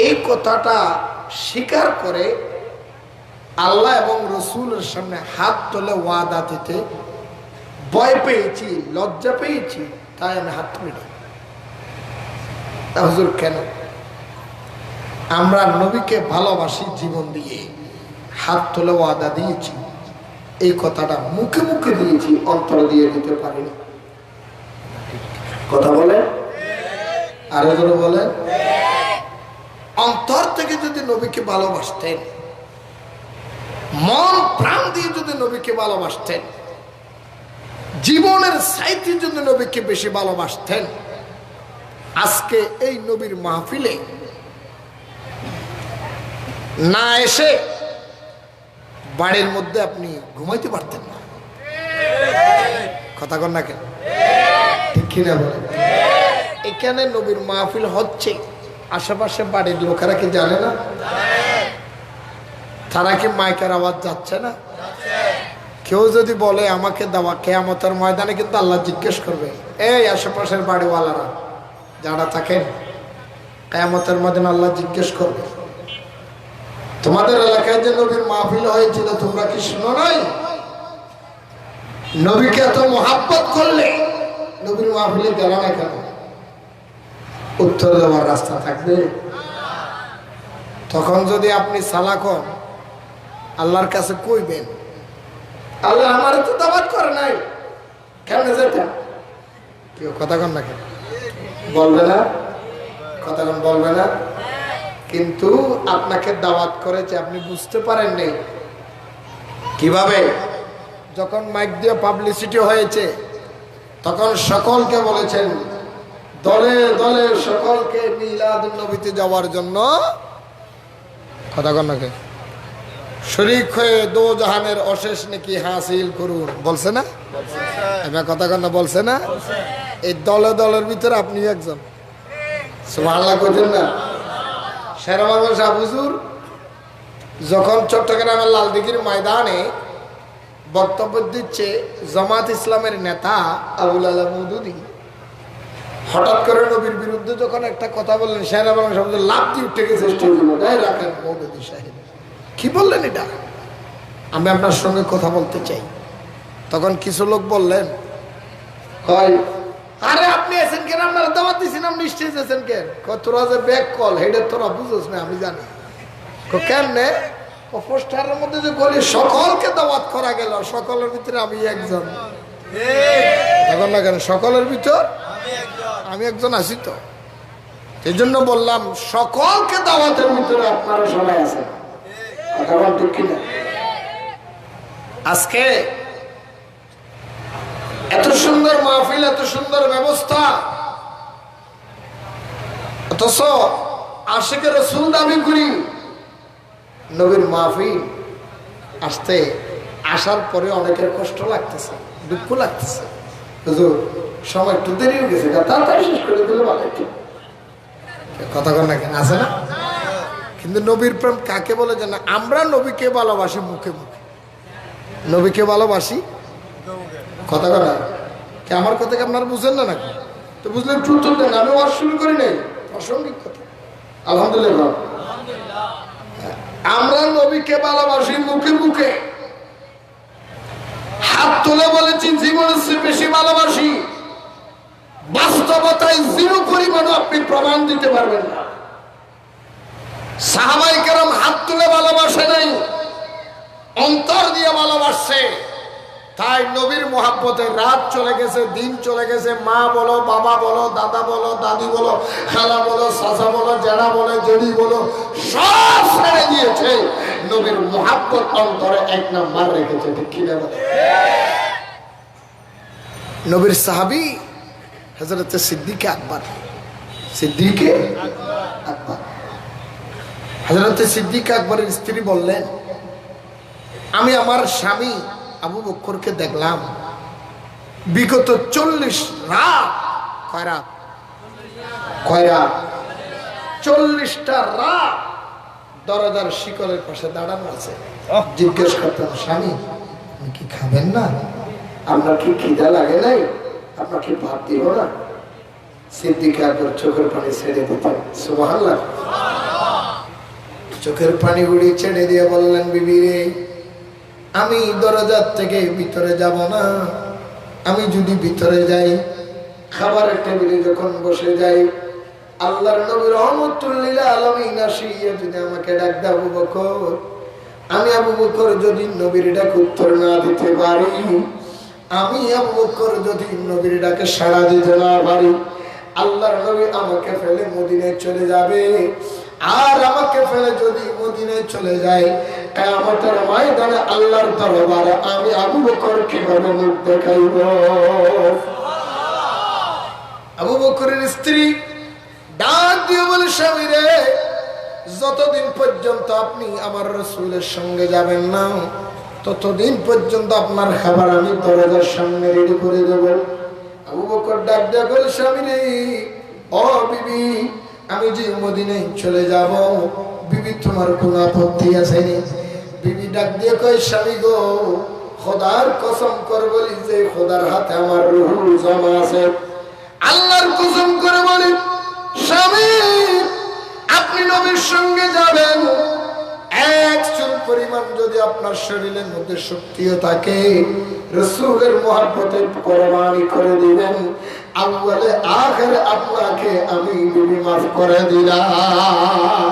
এই কথাটা স্বীকার করে আল্লাহ এবং রসুলের সামনে হাত তুলে ওয়াদা দিতে ভয় পেয়েছি, লজ্জা পেয়েছি, তাই আমি হাত তুলি না। হুজুর কেন? আমরা নবীকে ভালোবাসি, জীবন দিয়ে হাত তুলে ওয়াদা দিয়েছি, এই কথাটা মুখে মুখে দিয়েছি, অন্তরে দিয়ে দিতে পারিনি। কথা বলে আরো জোরে বলেন। অন্তর থেকে যদি নবীকে ভালোবাসতেন, মন প্রাণ দিয়ে যদি নবীকে ভালোবাসতেন, জীবনের চাইতে যদি নবীকে বেশি ভালোবাসতেন, আজকে এই নবীর মাহফিলে না এসে বাড়ির মধ্যে আপনি ঘুমাইতে পারতেন না। কথা কন না কেন? ঠিক কিনা বলেন? এখানে নবীর মাহফিল হচ্ছে, আশেপাশে বাড়ির লোকেরা কি জানে না? তারা কি মাইকের আওয়াজ যাচ্ছে না? কেউ যদি বলে আমাকে দেওয়া, কিয়ামতের ময়দানে কিন্তু আল্লাহ জিজ্ঞেস করবে, এই আশেপাশের বাড়িওয়ালারা যারা থাকেন, কিয়ামতের ময়দানে আল্লাহ জিজ্ঞেস করবে, তোমাদের এলাকায় যে নবীর মাহফিল হয়েছিল তোমরা কি শুনো নাই? নবীকে এত মহাব্বত করলে নবীর মাহফিলে গেল না কেন? উত্তর দেওয়ার রাস্তা থাকবে? তখন যদি আপনি সালাক হন, আল্লাহর কাছে কইবেন, আল্লাহ আমার তো দাওয়াত করে নাই, কেমনে যেতাম? কেউ কথা কন না কেন? বলবে না? কথা কন বলবে না? কিন্তু আপনাকে দাওয়াত করেছে, আপনি বুঝতে পারেন নাই। কিভাবে? যখন মাইক দিয়ে পাবলিসিটি হয়েছে, তখন সকলকে বলেছেন, দলে দলে সকলকে মিলাদুন নবীতে যাওয়ার জন্য কথা কন না কেন? শরীক হয়ে দো জাহানের অশেষ নেকি হাসিল করুন, বলছে না? এবার কথা কন না, বলছে না? এই দলে দলের ভিতরে আপনি একজন। সুবহানাল্লাহ কইতেন না? শের বাংলা শাহ হুজুর যখন চট্টগ্রামের লালদিঘির ময়দানে বক্তব্য দিচ্ছে, জামাত ইসলামের নেতা আবুল আলা মওদুদী হঠাৎ করে নবীর বিরুদ্ধে যখন একটা কথা বললেন, শের বাংলা শাহ হুজুর লাফ দিয়ে উঠে গেছে স্টেজের মধ্যে, এই রাখেন মওদুদী সাহেব, কি বললেন এটা? আমি আপনার সঙ্গে কথা বলতে চাই। তখন কিছু লোক বললেন, আরে আপনি এসেন কেন? আপনারা দাওয়াত দিয়েছেন, আপনি স্টেজ এসেন কেন? তোরা যে ব্যাক কল হেডে তোরা বুঝোস না, আমি জানি। কেমনে? পোস্টারের মধ্যে যে বলি সকলকে দাওয়াত করা গেল, সকলের ভিতরে আমি একজন। এখন না কেন? সকলের ভিতর আমি একজন আছি। তো এই জন্য বললাম, সকলকে দাওয়াতের ভিতরে আপনারা সবাই আছেন। ঠিক কিনা? আজকে এত সুন্দর মাহফিল, এত সুন্দর ব্যবস্থা, অথচ আশিকে রাসূল দাবি করি, নবীর মাহফিল আসতে আসার পরে অনেকের কষ্ট লাগতেছে, দুঃখ লাগতেছে। হুজুর সময় একটু দেরি হয়ে গেছে, তাড়াতাড়ি শেষ করে দিলে ভালো হতো। কথা কন না কেন? আছে না? কিন্তু নবীর প্রেম কাকে বলে জানা? আমরা নবীকে ভালোবাসি মুখে মুখে, নবীকে ভালোবাসি কথা কথা। কি আমার কথা কি আপনারা বুঝেন না নাকি? তো বুঝলেন একটু উত্তর দেন। আমি ওয়াজ শুরু করি নাই, প্রাসঙ্গিক কথা। আলহামদুলিল্লাহ, আমরা নবীকে ভালোবাসি মুখে মুখে, হাত তুলে বলেছি জীবনের চেয়ে বেশি ভালোবাসি। বাস্তবতায় জিরো পরিমাণও আপনি প্রমাণ দিতে পারবেন না। সাহাবায়ে কেরাম হাত তুলে ভালোবাসে নাই, অন্তর দিয়ে ভালোবাসছে। তাই নবীর মহাব্বতে রাত চলে গেছে, দিন চলে গেছে, মা বলো, বাবা বলো, দাদা বলো, দাদি বলো, খালা বলো, চাচা বলো, জেঠা বলো, জেঠি বলো, সব ছেড়ে দিয়েছে। নবীর মহাব্বত অন্তরে এক নাম্বার রেখেছে। ঠিক কি না? নবীর সাহাবী হযরত সিদ্দিক আকবর, সিদ্দিকে আকবর, হযরত সিদ্দিক আকবরের স্ত্রী বললেন, আমি আমার স্বামী আবু বকরকে দেখলাম বিগত 40 রাত, কয় রাত? 40টা রাত দরজার শিকলের পাশে দাঁড়ানো আছে। জিজ্ঞেস করতাম, স্বামী আপনি কি খাবেন না? আপনার কি খিদা লাগে নাই? আপনার কি ভাত দিব না? সিদ্দিক আকবর চোখের পানি ছেড়ে দিতেন। সুবহানাল্লাহ। চোখের পানিগুলি ছেড়ে দিয়ে বললেন, বিবি রে, আমি দরজার থেকে ভিতরে যাব না। আমি যদি ভিতরে যাই, খাবারের টেবিলে যখন বসে যাই, আল্লাহর নবী রহমতুল লিল আলামিন আসিয়া যদি আমাকে ডাক দেয় আবু বকর, আমি আবু বকর যদি নবীর ডাক উত্তর না দিতে পারি, আমি আবু বকর যদি নবীর ডাকে সাড়া দিতে না পারি, আল্লাহর নবী আমাকে ফেলে মদিনায় চলে যাবে। আর আমাকে ফেলে যদি মদিনায় চলে যায়, কিয়ামতের ময়দানে আল্লাহর দরবারে আমি আবু বকর কিভাবে মুখ দেখাইব? আবু বকরের স্ত্রী ডাক দিয়ে বলে, স্বামী রে, যতদিন পর্যন্ত আপনি আমার রাসূলের সঙ্গে যাবেন না, ততদিন পর্যন্ত আপনার খাবার আমি দরজার সামনে রেডি করে দেব। আবু বকর ডাক দিয়ে বলে, স্বামী রে, ও বিবি, আমি যে মদিনায় চলে যাব, বিবি তোমার কোন আপত্তি আছে? বিবি ডাক দিয়ে কয়, স্বামী গো, খোদার কসম করে বলি যে খোদার হাতে আমার রূহ জমা আছে, আল্লাহর কসম করে বলি, স্বামী আপনি নবীর সঙ্গে যাবেন, এক চুল পরিমাণ যদি আপনার শরীরের মধ্যে শক্তিও থাকে, রাসূলের মহব্বতের কোরবানি করে দিবেন, আউয়ালে আখিরে আপনাকে আমি বিবি মাফ করে দিলাম।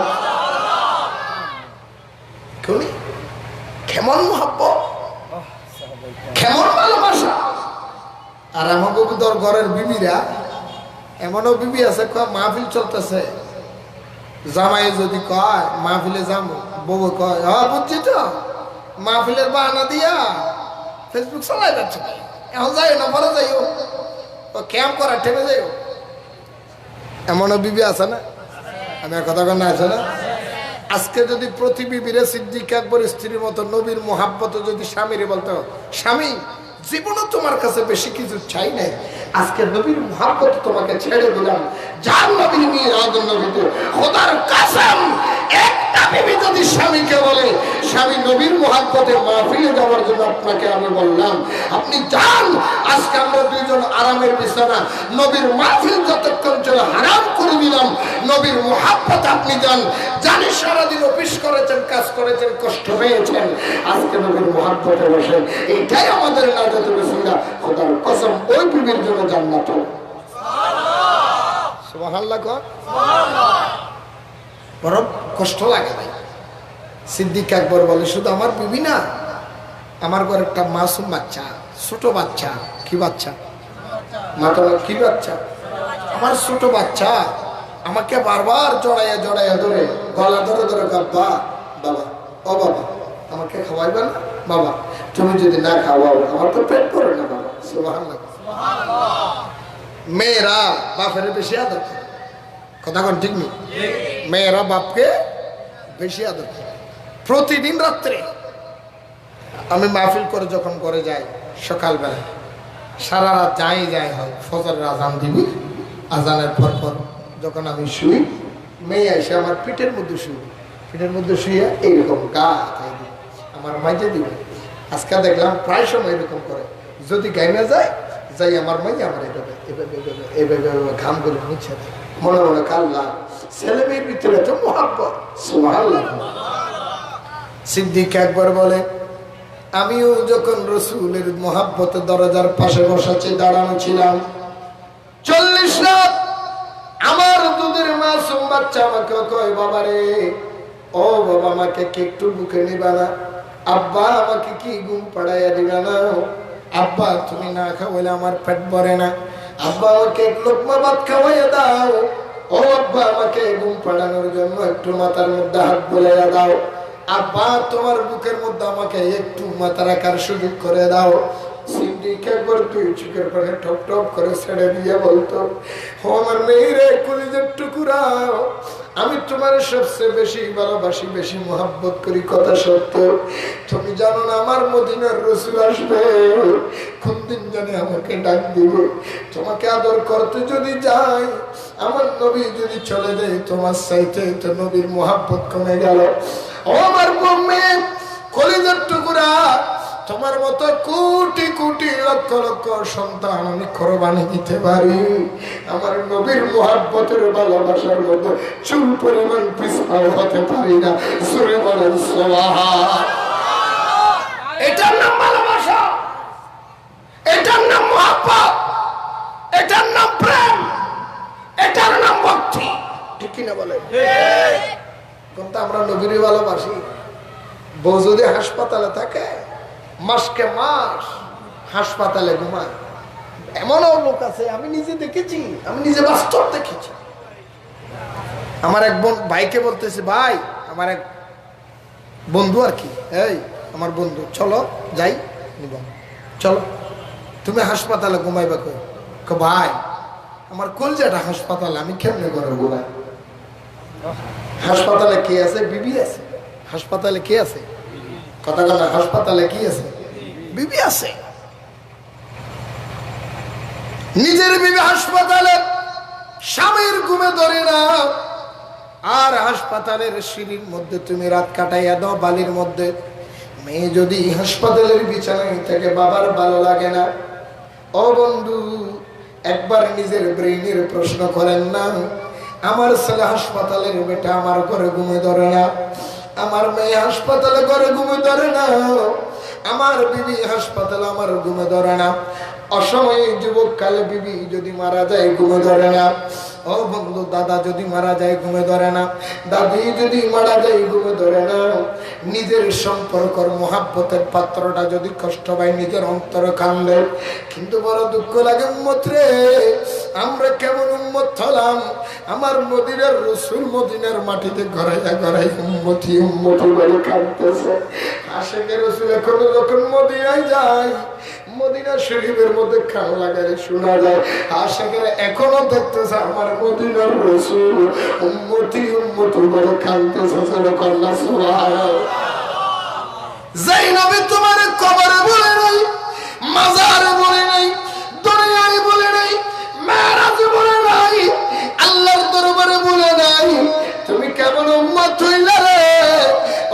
কেমন মহব্বত, কেমন ভালোবাসা! আর আমাকে ঘরের বিবিরা, এমনও বিবি আছে, মাহফিল চলতেছে, জামাই যদি কয় মাহফিলে যাবো, বউ কয় হ্যাঁ বুঝছি তো, মাহফিলের বাহানা দিয়া ফেসবুক চালাই যাচ্ছে, এখন যাই না, পরে যাইও, ক্যাম্প করা ঠেকে যাইও। এমনও বিবি আছে না? আমি আর কথা কন আছে না? আজকে যদি প্রতি বিবিরে সিদ্দিক আকবর স্ত্রীর মতো নবীর মোহাব্বত যদি স্বামীরে বলতো, স্বামী জীবনও তোমার কাছে বেশি কিছু চাই নাই, আজকে নবীর মোহাব্বত তোমাকে ছেড়ে দিলাম, যার নবী নিয়ে রাজন নবীতে খোদার কসম, একটা বিবি যদি স্বামীকে বলে, স্বামী নবীর মোহাব্বতে মাহফিলে যাওয়ার জন্য আপনাকে আমি বললাম, আপনি যান, আজকে আমরা দুইজন আরামের বিছানা, নবীর মাহফিল যতক্ষণ চলে হারাম করে দিলাম, নবীর মোহাব্বত আপনি যান, জানি সারাদিন অফিস করেছেন, কাজ করেছেন, কষ্ট পেয়েছেন, আজকে নবীর মোহাব্বতে বসেন, এইটাই আমাদের নাজাতের ওসিলা, খোদার কসম ওই বিবির জন্য জান্নাত। সুবহানাল্লাহ। বড় কষ্ট লাগে ভাই। সিদ্দিক আকবর বলে, শুধু আমার বিবি না, আমার ঘরে একটা মাসুম বাচ্চা, ছোট বাচ্চা। কি বাচ্চা? মাথা কি বাচ্চা? আমার ছোট বাচ্চা আমাকে বারবার জড়াইয়া জড়াইয়া ধরে, গলা ধরে ধরে, বাবা বাবা, ও বাবা আমাকে খাওয়াইবে না বাবা, তুমি যদি না খাওয়াও আমার তো পেট ভরে না বাবা। সুবহানাল্লাহ। মেয়েরা বাপের বেশি আদর করে, কথা কোন ঠিক নেই? মেয়েরা বাপকে বেশি আদর করে। প্রতিদিন রাত্রে আমি মাহফিল করে যখন করে যাই, সকালবেলা সারা রাত যাই হয়, ফজরের আজান দিবি, আজানের পর পর যখন আমি শুই, মেয়ে এসে আমার পিঠের মধ্যে শুয়ে এইরকম গা আমার মাইজে দিবে। আজকে দেখলাম প্রায় সময় এরকম করে, যদি গাইনা যায় যাই আমার মাই আমার এভাবে এভাবে এভাবে ঘাম করে মুছে দেয়, মনে মনে কাল্লা ছেলে মেয়ের ভিতরে তো মোহাব্বত। সুবহানাল্লাহ। সিদ্দিক একবার বলে, আমিও যখন রাসূলের মোহাব্বতে দরজার পাশে বসাচ্ছি, দাঁড়ানো ছিলাম, 40 রাত আমার দুধের মাসুম বাচ্চা আমাকে কয়, বাবা রে, ও বাবা আমাকে কি একটু বুকে নিবা না? আব্বা আমাকে কি ঘুম পাড়াইয়া দিবা না? আব্বা তুমি না খাওয়াইলে আমার পেট ভরে না, আব্বা আমাকে এক লোকমা ভাত খাওয়াইয়া দাও, ও আব্বা আমাকে ঘুম পাড়ানোর জন্য একটু মাথার মধ্যে হাত বুলাইয়া দাও, আব্বা তোমার বুকের মধ্যে আমাকে একটু মাথা রাখার সুযোগ করে দাও। সিদ্দিক একবার তুই চোখের পানে টপ টপ করে ছেড়ে দিয়ে বলতো, ও আমার মেয়েরে কলিজার টুকুরা, আমি তোমার সবচেয়ে বেশি ভালোবাসি, বেশি মোহাব্বত করি, কথা সত্য। তুমি জানো না আমার মদিনার রাসূল আসবে, কোন দিন জানে আমাকে ডাক দিবে, তোমাকে আদর করতে যদি যাই, আমার নবী যদি চলে যায়, তোমার চাইতে তো নবীর মোহাব্বত কমে গেল। ও আমার মেয়ে কলিজার টুকুরা, তোমার মতো কোটি কোটি লক্ষ লক্ষ সন্তান আমি কোরবানি দিতে পারি, আমার নবীর মুহাব্বতের ভালোবাসার মতো চুল পরিমাণ পিছাও হতে পারি না। সুরে বলেন সুবহান। এটার নাম ভালোবাসা, এটার নাম মুহাব্বত, এটার নাম প্রেম, এটার নাম ভক্তি। ঠিক কিনা বলেন? কিন্তু আমরা নবীরই ভালোবাসি। বউ যদি হাসপাতালে থাকে, মাসকে মাস হাসপাতালে ঘুমায়, এমনও লোক আছে, আমি নিজে দেখেছি, আমি নিজে বাস্তব দেখেছি। আমার এক ভাইকে বলতেছে, ভাই আমার এক বন্ধু আর কি, এই আমার বন্ধু, চলো যাই নিব, চলো তুমি হাসপাতালে ঘুমাইবা কই? ভাই আমার কলজাটা হাসপাতালে, আমি কেমনে করে ঘুমাই? হাসপাতালে কে আছে? বিবি আছে। হাসপাতালে কে আছে? কথা বলা, হাসপাতালে কি আছে? বিবি আছে। নিজের বিবি হাসপাতালে, স্বামীর ঘুমে ধরে না, আর হাসপাতালের সিঁড়ির মধ্যে তুমি রাত কাটাইয়া দাও বালির মধ্যে। মেয়ে যদি হাসপাতালের বিছানায় থেকে বাবার ভালো লাগে না। ও বন্ধু, একবার নিজের ব্রেইনের প্রশ্ন করেন না, আমার ছেলে হাসপাতালের বেটা আমার ঘরে ঘুমে ধরে না, আমার মেয়ে হাসপাতালে ঘরে ঘুমে ধরে না, আমার বিবি হাসপাতালে আমার ঘুমে ধরে না। অসময়ে যুবক কালে বিবি যদি মারা যায় ঘুমে ধরে না। ও বন্ধু, দাদা যদি মারা যায় ঘুমে ধরে না, দাদি যদি মারা যায় ঘুমে ধরে না। নিজের সম্পর্কর মহাব্বতের পাত্রটা যদি কষ্ট পায়, নিজের অন্তরে কান্দে। কিন্তু বড় দুঃখ লাগে উম্মত রে, আমরা কেমন উম্মত হলাম। আমার মদিনার রসুল মদিনার মাটিতে গড়াইয়া গড়াই উম্মতি উম্মতি বলে কাঁদতেছে। আশেকে রসুল এখনো যখন মদিনায় যায়, মদিনা শরীফের মধ্যে খান লাগালে শোনা যায়, আশেকেরা এখনো দেখতেছে আমার মদিনার রসুল উম্মতি উম্মতি বলে কাঁদতেছে। কন্যা সুবহানাল্লাহ। যেই নবী তোমার কবরে বলে নাই, মাজারে বলে নাই, দুনিয়ায় বলে নাই, মেরাজে বলে নাই, আল্লাহর দরবারে বলে নাই, তুমি কেমন উম্মত হইলা রে?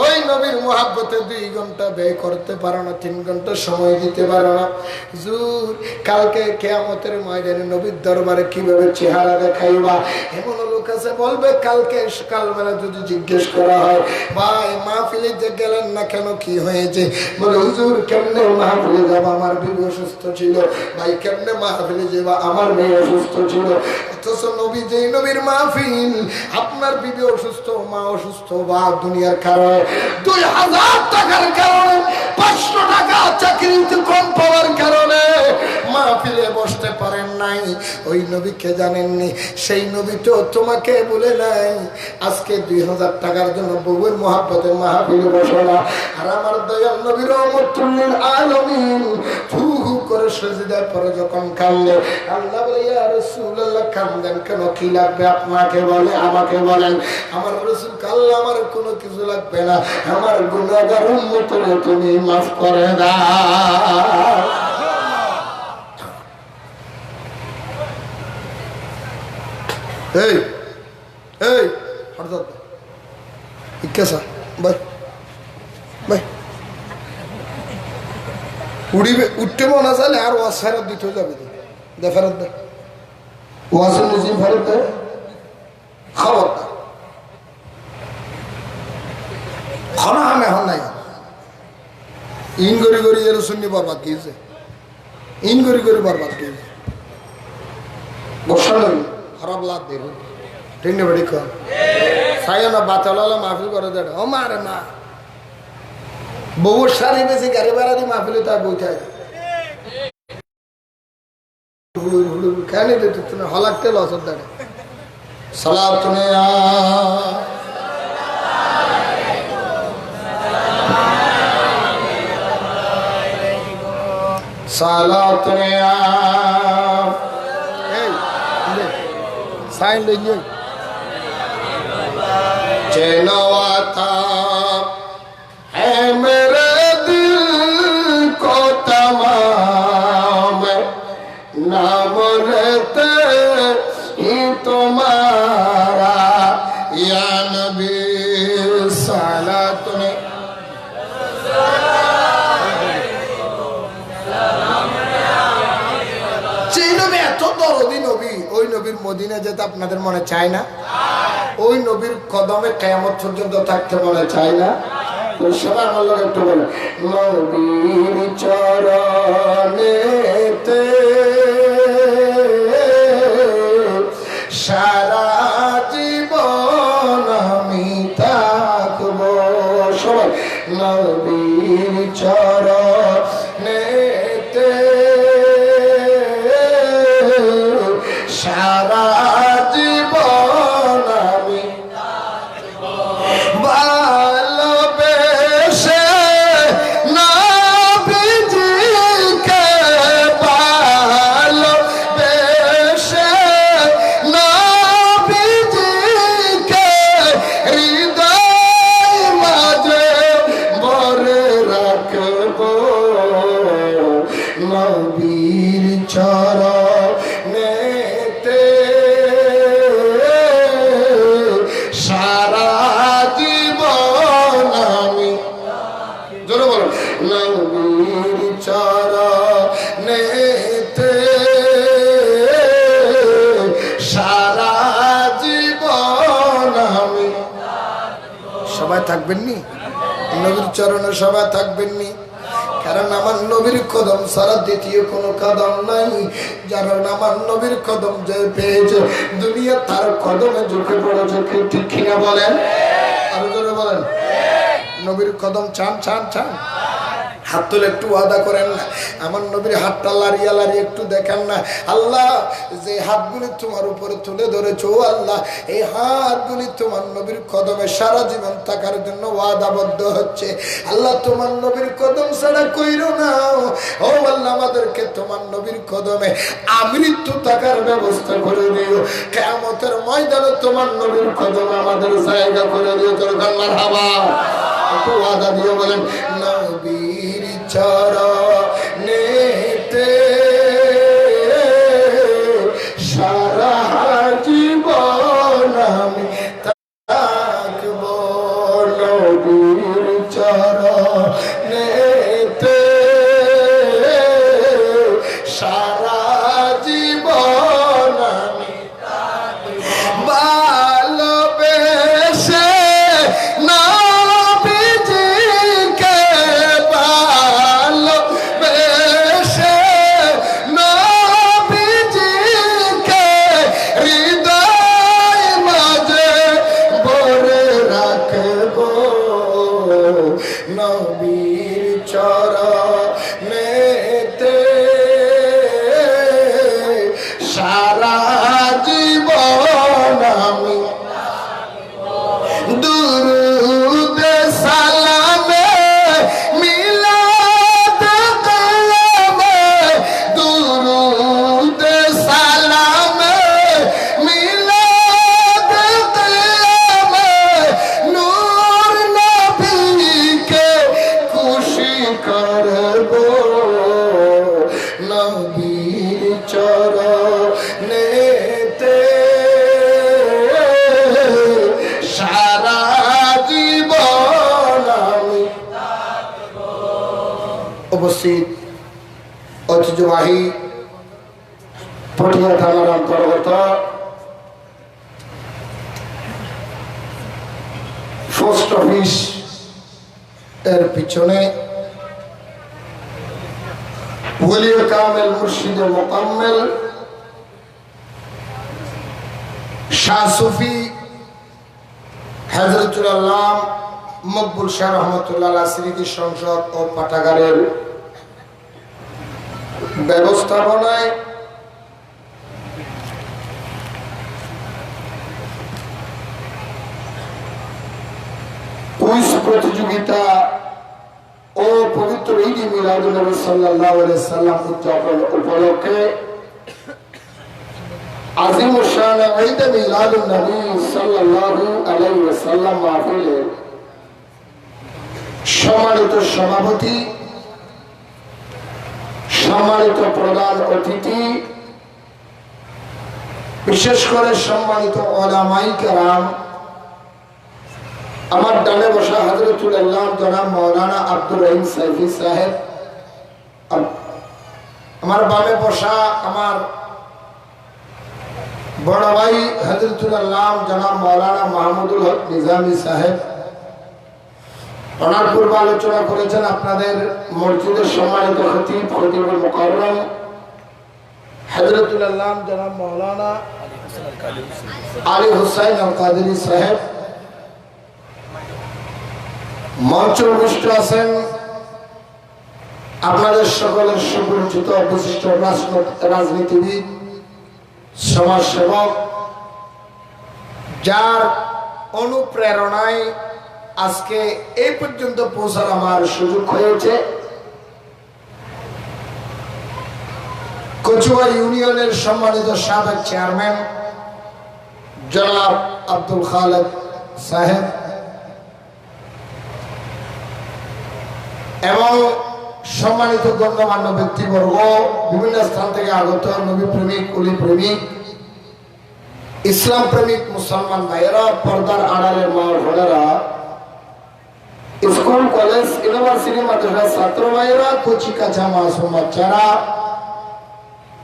ওই নবীর মুহাব্বতে 2 ঘন্টা ব্যয় করতে পারো না, 3 ঘন্টা সময় দিতে পারো না। হুজুর, কালকে কিয়ামতের ময়দানে নবীর দরবারে কিভাবে চেহারা দেখাইবা? এমন লোক আছে বলবে, কালকে সকালবেলা যদি জিজ্ঞেস করা হয়, ভাই মাহফিলে যে গেলেন না কেন, কি হয়েছে? বলে, হুজুর কেমনে মাহফিলে যাবো, আমার বিবি অসুস্থ ছিল। ভাই কেমনে মাহফিলে যাবা, আমার মেয়ে অসুস্থ ছিল। অথচ নবী, যেই নবীর মাহফিল, আপনার বিবি অসুস্থ, মা অসুস্থ, বা দুনিয়ার কারণে 2000 টাকার কারণে, 500 টাকা চাকরিতে কম পাওয়ার কারণে মাহফিলে বসতে পারেন নাই, ওই নবীকে জানেননি। সেই নবী তো তোমাকে বলে নাই আজকে 2000 টাকার জন্য বউয়ের মুহাব্বতের মাহফিলে বসো না। আর আমার দয়াল নবী রহমাতুল লিল আলামিন ফু করে সিজদার পরে যখন কাঁদে, আল্লাহ বলে, ইয়া রাসূলুল্লাহ কাঁদেন কেন, কি লাগবে আপনাকে? বলে, আমাকে বলেন। আমার রাসূল, আল্লাহ আমার কোনো কিছু লাগবে না, আমার গুনাহগার উম্মতকে তুমি মাফ করে দাও। এই এই হঠাৎ ইকেসা ভাই ভাই উড়িবে, উঠতে মনে চাইলে আর ওয়াজ ফেরত দিতে যাবে, দে ফেরত দে, ওয়াজের নিজে ফেরত দে, খবর না খনা আমি এখন নাই। ইন গড়ি গড়ি এর শুনি বরবাদ গিয়েছে, ইন গড়ি গড়ি বরবাদ গিয়েছে। বসা নই খারাপ লাভ দেব, ঠিক না? বেড়ি কর সাই না বাতালা মাহফিল করে দেয়। ও মা রে মা, বউর শাড়ি বেশি গাড়ি ভাড়া দিয়ে মাহফিলে তার বইতে খেয়ে নিতে হলাকতে লসর দাঁড়ে সালাতুনে সালাতুনে সাইন লইয়ে চেনাওয়াতা है मेरे दिल को तमाम नाम लेते ही तुम्हारा या नबी सालात में ওই নবীর মদিনা যেতে আপনাদের মনে চায় না? ওই নবীর কদমে কিয়ামত পর্যন্ত থাকতে মনে চায় না? তো সবাই আমার লোক একটু বলে নবীর চরণেতে সারা জীবন আমি থাকবো। সবাই নবীর চরণেতে সারা জীবন আমি ভালোবেসে নবীজিকে ভালোবেসে নবীজিকে হৃদয় মাঝে ভরে রাখবো। নবীর চরণেতে সারা জীবন আমি, জোরে বলো, নবীর চরণেতে সারা জীবন আমি। সবাই থাকবেন নি নবীর চরণে? সবাই থাকবেন নি? কারণ আমার নবীর কদম ছাড়া দ্বিতীয় কোনো কদম নাই। যারা আমার নবীর কদম যে পেয়েছে দুনিয়া তার কদমে ঝুঁকে পড়েছে। ঠিক কিনা বলেন? আরো জোরে বলেন। নবীর কদম চান চান চান? হাত তুলে একটু ওয়াদা করেন না? আমার নবীর হাতটা লাড়িয়ে লাড়িয়ে একটু দেখেন না? আল্লাহ, যে হাতগুলি তোমার উপরে তুলে ধরেছো আল্লাহ, এই হাতগুলি তোমার নবীর কদমে সারা জীবন থাকার জন্য ওয়াদাবদ্ধ হচ্ছে। আল্লাহ, তোমার নবীর কদম ছাড়া কইরো না। ও আল্লাহ, আমাদেরকে তোমার নবীর কদমে আমৃত্যু থাকার ব্যবস্থা করে দিও। কিয়ামতের ময়দানে তোমার নবীর কদমে আমাদের জায়গা করে দিও। তোর কান্নার হাওয়া একটু ওয়াদা দিয়ে বলেন নবীর চরণেতে সারা জীবন আমি থাকবো। নবীর চরণেতে সারা জীবন আমি ভালোবেসে নবীজিকে ভালোবেসে নবীজিকে হৃদয় মাঝে ভরে রাখবো। নবীর চরণেতে সারা জীবন আমি দুরুদ সালামে মিলাদ কিয়ামে, দুরুদ সালামে মিলাদ কিয়ামে নূর নবীকে খুশি করবো। নবীর চরণেতে সারা জীবন আমি উপস্থিত ঐতিহ্যবাহী পটিয়া থানার অন্তর্গত পোস্ট অফিস এর পিছনে ওলিয়ে কামেল মুর্শিদে মোকাম্মেল শাহ সুফি হযরতুল আল্লাম মকবুল শাহ রহমতুল্লাহ স্মৃতি সংসদ ও পাঠাগারের ব্যবস্থাপনায় কুইজ প্রতিযোগিতা ও পবিত্র ঈদ মিলাদুন নবী সাল্লাল্লাহু আলাইহি সাল্লাম উদযাপন উপলক্ষে আজিম শান ঈদ মিলাদুন নবী সাল্লাল্লাহু আলাইহি ওয়াসাল্লাম মাহফিলের সম্মানিত সভাপতি, সম্মানিত প্রধান অতিথি, বিশেষ করে সম্মানিত উলামায়ে কেরাম, আমার ডানে বসা হযরতুল আল্লাহ জনাব মাওলানা আব্দুর রহিম সাইফি সাহেব, আমার বামে বসা আমার বড় ভাই হযরতুল আল্লাম জনাব মাওলানা মাহমুদুল হক নিজামী সাহেব ওনার পূর্ব আলোচনা করেছেন আপনাদের মসজিদের সম্মানিত খতিবুল মুকাররম হযরতুল আল্লাম জনাব মাওলানা আলী হুসাইন আল কাদেরী সাহেব। মঞ্চ উপস্থিত আছেন আপনাদের সকলের সুপরিচিত বিশিষ্ট রাজনীতিবিদ, সমাজসেবক, যার অনুপ্রেরণায় আজকে এই পর্যন্ত পৌঁছার আমার সুযোগ হয়েছে। কচুয়া ইউনিয়নের সম্মানিত সাবেক চেয়ারম্যান জনাব আব্দুল খালেক সাহেব এবং সম্মানিত গণ্যমান্য ব্যক্তিবর্গ, বিভিন্ন স্থান থেকে আগত নবী প্রেমিক, অলি প্রেমিক, ইসলাম প্রেমিক মুসলমান ভাইয়েরা, পর্দার আড়ালের মা বোনেরা, স্কুল কলেজ ইউনিভার্সিটি মাদ্রাসার ছাত্র ভাইয়েরা, কচি কাঁচা মাসুম বাচ্চারা,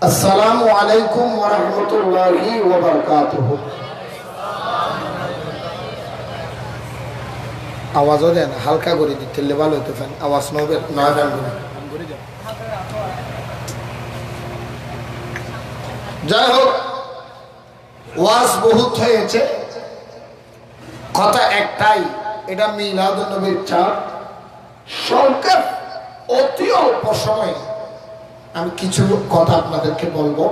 আসসালামু আলাইকুম ওয়া রাহমাতুল্লাহি ওয়া বারাকাতুহু। আওয়াজও দেন, হালকা করে দিতে ভালো হতো, ফ্যান আওয়াজ নবে নয় ফ্যান করে। যাই হোক, ওয়াজ বহুত হয়েছে, কথা একটাই, এটা মিলাদুন নবীর চাঁদ। সংক্ষেপ অতি অল্প সময়ে আমি কিছু কথা আপনাদেরকে বলবো,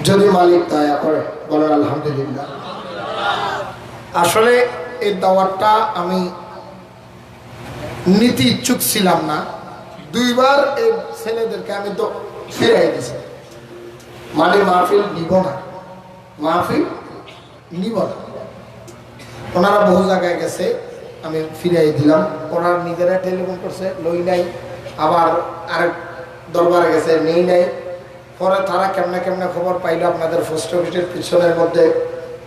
যদি মালিক দয়া করে বলেন আলহামদুলিল্লাহ। আসলে এই দাওয়াতটা আমি নীতি ইচ্ছুক ছিলাম না, দুইবার এই ছেলেদেরকে আমি তো ফিরাই দিছি, মানে মাহফিল নিব না, মাহফিল নিব না। ওনারা বহু জায়গায় গেছে, আমি ফিরাই দিলাম। ওনারা নিজেরা টেলিফোন করছে, লই নাই, আবার আরেক দরবারে গেছে, নেই নাই। পরে তারা কেমনে কেমনে খবর পাইল, আপনাদের পোস্ট অফিসের পিছনের মধ্যে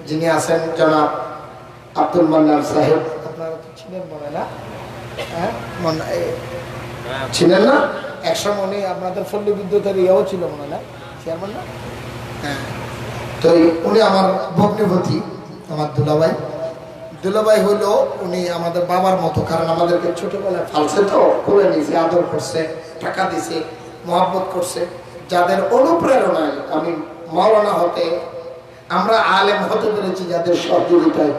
যিনি আছেন জনাব আব্দুল মান্নান সাহেব, আপনারা তো ছিলেন মনে না? হ্যাঁ ছিলেন না? একসময় উনি আপনাদের পল্লী বিদ্যুতের ইয়েও ছিল মনে না, চেয়ারম্যান না? হ্যাঁ, তো উনি আমার ভগ্নিপতি, আমার দুলাভাই হইল, উনি আমাদের বাবার মতো, কারণ আমাদেরকে ছোটবেলায় ফালছে, তো করে নিয়েছে, আদর করছে, টাকা দিছে, মহব্বত করছে, যাদের অনুপ্রেরণায় আমি মাওলানা হতে, আমরা আলেম হতে পেরেছি, যাদের সহযোগিতায়।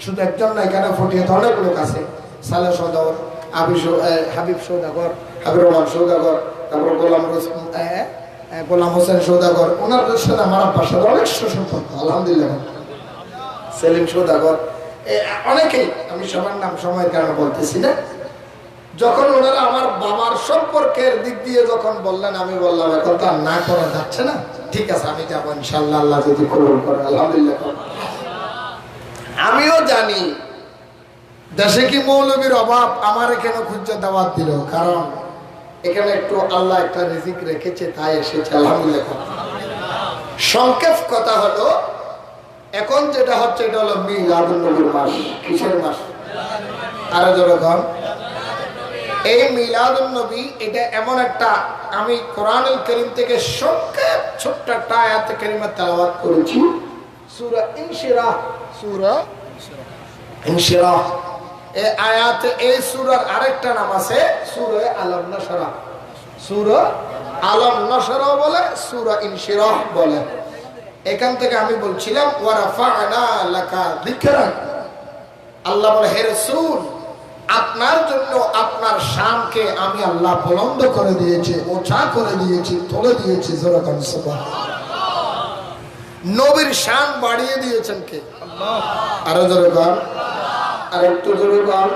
শুধু একজন না, এখানে ফুটিয়ে অনেক লোক আছে, সালেহ সৌদাগর, হাবিব সৌদাগর, হাবিব রহমান সৌদাগর, তারপর গোলাম হোসেন সৌদাগর, ওনাদের সাথে আমার আব্বার সাথে অনেক সুসম্পর্ক আলহামদুলিল্লাহ। সেলিম সৌদাগর, অনেকেই, আমি সবার নাম সময়ের কারণে বলতেছি না। যখন ওনারা আমার বাবার সম্পর্কের দিক দিয়ে যখন বললেন, আমি বললাম এখন তো আর না করা যাচ্ছে না, ঠিক আছে আমি যাবো ইনশাল্লাহ, আল্লাহ যদি কবুল করে আলহামদুলিল্লাহ। আমিও জানি দেশে কি মৌলবীর অভাব, আমার এখানে খুঁজে দাওয়াত দিল, কারণ এখানে একটু আল্লাহ একটা রিজিক রেখেছে, তাই এসেছে আলহামদুলিল্লাহ। সংক্ষেপ কথা হলো, এখন যেটা হচ্ছে এটা হলো মিলাদুন নবীর মাস। কিসের মাস? আরো যখন এই মিলাদুন নবী, এটা এমন একটা, আমি কোরআনুল কারীম থেকে সংক্ষেপ ছোট্ট একটা আয়াত কারিমা তেলাওয়াত করেছি, সূরা ইনশিরাহ। সূরা ইনশিরাহ, এই আয়াতে, এই সূরার আরেকটা নাম আছে সূরা আলাম নাশরা। সূরা আলাম নাশরা বলে, সূরা ইনশিরাহ বলে। এখান থেকে আমি বলছিলাম ওয়া রাফা'না লাকা যিকরাক, আল্লাহ বলে হে রাসূল, আপনার জন্য আপনার শানকে আমি আল্লাহ বুলন্দ করে দিয়েছি, উঁচা করে দিয়েছি, তুলে দিয়েছি। যেরকম সুবহানাল্লাহ, নবীর শান বাড়িয়ে দিয়েছেন কে? আল্লাহ। আরো জোরে বল, আর একটু জোরে বল।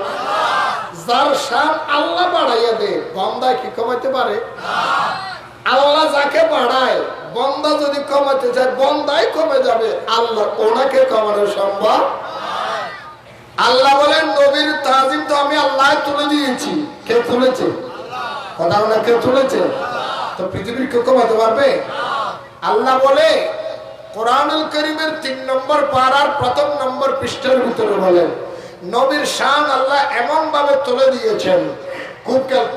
যার শান আল্লাহ বাড়াইয়া দেয়, বান্দা কি কমাইতে পারে? আল্লাহ যাকে বাড়ায়, বান্দা যদি কমাতে চায়, বান্দাই কমে যাবে, আল্লাহ ওনাকে কমানো সম্ভব। আল্লাহ বলেন নবীর তাজিম তো আমি আল্লাহ তুলে দিয়েছি। কে তুলেছে? কথা বলে কে তুলেছে? তো পৃথিবীর কেউ কমাতে পারবে? আল্লাহ বলে কোরআনুল কারীমের 3 নম্বর পারার 1ম নম্বর পৃষ্ঠার ভিতরে বলেন, নবীর শান আল্লাহ এমন ভাবে তুলে দিয়েছেন,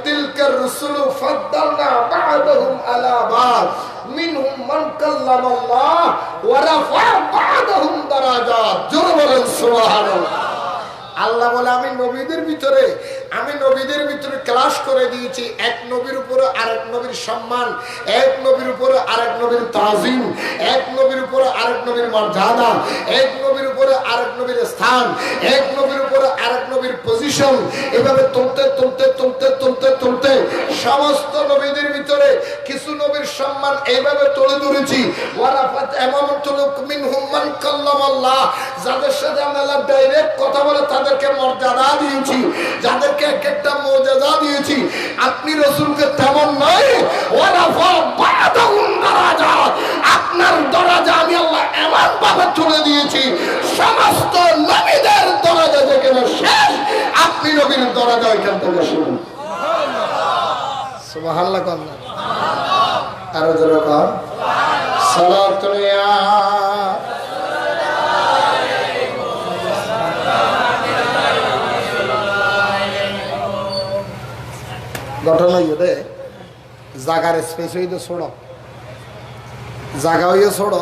তিলকার রাসূলু ফাদ্দালনা বা'দাহুম আলা বা'দ মিনহুম মান কাল্লামাল্লাহ ওয়া রাফা বা'দাহুম দারাজাত। জোরে বলেন সুবহানাল্লাহ। আল্লাহ বলে আমি নবীদের ভিতরে ক্লাস করে দিয়েছি। এক নবীর উপরে আরেক নবীর সম্মান, এক নবীর উপরে আরেক নবীর তাজিম, এক নবীর উপরে আরেক নবীর মর্যাদা, এক নবীর উপরে আরেক নবীর স্থান, এক নবীর উপরে আরেক নবীর পজিশন। এভাবে তুলতে সমস্ত নবীদের ভিতরে কিছু নবীর সম্মান এইভাবে তুলে ধরেছি। ওয়ারাফাত এমামতুল মিনহুম মান কাল্লামাল্লাহ, যাদের সাথে আল্লাহ ডাইরেক্ট কথা বলে তাদেরকে মর্যাদা দিয়েছি, যাদেরকে এক একটা মর্যাদা দিয়েছি। আপনি রাসূলকে তেমন নয়। ওয়ারাফা বা'দাহুম দারাজাত, আপনার দরজা আমি আল্লাহ এমন ভাবে তুলে দিয়েছি সমস্ত নবীদের দরজা যেখানে শেষ, আপনি নবীর দরজা ওইখান থেকে শুরু। সুবহানাল্লাহ। কোন আরো জোরে কোন সালাতুন ইয়া ঘটনা হইতে জাগার স্পেস হইতে ছোড়, জাগা হইয়ে ছোড়,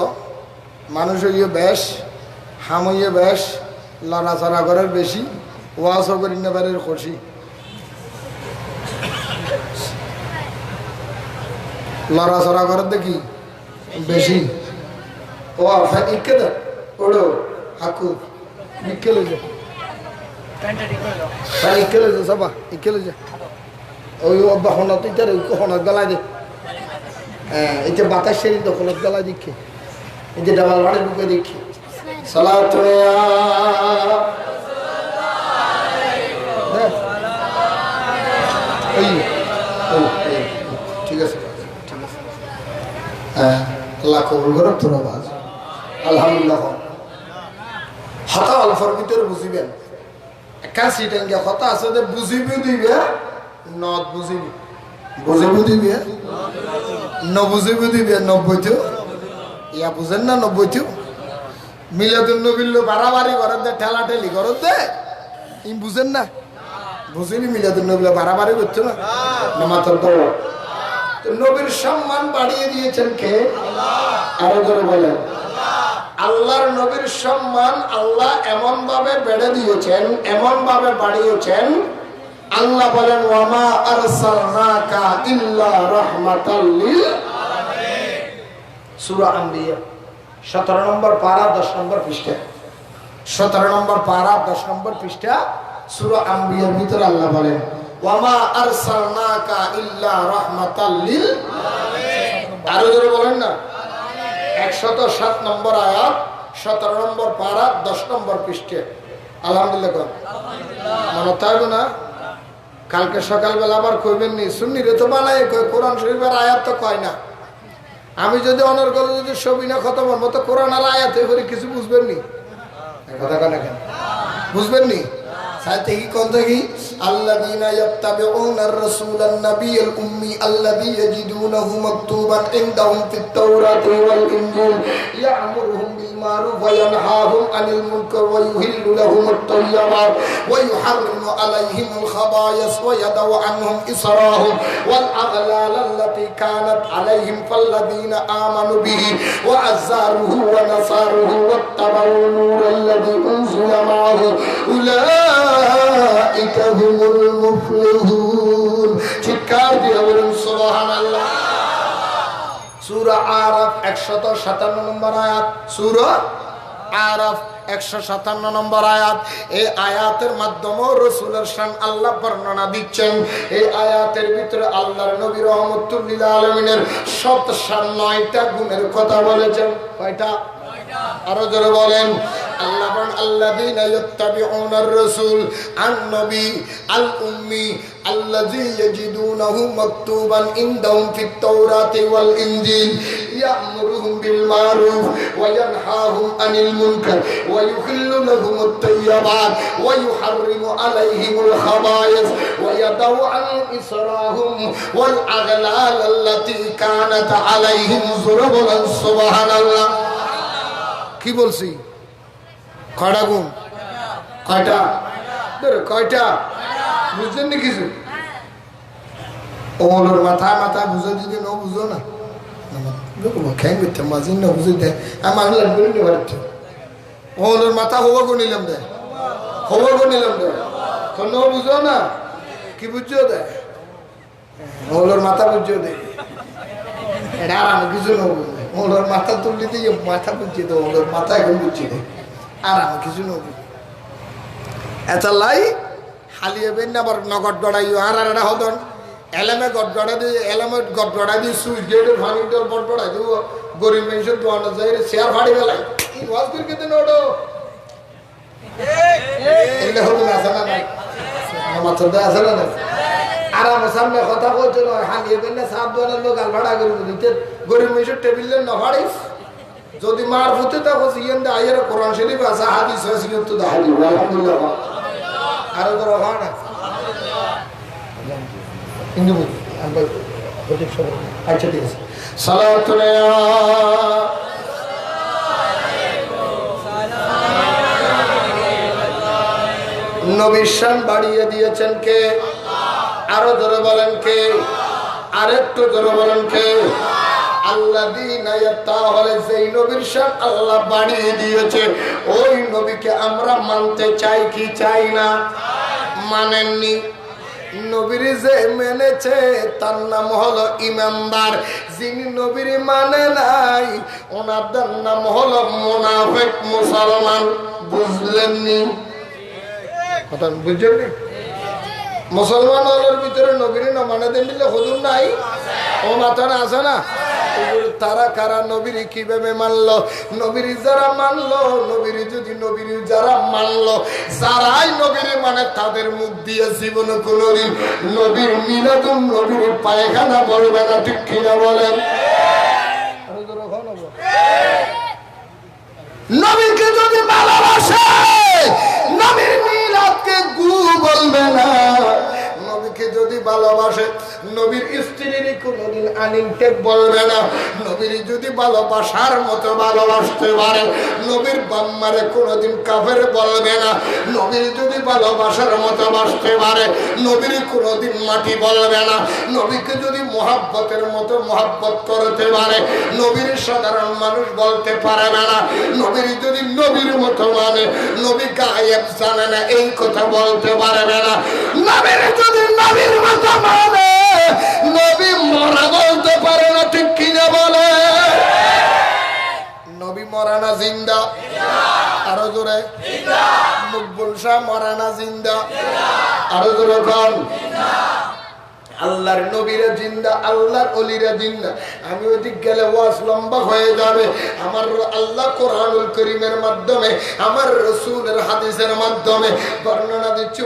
মানুষ হইয়ে বেশ, হাম হইয়ে বেশ, লড়াচড়া করার বেশি, ওয়াশ করি নেবারের খুশি। লড়াচড়া করার দেখি বেশি। ও ইকে দে ওড়ো হাকু ইকে লই যা, ইকে লই যা সবা, ইকে লই যা। ওই অব্বা হনত ইটার হনত গলায় দে। হ্যাঁ, এই যে বাতাস সেরি তো হলত গলায় দেখি, এই যে ডাবল ভাড়ে ঢুকে দেখি। সালাতু ইয়া ঠিক আছে, ঠিক আছে। হ্যাঁ, আল্লাহ কবুল করুন তোর আওয়াজ। আলহামদুলিল্লাহ। হতা অল্পর ভিতরে বুঝিবেন, একা সিটেঙ্গে হতা আছে যে বুঝিবি দিবে, নদ বুঝিবি, বুঝিবি দিবে, ন বুঝিবি দিবে, নব্বইতেও ইয়া বুঝেন না, নব্বইতেও মিলাদুন নবীর বাড়াবাড়ি করেন দে, ঠেলা ঠেলি করেন দে, ই বুঝেন না, বুঝিনি মিলাদুন নবীর বাড়াবাড়ি করছো না, নামাজের দৌড়। নবীর সম্মান বাড়িয়ে দিয়েছেন কে? আরো করে বলেন। আল্লাহর নবীর সম্মান আল্লাহ এমন ভাবে বেড়ে দিয়েছেন, এমন ভাবে বাড়িয়েছেন। আল্লাহ বলেন ওয়ামা আরসালনাকা ইল্লা রাহমাতাল লিল আলামিন। সূরা আম্বিয়া 17 নম্বর পারা 10 নম্বর পৃষ্ঠা, 17 নম্বর পারা 10 নম্বর পৃষ্ঠা সূরা আম্বিয়ার ভিতরে আল্লাহ বলেন ওয়ামা আরসালনাকা ইল্লা রাহমাতাল লিল আলামিন। আরো জোরে বলেন না। 107 নম্বর আয়াত 17 নম্বর পারা 10 নম্বর পৃষ্ঠা। আলহামদুলিল্লাহ। মনে থাকবে না? কালকে সকালবেলা আবার কইবেন নি সুন্নিরে তো বানাই কয়, কোরআন শরীফের আয়াত তো কয় না। আমি যদি অনর্গল যদি সবিনা খতম মতো কোরআন আর আয়াতে করে কিছু বুঝবেন নি, কথা কেন কেন বুঝবেন নি? সাথে কি কোন থেকে আল্লাযীনা ইয়াত্তাবিউনার রাসূলান নাবিয়্যাল উম্মি আল্লাযী ইয়াজিদুনাহু মাকতুবান ইনদাহুম ফিত তাওরাতি ওয়াল ইনজিল ইয়া'মুরুহুম বিল মারুফ ওয়া ইয়ানহাহুম আনিল মুনকার ওয়া ইউহিল্লু লাহুমুত তাইয়্যিবাত ওয়া ইউহাররিমু আলাইহিমুল খাবায়িস ওয়া ইয়াদাউ আনহুম ইসরাহুম ওয়াল আগলাল আল্লাতী কানাত আলাইহিম ফাল্লাযীনা আমানু বিহি ওয়া আযযারুহু ওয়া নাসারুহু ওয়াত্তাবাউ নূরাল্লাযী উনজিলা মা'আহু উলাইকা হুমুল মুফলিহুন। চিৎকার দিয়ে বলুন সুবহানাল্লাহ। সূরা আরাফ 157 নম্বর আয়াত, সূরা আরাফ 157 নম্বর আয়াত। এই আয়াতের মাধ্যমে রাসূলের শান আল্লাহ বর্ণনা দিচ্ছেন। এই আয়াতের ভিতরে আল্লাহর নবী রাহমাতুল লিল আলামিনের 9টা গুণের কথা বলেছেন। কয়টা? আরো জোরে বলেন। আল্লাহ বলেন আল্লাযীনা ইয়াত্তাবিউনার রাসূল আন-নবী আল-উম্মি আল্লাযী ইয়াজিদুনাহু মাকতুবান ইনদাহুম ফিত তাওরাতি ওয়াল ইনজিল ইয়া'মুরুহুম বিল মারুফ ওয়া ইয়ানহাহুম আনিল মুনকার ওয়া ইউহিল্লু লাহুমুত তাইয়্যিবাত ওয়া ইউহাররিমু আলাইহিমুল খাবায়িস ওয়া ইয়াদাউ আনহুম ইসরাহুম ওয়াল আগলাল আল্লাতী কানাত আলাইহিম। জোরে বলেন সুবহানাল্লাহ। কি বলছি? কয়টা গুণ? কয়টা? কয়টা? বুঝছেন না কিছু? ওমলের মাথায় মাথায় বুঝে যদি ন বুঝো না খেয়ে করতে মাঝে না বুঝে দেয় আমার লাগবে নিতে পারছে ওর মাথা হবো গো নিলাম দেয় হবো গো নিলাম দেয় তো ন বুঝো না কি বুঝছো দেয় ওর মাথা বুঝছো দেয় এটা আর আমি কিছু না বুঝবে ওর মাথা তুললি দিয়ে মাথা বুঝছি তো ওর মাথা এখন বুঝছি দেয় আর আমি কিছু না বুঝি এত লাই হালিয়ে বেন না আবার নগদ গড়াইও আর এটা হতন এলামে গড়গড়া দিয়ে এলামে গড়গড়া দিয়ে সুইচ গেটের ভাঙি তোর বড় দিব গরিব মানুষের দোয়ানো যায় শেয়ার ফাড়ি বেলায় ওয়াজ করে কেটে নোড়ো এগুলো হলো আছে না নাই আমার তো আছে না নাই আর আমার সামনে কথা বলছে না হালিয়ে বেন না সাত দোয়ানোর লোক গাল ভাড়া করে দিতে গরিব মানুষের টেবিলের না ফাড়িস যদি মার ফুটে তা বসে ইয়েন্দা আইয়ের কোরআন শরীফ আছে হাদিস আছে কিন্তু দাহাদি আলহামদুলিল্লাহ আরো তো রহা না হিন্দু বুঝি আচ্ছা ঠিক আছে নবীর শান বাড়িয়ে দিয়েছেন কে আরো ধরে বলেন কে আরেকটু ধরে বলেন কে আল্লাযীনা তাহলে যেই নবীর শান আল্লাহ বাড়িয়ে দিয়েছে ওই নবীকে আমরা মানতে চাই কি চাই না মানেননি নবীর যে মেনেছে তার নাম হলো ইমানদার যিনি নবীর মানে নাই ওনার নাম হলো মুনাফিক মুসলমান বুঝলেননি কথা বুঝলেন মুসলমান হলোর ভিতরে নবীর না মানে দেন দিলে হুজুর নাই ও মাথায় আছে না তারা কারা নবীর কিভাবে মানলো নবীর যারা মানলো নবীর যদি নবীর যারা মানলো যারাই নবীর মানে তাদের মুখ দিয়ে জীবন কোনদিন নবীর মিলাদুন নবীর পায়খানা বলবে না ঠিক কিনা বলেন নবীকে যদি ভালোবাসে নবীর মিলাদকে গু বলবে না নবীকে যদি ভালোবাসে নবীর স্ত্রীর কোনদিন আনিনটেক বলবে না নবীর যদি ভালোবাসার মতো ভালোবাসতে পারে নবীর বাম্মারে কোনদিন কাফের বলবে না নবীর যদি ভালোবাসার মতো বাসতে পারে নবীর কোনদিন মাটি বলবে না নবীকে যদি মহাব্বতের মতো মহাব্বত করতে পারে নবীর সাধারণ মানুষ বলতে পারবে না নবীর যদি নবীর মতো মানে নবী গায়েব জানে না এই কথা বলতে পারবে না নবীর যদি নবীর মতো মানে নবী মরা বলতে পারে না ঠিক কিনা বলে নবী মরা না জিন্দা আরো জোরে মকবুল শাহ মরা না জিন্দা আরো জোরে গান আল্লাহর নবীরা জিন্দা আল্লাহর ওলিরা জিন্দা আমি ওদিক গেলে ওয়াজ লম্বা হয়ে যাবে আমার আল্লাহ কোরআনুল কারীমের মাধ্যমে আমার রাসূলের হাদিসের মাধ্যমে বর্ণনা দিচ্ছে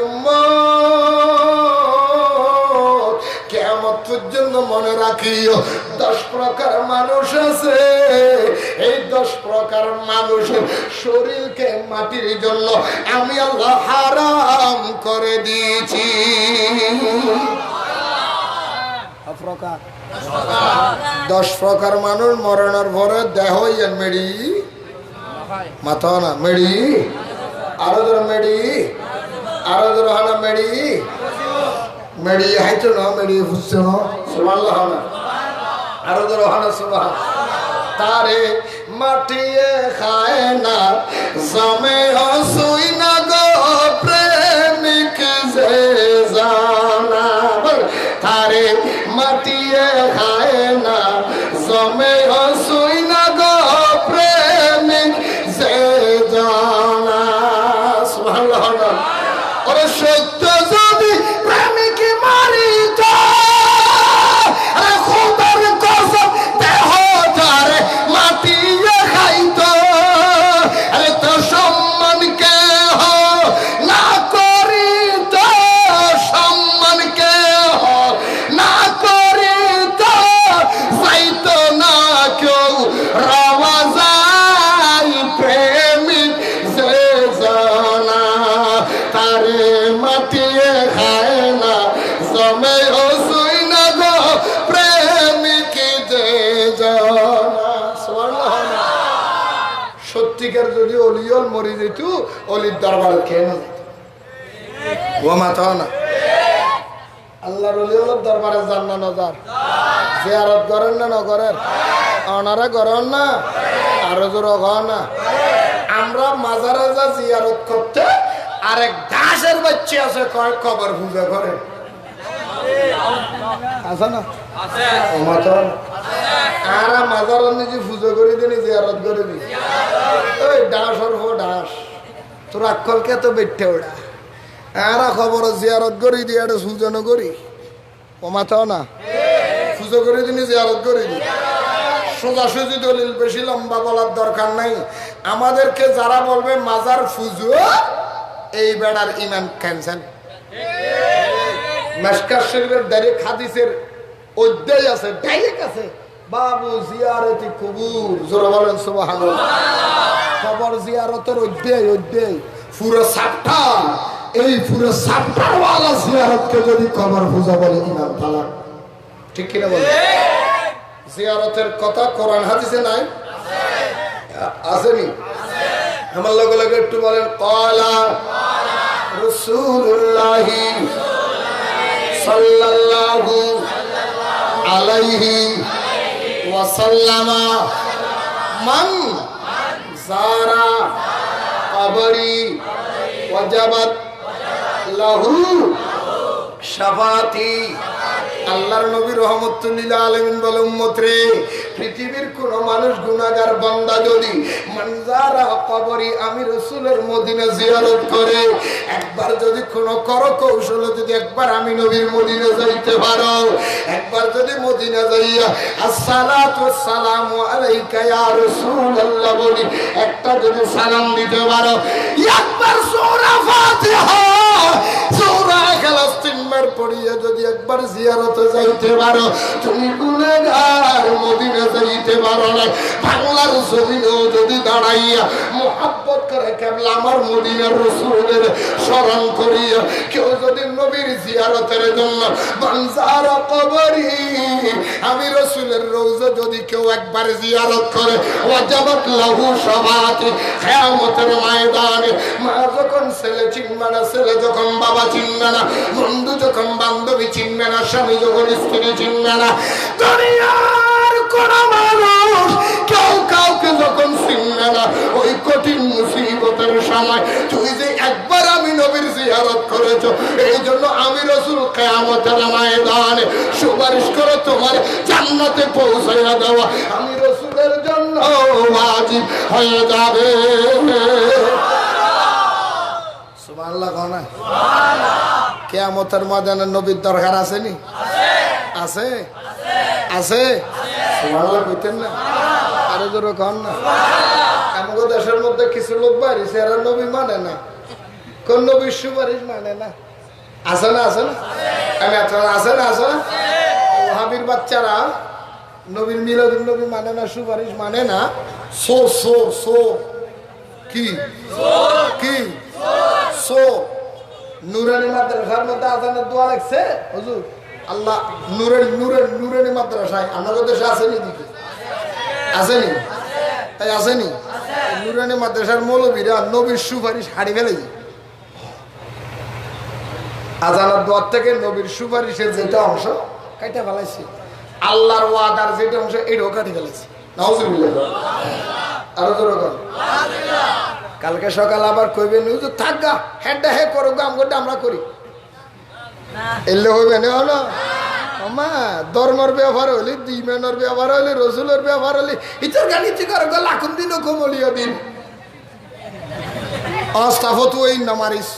কিয়ামত পর্যন্ত মনে রাখিও 10 প্রকার মানুষ আছে এই 10 প্রকার মানুষের শরীরকে মাটির জন্য আমি আল্লাহ হারাম করে দিয়েছি 10 প্রকার মানুষ মরণের পরে দেহ মেডি মাথা না মেডি আরো ধরো মেডি আরো ধরো হানা মেডি মেডি হাইতো না মেডি ফুসছে না সুবহানাল্লাহ না আরো ধরো হানা সুবহান তারে মাটিয়ে খায় না জমে হসুই না গো প্রেমিক যে জানা তারে মাটিয়ে খায় না জমে হসুই না গো প্রেমিক যে জানা সুবহানাল্লাহ না ওরে সত্য যদি প্রেমিক মারিত আরে খোদার কসম দেহ তারে মাটিয়ে খাইতো আরে তো সম্মান কে না করিত সম্মান কে না করিত যাইতো না কেউ রাওয়া যায় প্রেমিক যে জানা তারে মাটিয়ে খায় না জমে হসুই না গো প্রেমিক যে জানা সুবহানাল্লাহ সত্যিকার যদি অলিয়ল মরি যেত অলির দরবার কেন ও মাথা না আল্লাহর অলিয়লের দরবারে যান না নজার জিয়ারত করেন না ন করেন ওনারা গরম না আরো জোর ঘর না আমরা মাজারে যা জিয়ারত করতে আরেক দাসের বাচ্চা আছে কয় কবর পূজা করে আছে না আর মাজার নিজে পুজো করে দিনি জিয়ারত করে দি ওই ডাস ওর হো ডাস তোর আক্কলকে তো বেটে ওড়া আর খবর জিয়ারত করি দি এটা সুজনও করি ও মাথাও না পুজো করে দিনি জিয়ারত করে দি সোজাসুজি দলিল বেশি লম্বা বলার দরকার নাই আমাদেরকে যারা বলবে মাজার পুজো এই বেড়ার ইমান ক্যান্সেল মেশকাত শরীফের ডাইরেক্ট হাদিসের অধ্যায় আছে ডাইরেক্ট আছে বাবু জিয়ারতি কুবুর জোরে বলেন সুবহানাল্লাহ কবর জিয়ারতের অধ্যায় পুরো চ্যাপ্টার এই পুরো চ্যাপ্টার ওয়ালা জিয়ারতকে যদি কবর পূজা বলে ইমান তালাক ঠিক কি না বলেন জিয়ারতের কথা কোরআন হাদিসে নাই আসেনি আমার লগে লগে একটু বলেন ক্বালা রাসূলুল্লাহি সাল্লাল্লাহু আলাইহি ওয়াসাল্লামা মান যারা কবরি ওয়াজাবাত লাহু শাফাতি আল্লাহর নবী রাহমাতুল লিল আলামিন বলে উম্মত রে পৃথিবীর কোন মানুষ গুনাহগার বান্দা যদি মানজারা কবরি আমি রাসূলের মদিনা জিয়ারত করে একবার যদি কোন কৌশল যদি একবার আমি নবীর মদিনা যাইতে পারো একবার যদি মদিনা যাইয়া আসসালাতু ওয়াসসালামু আলাইকা ইয়া রাসূলুল্লাহ বলি একটা যদি সালাম দিতে পারো একবার সূরা ফাতিহা সূরা ইখলাস তিনবার পড়িয়ে যদি একবার জিয়ারত যাইতে পারো তুমি গুনাহগার মদিনা যাইতে পারো না বাংলার জমিনেও যদি দাঁড়াইয়া মুহাব্বত করে কেবল আমার মদিনার রাসূলের স্মরণ করিয়া কেউ যদি নবীর জিয়ারতের জন্য বানজারা কবরি আমি রাসূলের রওজা যদি কেউ একবার জিয়ারত করে ওয়াজাবাত লাহু শাফাতি কিয়ামতের ময়দানে মা যখন ছেলে চিনবে না ছেলে যখন বাবা চিনবে না বন্ধু যখন বান্ধবী চিনবে না স্বামী যখন স্ত্রী চিনবে না দুনিয়ার কোন মানুষ কেউ কাউকে যখন চিনবে না ওই কঠিন মুসিবতের সময় তুই যে একবার আমি নবীর জিয়ারত করেছো এই জন্য আমি রাসূল কিয়ামতের ময়দানে সুপারিশ করে তোমার জান্নাতে পৌঁছাইয়া দেওয়া আমি রাসূলের জন্য ওয়াজিব হয়ে যাবে সুবহানাল্লাহ কোনা সুবহানাল্লাহ কিয়ামতের ময়দানে নবীর দরকার আসেনি আছে আছে সুবহানাল্লাহ কইতেন না আরো জোরে কোন না আমাদের দেশের মধ্যে কিছু লোক বাড়িছে এরা নবী মানে না কোন নবীর সুপারিশ মানে না আছে না আছে না আমি আছে না ওহাবির বাচ্চারা নবীর মিলাদুন নবী মানে না সুপারিশ মানে না সো কি কি সো নুরানি মাদ্রাসার মধ্যে আজানের দোয়া লাগছে হুজুর আল্লাহ নুরানি মাদ্রাসায় আমাদের দেশে আসেনি দিকে আসেনি তাই আসেনি নুরানি মাদ্রাসার মৌলবীরা নবীর সুপারিশ হারিয়ে ফেলেছে আজানের দোয়ার থেকে নবীর সুপারিশের যেটা অংশ কাইটা ফেলাইছে আল্লাহর ওয়াদার যেটা অংশ এটাও কাটি ফেলেছে নাউজুবিল্লাহ আরো জোরে বল কালকে সকাল আবার কইবেন হুজুর থাকগা হেডটা হে করো আমগোটা আমরা করি এলে হইবে না হলো আমা ধর্মের ব্যবহার হইলে ইমানের ব্যবহার হইলে রাসূলের ব্যবহার হইলে ইতর গানিতি করো লাখুন দিন কমলিয়া দিন আস্তাফতু ওই নামারিস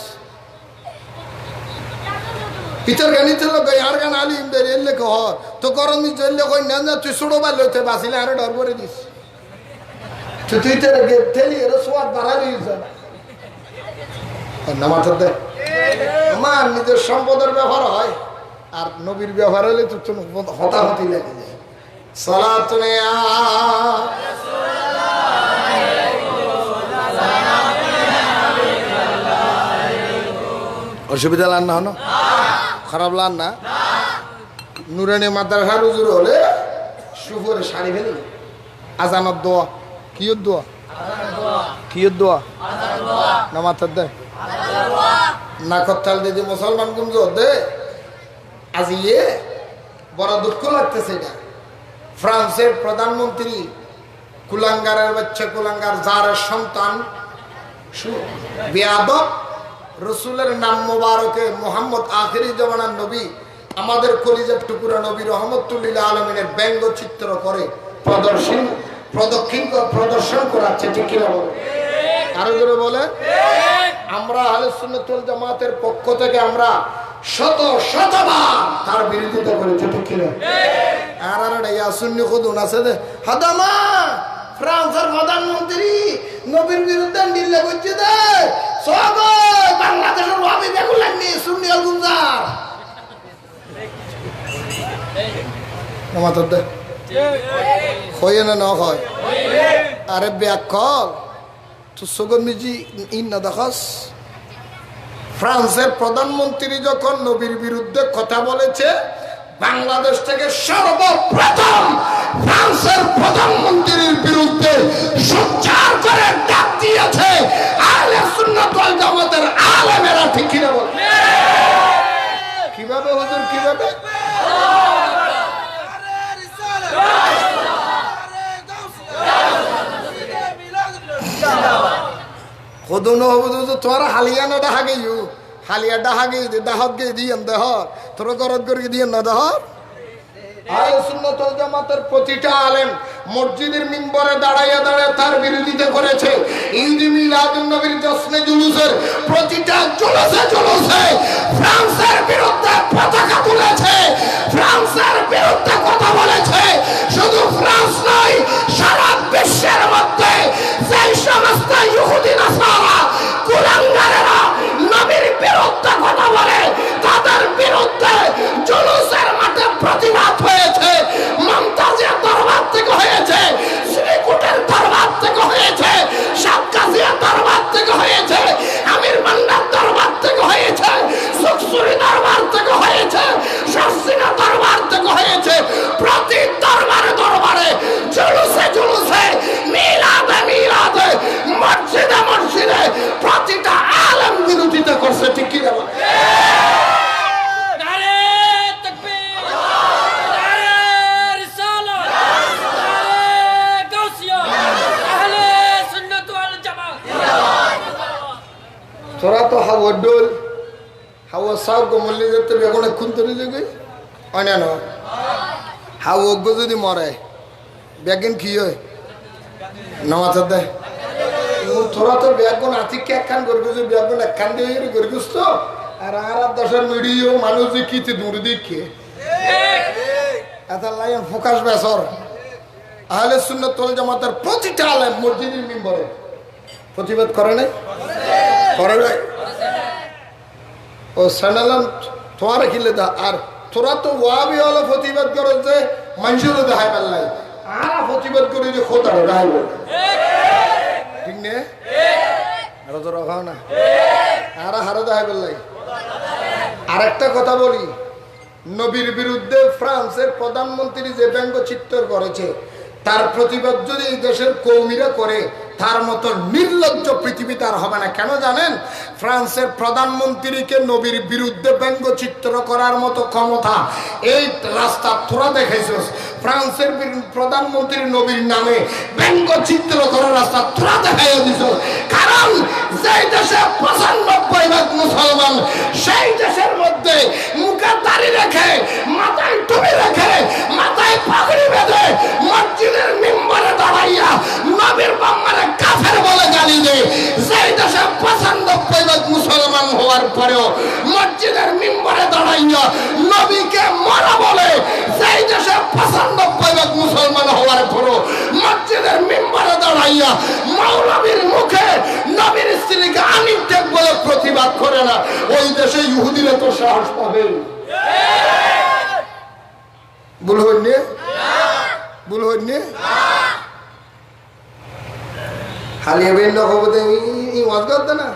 ইতর গানিতে লোক আর গান আলিম দের এলে কহ তো করন নি জেলে কই না তুই ছোড়ো বা লইতে বাসিলে আর ডর করে দিস তুই তো ঠেলি এর সোয়াদ বাড়ালি নামাজ দে আমার নিজের সম্পদের ব্যবহার হয় আর নবীর ব্যবহার হলে তো হতাহতি লাগে যায় সালাতুন ইয়া অসুবিধা লান না হনো খারাপ লান না নুরানি মাদ্রাসার হুজুর হলে সুফরে শাড়ি ফেলি আজানের দোয়া কিয়র দোয়া কিয়র দোয়া নামাজ দে না কথাল দিদি মুসলমান গুঞ্জ দে আজ ইয়ে বড় দুঃখ লাগতেছে এটা ফ্রান্সের প্রধানমন্ত্রী কুলাঙ্গারের বাচ্চা কুলাঙ্গার যার সন্তান বেয়াদব রসুলের নাম মোবারকে মোহাম্মদ আখিরি জমানার নবী আমাদের কলিজার টুকুরা নবী রহমতুল্লিল আলমিনের ব্যঙ্গচিত্র করে প্রদর্শন করাচ্ছে ঠিক কিনা বলে আরো জোরে বলে আমরা আহলে সুন্নাত ওয়াল জামাতের পক্ষ থেকে আমরা শতবার তার বিরোধিতা করেছি ঠিক কিনা আর সুন্নি খুদুন আছে দে হাদামা ফ্রান্সের প্রধানমন্ত্রী নবীর বিরুদ্ধে নির্লে করছে দে সব বাংলাদেশের রবি বেগুন লাগনি সুন্নি আল গুলজার নমাতর দে হয় না হয় আরে ব্যাকল তো সগন মিজি ইন না দেখাস ফ্রান্সের প্রধানমন্ত্রী যখন নবীর বিরুদ্ধে কথা বলেছে বাংলাদেশ থেকে সর্বপ্রথম ফ্রান্সের প্রধানমন্ত্রীর বিরুদ্ধে সোচ্চার করে ডাক দিয়েছে আহলে সুন্নাত ওয়াল জামাতের আলেমেরা ঠিক কিনা বল কিভাবে হুজুর কিভাবে খোদনো হবুদু তোরা হালিয়ানা ডাহা গেইউ হালিয়া ডাহা গেই ডাহক গেই দিয়েন দেহর তোর গরদ করে দিয়েন না দেহর আহলে সুন্নাত ওয়াল জামাতের প্রতিটা আলেম মসজিদের মিম্বরে দাঁড়াইয়া তার বিরোধিতা করেছে ঈদ মিলাদুন নবীর জশ্নে জুলুসের প্রতিটা জুলুসে ফ্রান্সের বিরুদ্ধে পতাকা তুলেছে ফ্রান্সের বিরুদ্ধে কথা বলেছে শুধু ফ্রান্স নয় সারা বিশ্বের মধ্যে যেই সমস্ত ইহুদি নাসারা কুলাঙ্গারেরা নবীর বিরুদ্ধে কথা বলে তাদের বিরুদ্ধে জুলুসের মাঠে প্রতিবাদ হয়েছে মমতাজের দরবার থেকে হয়েছে শ্রীকুটের দরবার থেকে হয়েছে সাতকাজিয়া দরবার থেকে হয়েছে আমির বান্দার দরবার থেকে হয়েছে সুকসুরি দরবার থেকে হয়েছে শাসিনা দরবার থেকে হয়েছে প্রতি দরবারে জুলুসে মিলাদে মসজিদে প্রতিটা আলেম বিরোধিতা করছে ঠিক কি না তোরা তো হাওয়া ডোল হাওয়া সাউ গমল্লি যেতে বেগুনে খুন্তরি যোগে অন্যান্য হাওয়া অজ্ঞ যদি মরে বেগিন কি হয় নামাজ দেয় তোরা তো বেগুন আতিকে একখান করবি যে বেগুন একখান দিয়ে করবিস তো আর দশের মিডিও মানুষ যে কিতে দূর দেখে এত লাইন ফোকাস বেসর আহলে সুন্নাত ওয়াল জামাতের প্রতিটা আলেম মসজিদের মিম্বরে প্রতিবাদ করে নাই করে নাই ও সানালাম তোমার খিলে দা আর তোরা তো ওয়াবি হলো প্রতিবাদ করে যে মানুষের দেখাই পারলাই আর প্রতিবাদ করে যে খোদা দেখাই ঠিক নে আর তো রাখাও না আর হারে দেখাই পারলাই আর একটা কথা বলি নবীর বিরুদ্ধে ফ্রান্সের প্রধানমন্ত্রী যে ব্যঙ্গচিত্র করেছে তার প্রতিবাদ যদি এই দেশের কৌমিরা করে তার মতো নির্লজ্জ পৃথিবীতে আর হবে না কেন জানেন ফ্রান্সের প্রধানমন্ত্রীকে নবীর বিরুদ্ধে ব্যঙ্গচিত্র করার মতো ক্ষমতা এই রাস্তা তোরা দেখাইছিস ফ্রান্সের প্রধানমন্ত্রী নবীর নামে ব্যঙ্গচিত্র করার রাস্তা তোরা দেখাইয়া দিছ কারণ যেই দেশে ৯৫% মুসলমান সেই দেশের মধ্যে মুখে দাড়ি রেখে মাথায় টুপি রেখে মাথায় পাগড়ি বেঁধে মসজিদের মিম্বরে দাঁড়াইয়া নবীর বাম্মারে কাফের বলে গালি দেয় সেই দেশে ৯৫% মুসলমান হওয়ার পরেও মসজিদের মিম্বরে দাঁড়াইয়া নবীকে মরা বলে সেই দেশে ৯৫% মুসলমান হওয়ার পরেও মসজিদের মিম্বরে দাঁড়াইয়া মৌলবীর মুখে নবীর স্ত্রীকে আনিটেক বলে প্রতিবাদ করে না ওই দেশে ইহুদিরা তো সাহস পাবে ভুল হইনি ভুল হইনি হালিয়া বেন নখবতে ওয়াজ করতে না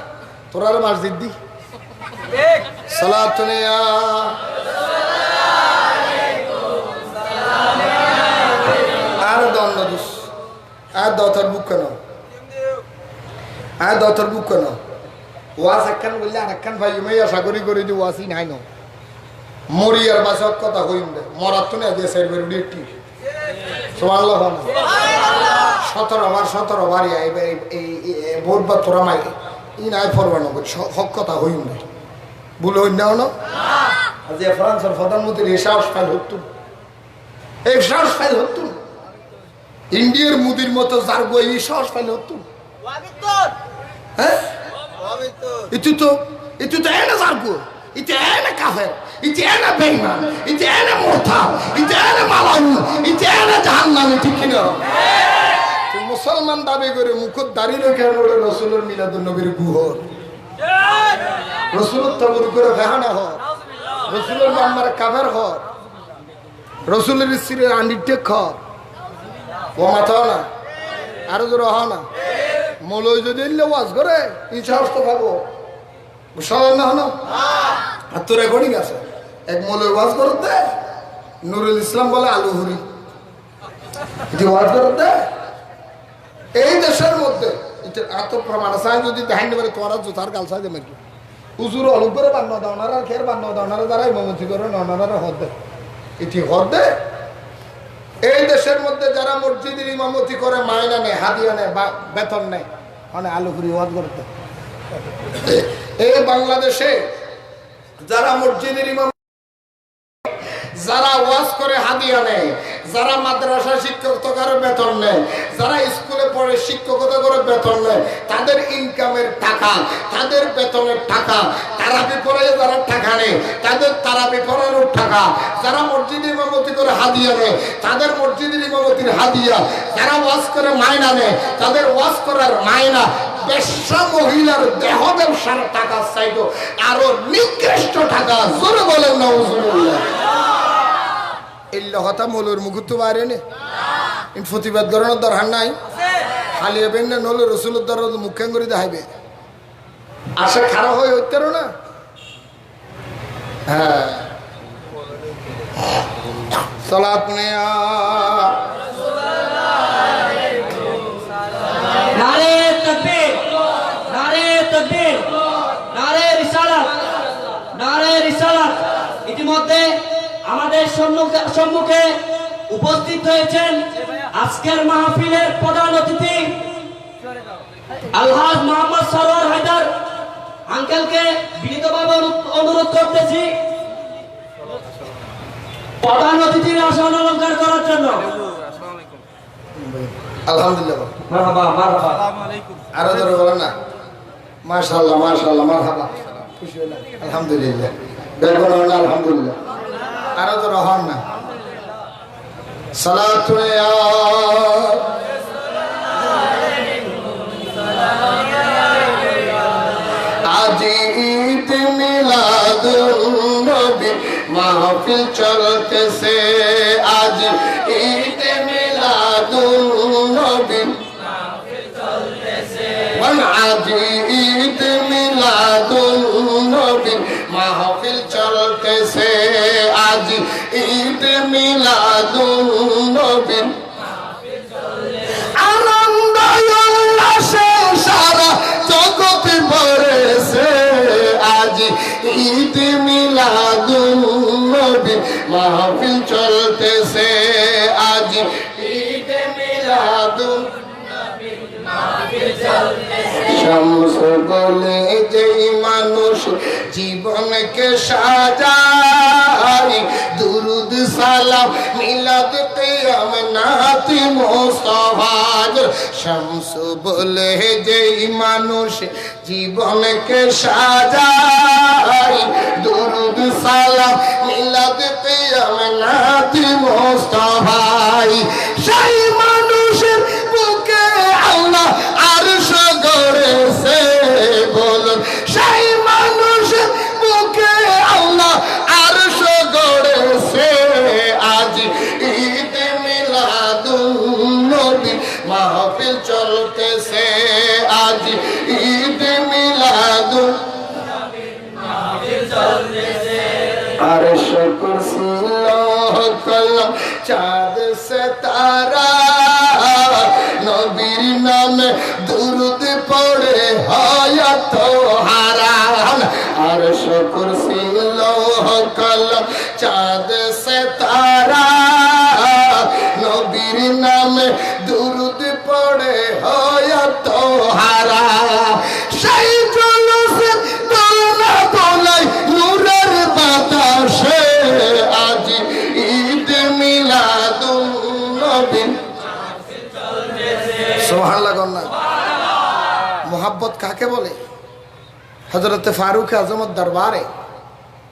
তোরা আর মসজিদ দি সালাত নিয়া আর দন্ড দুস আর দতর বুক কেন আর দতর বুক কেন ওয়াজ একখান বললে আর একখান ভাই মেয়ে আশা করি করে যে ওয়াজই নাই ন মরিয়ার বাসক কথা হইম দে মরার তো না দেশের বেরুডি ঠিক সুবহানাল্লাহ 17 বারই এই বহুতবার তোরা মাই ই নাই ফরবানো হক কথা হইম না ভুল হইন না না আজ ফ্রান্সের প্রধানমন্ত্রী সাহস ফাইল হতো এই সাহস ফাইল হতো ইন্ডিয়ার মুদির মতো যার বই এই সাহস ফাইল হতো হ্যাঁ itu tuh enak sargu itu enak kafir itu enak beman itu enak murtad itu enak malam itu enak jahannam itu kina তুই মুসলমান দাবি করে মুখত দাঁড়িয়ে রেখে রসুলের মিলাদুন নবীর গুহর রসুলের তবর করে ভেহানা হর রসুলের মাম্মার কাফের হর রসুলের স্ত্রীর আন্ডিটেক হর ও মাথাও না আরো জোর হ না মৌলই যদি এলে ওয়াজ করে এই সাহস তো পাবো বুঝলাম না হলো আর তোর রেকর্ডিং আছে এক মৌলই ওয়াজ করতে নুরুল ইসলাম বলে আলু হুরি ওয়াজ করতে এই দেশের মধ্যে আত্মপ্রমাণ আছে যদি দেখাইতে পারে তোমার জুতার গাল সাজে মারি উজুর অলুক করে বান্ন দাও ওনারা খের বান্ন দাও ওনারা দ্বারা ইমামতি করে ওনারা হদ দেয় এটি হদ দেয় এই দেশের মধ্যে যারা মসজিদের ইমামতি করে মাইনা নেয় হাদিয়া নেয় বা বেতন নেয় মানে আলু পুরি ওয়াজ করতে এই বাংলাদেশে যারা মসজিদের ইমাম যারা ওয়াজ করে হাদিয়া নেয় যারা মাদ্রাসা শিক্ষকতার বেতন নেয় যারা স্কুলে পড়ে শিক্ষকতা করে বেতন নেয় তাদের ইনকামের টাকা তাদের বেতনের টাকা তারাবি পড়ে যারা টাকা নেয় তাদের তারাবি পড়ানোর টাকা যারা মসজিদের ইমামতি করে হাদিয়া নেয় তাদের মসজিদের ইমামতির হাদিয়া যারা ওয়াজ করে মাইনা নেয় তাদের ওয়াজ করার মাইনা বেশ্যা মহিলার দেহ ব্যবসার টাকা চাইতো আরো নিকৃষ্ট টাকা জোরে বলেন নাউজুবিল্লাহ কথা মৌলর মুখুত্ব বাইরে নে প্রতিবাদ করানোর দরকার নাই খালি এবেন না নলে রসুলের দ্বারা মুখ্যাং করে দেখাইবে আশা খারাপ হয়ে হইতে না হ্যাঁ সালাত নিয়া নারে তাকবীর নারে তাকবীর নারে রিসালাত নারে রিসালাত ইতিমধ্যে আমাদের সম্মুখে উপস্থিত হয়েছেন আজকের মাহফিলের প্রধান অতিথি আলহাজ মোহাম্মদ সরওয়ার হায়দার আঙ্কেলকে বিনীতভাবে অনুরোধ করতেছি প্রধান অতিথির আসন অলংকার করার জন্য। আলহামদুলিল্লাহ মারহাবা মারহাবা আরো ধরে বলো না মাশাআল্লাহ মাশাআল্লাহ মারহাবা খুশি হলাম আলহামদুলিল্লাহ বেরবো না আলহামদুলিল্লাহ আরো তো রহন না সালাতু ইয়া আজ ঈদ মিলাদুন নবী মাহফিল চলতেছে আজ ঈদ মিলাদুন নবী মাহফিল চলতেছে আজ ঈদ মিলাদুন নবী মাহফিল চলতেছে আজ ঈদ মিলাদুন নবী মাহফিল চলতেছে আনন্দ উল্লাসে সারা জগৎ ভরেছে আজ ঈদ মিলাদুন নবী মাহফিল চলতেছে আজ ঈদ মিলাদুন নবী মাহফিল চলতেছে শামস বলে যেই মানুষ জীবনকে সাজায় দুরুদ সালাম মিলাদ কিয়াম নাতি মুস্তাফার শামস বলে যেই মানুষ জীবনকে সাজায় দুরুদ সালাম মিলাদ কিয়াম নাতি মুস্তাফার সেই মানুষের বুকে আল্লাহ আরশ গড়েছে বলুন সেই মানুষের বুকে আল্লাহ আরশ গড়েছে আজ ঈদ মিলাদুন নবী মাহফিল চলতেছে আজ ঈদ মিলাদুন নবী মাহফিল চলতেছে আরশ কুরসি লৌহ কলম চাঁদ সিতারা নবীর নামে দুরুদ পড়ে হায়াত হারান আরশ কুরসি লৌহ কলম চাঁদ সিতারা নবীর কাকে বলে? হযরতে ফারুক আজমের দরবারে,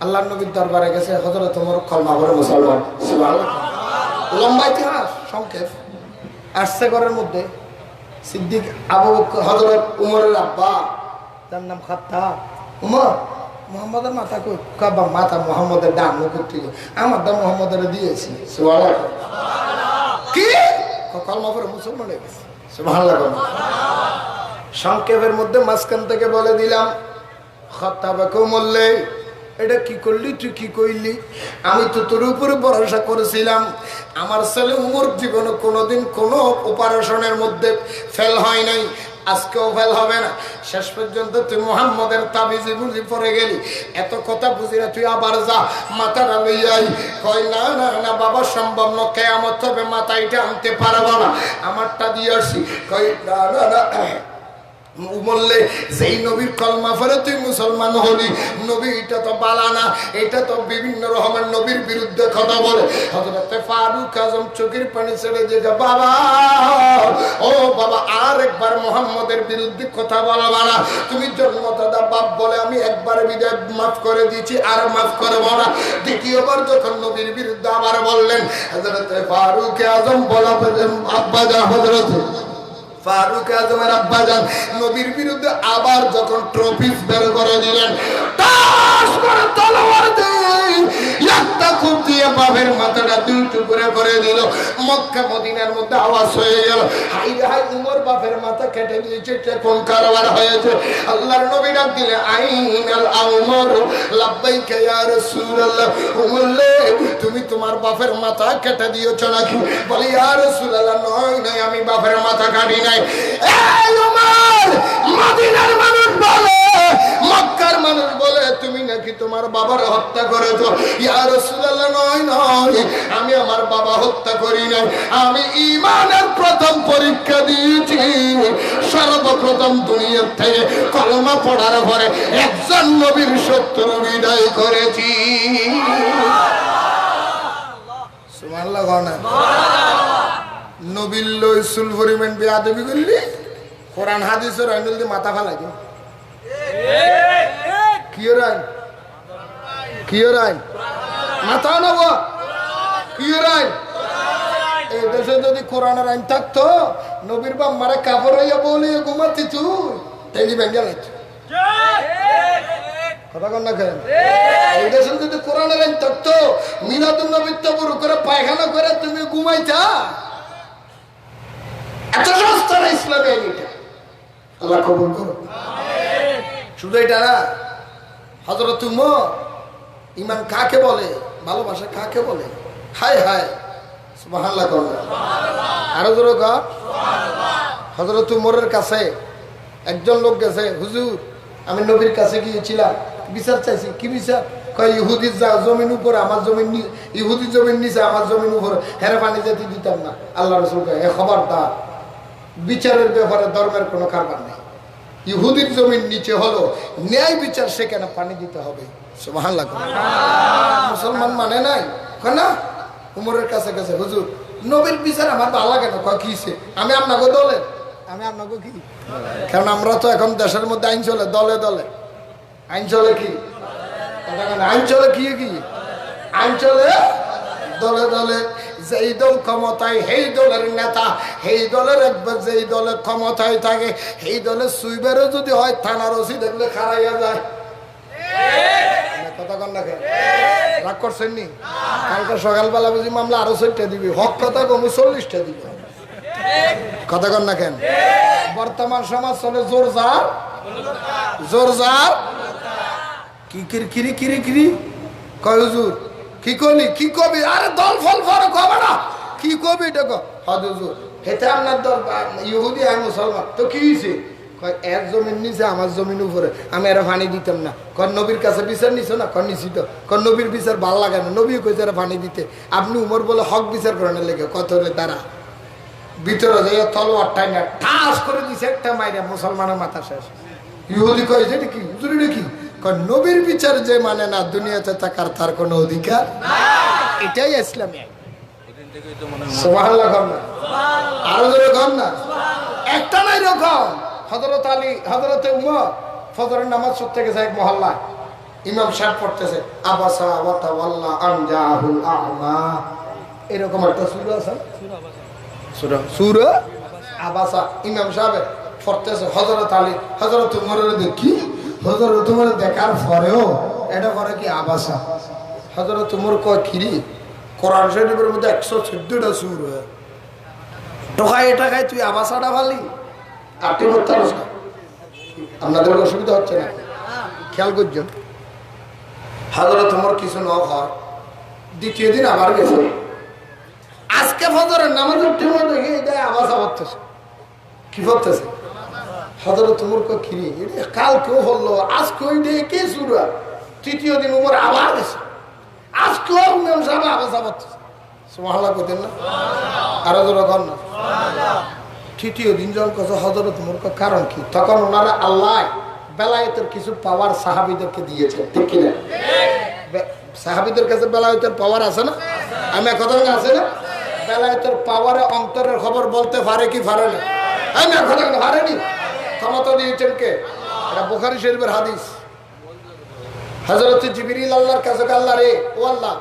আল্লাহর নবীর দরবারে গেছে হযরত ওমর কলমা পড়ে মুসলমান। সুবহানাল্লাহ। লম্বা ইতিহাস, সংক্ষেপ। আসছে ঘরের মধ্যে সিদ্দিক আবু বকর, হযরত উমরের আব্বা, তার নাম খাত্তাব। উমর, মোহাম্মদের মাথা কই? কাবা মাথা মোহাম্মদের ডান মুখ থেকে আমার দাম মোহাম্মদের দিয়েছি। সুবহানাল্লাহ। কি কলমা পড়ে মুসলমান হয়ে গেছে। সুবহানাল্লাহ। সংক্ষেপের মধ্যে মাঝখান থেকে বলে দিলাম, খাত্তাবকে বললে এটা কি করলি, তুই কি কইলি? আমি তো তোর উপরে ভরসা করেছিলাম। আমার ছেলে উমর জীবনে কোনোদিন কোনো অপারেশনের মধ্যে ফেল হয় নাই, আজকেও ফেল হবে না। শেষ পর্যন্ত তুই মুহাম্মদের তাবিজে বুঝি পড়ে গেলি, এত কথা বুঝি না, তুই আবার যা মাথাটা লইয়াই। কয় না না না বাবা, সম্ভব না, কেয়ামত হবে, মাথা এটা আনতে পারবো না, আমারটা দিয়ে আসি। কয় না না না, বললে যেই নবীর কলমা পড়ে তুই মুসলমান হলি, নবী এটা তো বালানা, এটা তো বিভিন্ন রকমের নবীর বিরুদ্ধে কথা বলে। হযরতে ফারুক আজম চোখের পানি ছেড়ে দিয়ে, বাবা ও বাবা, আর একবার মুহাম্মদের বিরুদ্ধে কথা বলবা না। তুমি জন্মদাতা বাপ বলে আমি একবার বিদায় মাফ করে দিয়েছি, আর মাফ করবো না। দ্বিতীয়বার যখন নবীর বিরুদ্ধে আবার বললেন, হযরতে ফারুক আজম বলা আব্বা যা, হযরতে ফারুক আজমের আব্বাজান নবীর বিরুদ্ধে আবার যখন ট্রফি বের করে দিলেন, টাস করে তলোয়ার দিয়ে একটা খুব দিয়ে বাপের মাথাটা দুই টুকরা করে দিল। মক্কা মদিনার মধ্যে আওয়াজ হয়ে গেল, হাই হাই উমর বাপের মাথা কেটে দিয়েছে, কোন কারবার হয়েছে? আল্লাহর নবী ডাক দিলে, আইনাল উমর, লাব্বাইকা ইয়া রাসূলুল্লাহ। উমরলে তুমি তোমার বাপের মাথা কেটে দিয়েছো নাকি? বলে ইয়া রাসূলুল্লাহ, নয় নয়, আমি বাপের মাথা কাটি নাই। এই উমর, মদিনার মানুষ বলে, মক্কার মানুষ বলে তুমি নাকি তোমার বাবার হত্যা করেছো। ইয়া রাসূলুল্লাহ, নয় নয়, আমি আমার বাবা হত্যা করি নাই, আমি ঈমানের প্রথম পরীক্ষা দিয়েছি। সর্বপ্রথম দুনিয়ার থেকে কলমা পড়ার পরে একজন নবীর শত্রু বিদায় করেছি। সুবহানাল্লাহ। নবীর লই সুলফরিমেন্ট বেয়াদবি করলি, কোরআন হাদিসের আইনুল দিয়ে মাথা ফালাই দিন। কিয়র আইন, কিয়র আইন, মাথা নেব, কিয়র আইন। এই দেশে যদি কোরআনের আইন থাকতো, নবীর বাপ মারা কাপড় হইয়া বলে ঘুমাতি তুই তেলি ভেঙে লাগতো। কথা কন না কেন? এই দেশে যদি কোরআনের আইন থাকতো, মিলাদুন নবীর তো পুরো করে পায়খানা করে তুমি ঘুমাইতা। এত সস্তা না ইসলামী আইন এটা। আল্লাহ কবুল করো। শুধু এটা না, হযরত উমর ঈমান কাকে বলে, ভালোবাসা কাকে বলে? হায় হায়, সুবহানাল্লাহ। আরো জোরে কর সুবহানাল্লাহ। হযরত উমরের কাছে একজন লোক গেছে, হুজুর আমি নবীর কাছে গিয়েছিলাম, বিচার চাইছি। কি বিচার? কয় ইহুদির জমিন উপরে আমার জমিন, ইহুদি জমিন নিচে আমার জমিন উপরে, হেরে পানি যেতে দিতাম না। আল্লাহ রাসূল কয়, এ খবরদার, বিচারের ব্যাপারে ধর্মের কোনো কারবার নেই। ইহুদির জমিন নিচে হলো ন্যায় বিচার, সেখানে পানি দিতে হবে। সুবহানাল্লাহ। মুসলমান মানে নাই না। উমরের কাছে গেছে, হুজুর নবীর বিচার আমার ভালো লাগে না। কয় কিছে? আমি আপনাকে দলে, আমি আপনাকে কি, কারণ আমরা তো এখন দেশের মধ্যে আইন চলে দলে দলে। আইন চলে কি? আইন চলে কি কি? আইন চলে দলে দলে। যেই দল ক্ষমতায় সেই দলের নেতা, সেই দলের একবার যেই দলের ক্ষমতায় থাকে সেই দলের সুইবারও যদি হয় থানার ওসি দেখলে খারাইয়া যায়। কথা কন না কেন? রাগ করছেন নি? কালকে সকালবেলা বুঝি মামলা আরো 6টা দিবি, হক কথা কমু 40টা দিবি। কথা কন না কেন? বর্তমান সমাজ চলে জোর যার, জোর যার কি কিরি কিরি কিরি। কয় হুজুর কি করলি, কি কবি? আরে দল ফল ফরক হবে না, কি কবি এটা? হুজুর হেতে আপনার দল ইহুদি, আমি মুসলমান, তো কি হয়েছে? কয় এর জমিন নিচে আমার জমিন উপরে, আমি এরা পানি দিতাম না। কয় নবীর কাছে বিচার নিছো না? কয় নিছি তো। কয় নবীর বিচার ভাল লাগে না, নবী কইছে এরা পানি দিতে, আপনি উমর বলে হক বিচার করেন লেগে কত দ্বারা ভিতরে যাইয়া তলোয়ার টাইনা ঠাস করে দিছে একটা মাইরা, মুসলমানের মাথা শেষ। ইহুদি কয় যে কি হুজুর এটা কি? কয় নবীর বিচার যে মানে না দুনিয়াতে থাকার তার কোনো অধিকার, এটাই ইসলামী আইন। সুবহানাল্লাহ। আরো জোরে কর না। একটা নাই রকম হযরত আলী হযরত উমর ফজরের নামাজ পড়তে গেছে এক মহল্লায় ইমাম সাহেব পড়তেছে আবাসা ওয়া তাওয়াল্লা আন জাহুল আ'মা এরকম একটা সূরা আছে সূরা আবাসা ইমাম সাহেব পড়তেছে হযরত আলী হযরত উমরের দেখি হযরত উমর দেখার পরেও এটা করে কি আবাসা হযরত উমর কয় খিরি কোরআন শরীফের মধ্যে 114টা সূরা টাকায় তুই আবাসাটা ভালি আর তুই করতে পারছ না আপনাদের অসুবিধা হচ্ছে না খেয়াল করছেন হযরত ওমর কিছু না হয় দ্বিতীয় দিন আবার গেছে আজকে ফজরের নামাজের টাইমে দেখি এটা আবাসা পড়তেছে কি পড়তেছে হযরত ওমর কো খিরি এটা কাল কেউ হলো আজকে ওই দিয়ে কে সূরা তৃতীয় দিন ওমর আবার গেছে আজকে ইমাম সাহেব আবাসা পড়তেছে সুবহানাল্লাহ কইতেন না আরো জোরে কর না সুবহানাল্লাহ তৃতীয় দিন যখন কথা হযরত ওমর কো কারণ কি তখন ওনারা আল্লাহ বেলায়েতের কিছু পাওয়ার সাহাবীদেরকে দিয়েছে ঠিক কি না ঠিক সাহাবীদের কাছে বেলায়েতের পাওয়ার আছে না আমি কথা বলি আছে না বেলায়েতের পাওয়ারে অন্তরের খবর বলতে পারে কি পারে না আমি কথা পারেনি ক্ষমতা দিয়েছেন কে এটা বুখারী শরীফের হাদিস হযরত জিবরিল আল্লাহর কাছে আল্লাহ রে ও আল্লাহ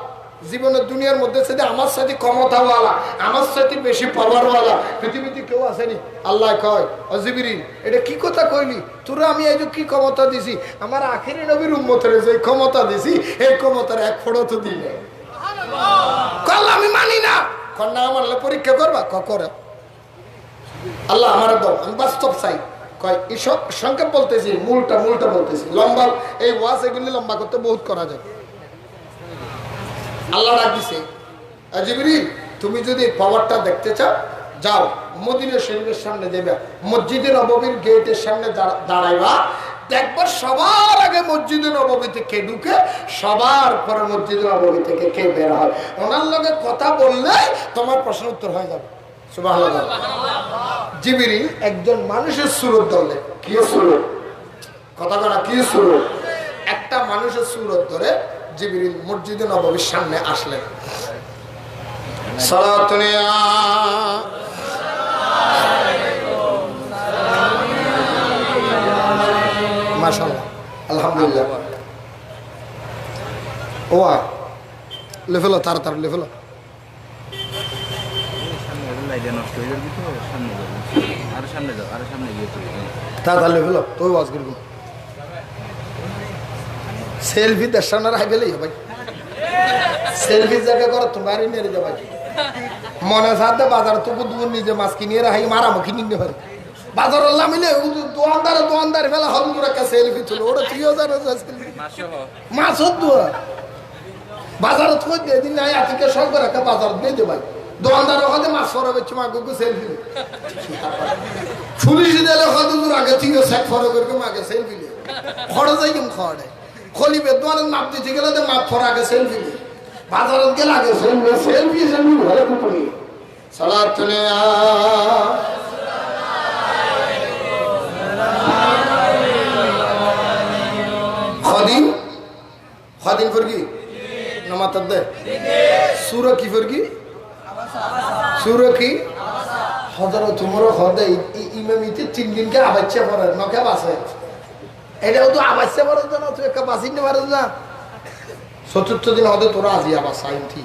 জীবনের দুনিয়ার মধ্যে সাথে আমার সাথে ক্ষমতাওয়ালা আমার সাথে বেশি পাওয়ারওয়ালা পৃথিবীতে কেউ আসেনি আল্লাহ কয় ও জিবরিল এটা কি কথা কইলি তোরা আমি এই যে কি ক্ষমতা দিছি আমার আখেরি নবীর উম্মতের যে ক্ষমতা দিছি এই ক্ষমতার এক ফোঁটা তো দিলে কল আমি মানি না কন্যা আমার পরীক্ষা করবা করে আল্লাহ আমার দাও আমি বাস্তব চাই কয় এসব সংক্ষেপ বলতেছি মূলটা বলতেছি লম্বা এই ওয়াজ এগুলি লম্বা করতে বহুত করা যায় আল্লাহ ডাক দিছে জিবরিল তুমি যদি পাওয়ারটা দেখতে চাও যাও মদিনা শরীফের সামনে যাবে মসজিদে নববীর গেটের সামনে দাঁড়াইবা দেখবা সবার আগে মসজিদে নববী থেকে ঢুকে সবার পরে মসজিদে নববী থেকে কে বের হয় ওনার লগে কথা বললে তোমার প্রশ্ন উত্তর হয়ে যাবে সুবহানাল্লাহ জিবরিল একজন মানুষের সুরত ধরলে কি সুরত কথা বলা কি সুরত একটা মানুষের সুরত ধরে জিবরিল মসজিদে নববীর সামনে আসলেন সালাতুনিয়া মাশাআল্লাহ আলহামদুলিল্লাহ ওয়া লেভেল তার লেভেল তার লেভেল তুই ওয়াজ করবি সেলফি দর্শন রাই ফেলে ভাই সেলফি জায়গা করো তোমার নিয়ে যাবে মনে সাথে বাজার তো দূর নিজে মাছ কিনিয়ে রাখি মারামুখি নিতে পারে বাজার মিলে দোয়ানদার ফেলা হলুর একটা সেলফি তুলো ওরা 3000 মাছ দোয়া বাজার থই দিয়ে দিন নাই আজকে সব করে একটা বাজার দিয়ে দে ভাই দোয়ানদার ওখানে মাছ ফরা বেচে মা গুগু সেলফি পুলিশ দিলে হদুর আগে থেকে সেট ফরা করে মাকে সেলফি লে খড় যাই কেম খড়ে খলি বেদওয়ানের মাপ দিতে গেলে তো মাপ ফরা আগে সেলফি লে বাজারত গেলে আগে সেলফি ঘরে পুকুরি সালাতুনিয়া খাদিম ফরকি নামাত দে সূরা কি ফরকি সূরা কি হযরত ওমর খদে ইমামিতে 3 দিনকে আবাচ্চা পড়ে নকে বাসে এটাও তো আবাচ্চা পড়ে না তুই একটা বাসিন নে পারছ না চতুর্থ দিন হদে তোরা আজি আবার সাইনতি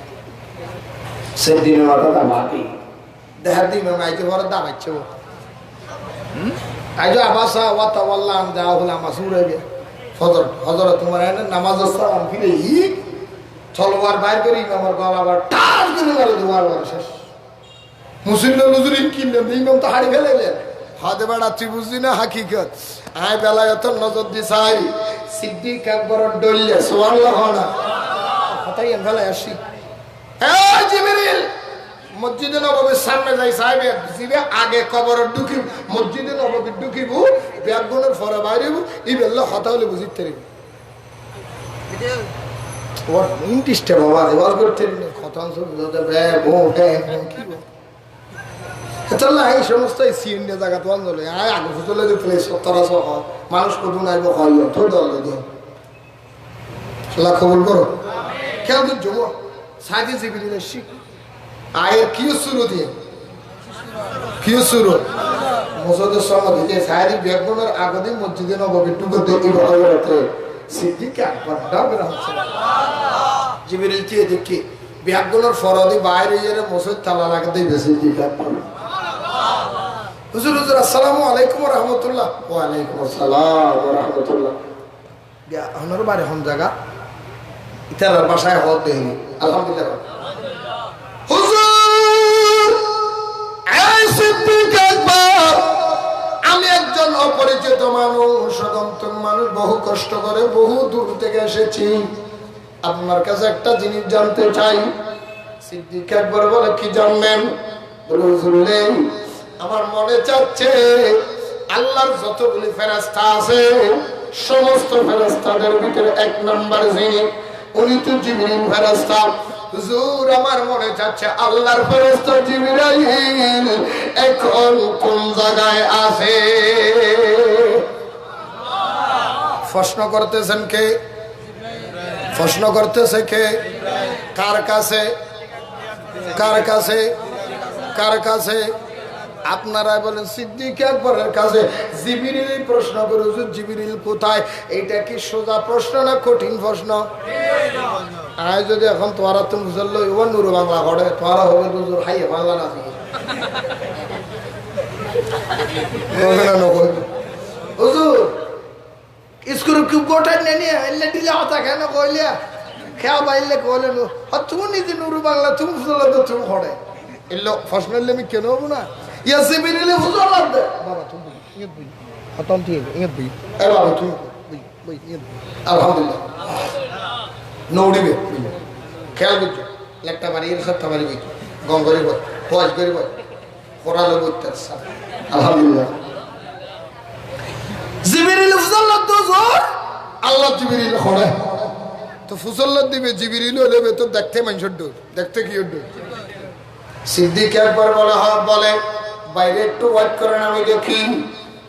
সেদিন ওটা বাকি দেহার দিন মাইকে পড়ে দা বাচ্চা আইজো আবাসা ওয়া তাওয়াল্লা আন জাহুল মাসুরা বে ফজর হযরত তোমার এনে নামাজ সালাম ফিরে ই তলোয়ার বাইর করি আমার গলা আবার টাস করে মারে দুবার শেষ মুসলিম নজরিন কিনলেন ইমাম তো হাড়ি ফেলেলেন হাতে বাড়া তুই বুঝলি না হাকিকত আয় বেলায়ত নজর দিছাই সিদ্দিক আকবর ডললে সুবহানাল্লাহ না কথাই এন ফেলে আসি এই জিবরিল মসজিদে নববীর সামনে যাই সাহেব জিবে আগে কবর ঢুকি মসজিদে নববীর ঢুকিব ব্যাগগুনের ফরে বাইরেব ই বেল্লা কথা হলে বুঝিতে পারিব ওর ইন্টিস্টে বাবা রেওয়াজ করতে কথা বুঝতে বে বো হে কি চলে এই সমস্ত সিন নিয়ে জায়গা তো আনলে আয় আগে চলে যে প্লেস 1700 মানুষ কত নাইব হয় তো দল দে আল্লাহ কবুল করো কেন তো জমা সাইদে জিবরিল শিখ আয়ের কি শুরু দিয়ে কি শুরু মসজিদের সমাধি যে সাহারি ব্যাগনের আগদিন মসজিদে নববী টুকুতে ইবাদতে সিদ্দিক আকবর ডাবের হচ্ছে জিবরিল চেয়ে দেখি ব্যাগনের ফরদি বাইরে এর মসজিদ তালা লাগাতে বেশি সিদ্দিক আকবর হুজুর হুজুর আসসালামু আলাইকুম ওয়া রাহমাতুল্লাহ ওয়া আলাইকুম আসসালাম ওয়া রাহমাতুল্লাহ ইয়া হনর বারে হন জায়গা ইতার ভাষায় হদ দেই আলহামদুলিল্লাহ হুজুর এই সিদ্দিক আকবর আমি একজন অপরিচিত মানুষ অগন্তক মানুষ বহু কষ্ট করে বহু দূর থেকে এসেছি আপনার কাছে একটা জিনিস জানতে চাই সিদ্দিক আকবর বলে কি জানবেন বলে হুজুর আমার মনে চাচ্ছে আল্লাহর যতগুলি ফেরেশতা আছে সমস্ত ফেরেশতাদের ভিতরে এক নাম্বার যিনি উনি তো জিবরিল ফেরেশতা হুজুর আমার মনে চাচ্ছে আল্লাহর ফেরেশতা জিবরাইল এখন কোন জায়গায় আছে প্রশ্ন করতেছেন কে প্রশ্ন করতেছে কে কার কাছে কার কাছে কার কাছে আপনারা বলেন সিদ্দিক আকবরের কাছে জিবরিল প্রশ্ন করে হুজুর জিবরিল কোথায় এইটা কি সোজা প্রশ্ন না কঠিন প্রশ্ন আয় যদি এখন তোরা তুমি বুঝলো ও নুর বাংলা পড়ে তোরা হবে হুজুর হাইয়ে বাংলা না থেকে হুজুর স্কুল কি গোটা নেনি এলে দিলে হতা কেন কইলে খেয়া বাইলে কইলে তুমি নিজে নুর বাংলা তুমি বুঝলো তো তুমি পড়ে এলো প্রশ্ন এলে আমি কেন হবো না ইয়া জিবরিল হুজুর লাগবে বাবা তুমি ইয়ে বই হতন ঠিক ইয়ে বই এ বাবা তুমি বই বই ইয়ে আলহামদুলিল্লাহ নৌড়িবে খেয়াল করছো একটা বাড়ি এর সব বাড়ি বই গঙ্গরি বই ফজ করি বই কোরআন বইতে আলহামদুলিল্লাহ জিবরিল হুজুর লাগতো জোর আল্লাহ জিবরিল খড়ে তো ফুসল্লাত দিবে জিবরিল হলে তো দেখতে মানুষের ডোর দেখতে কি ডোর সিদ্দিক আকবর বলে বলে বাইরে একটু ওয়াইট করেন আমি দেখি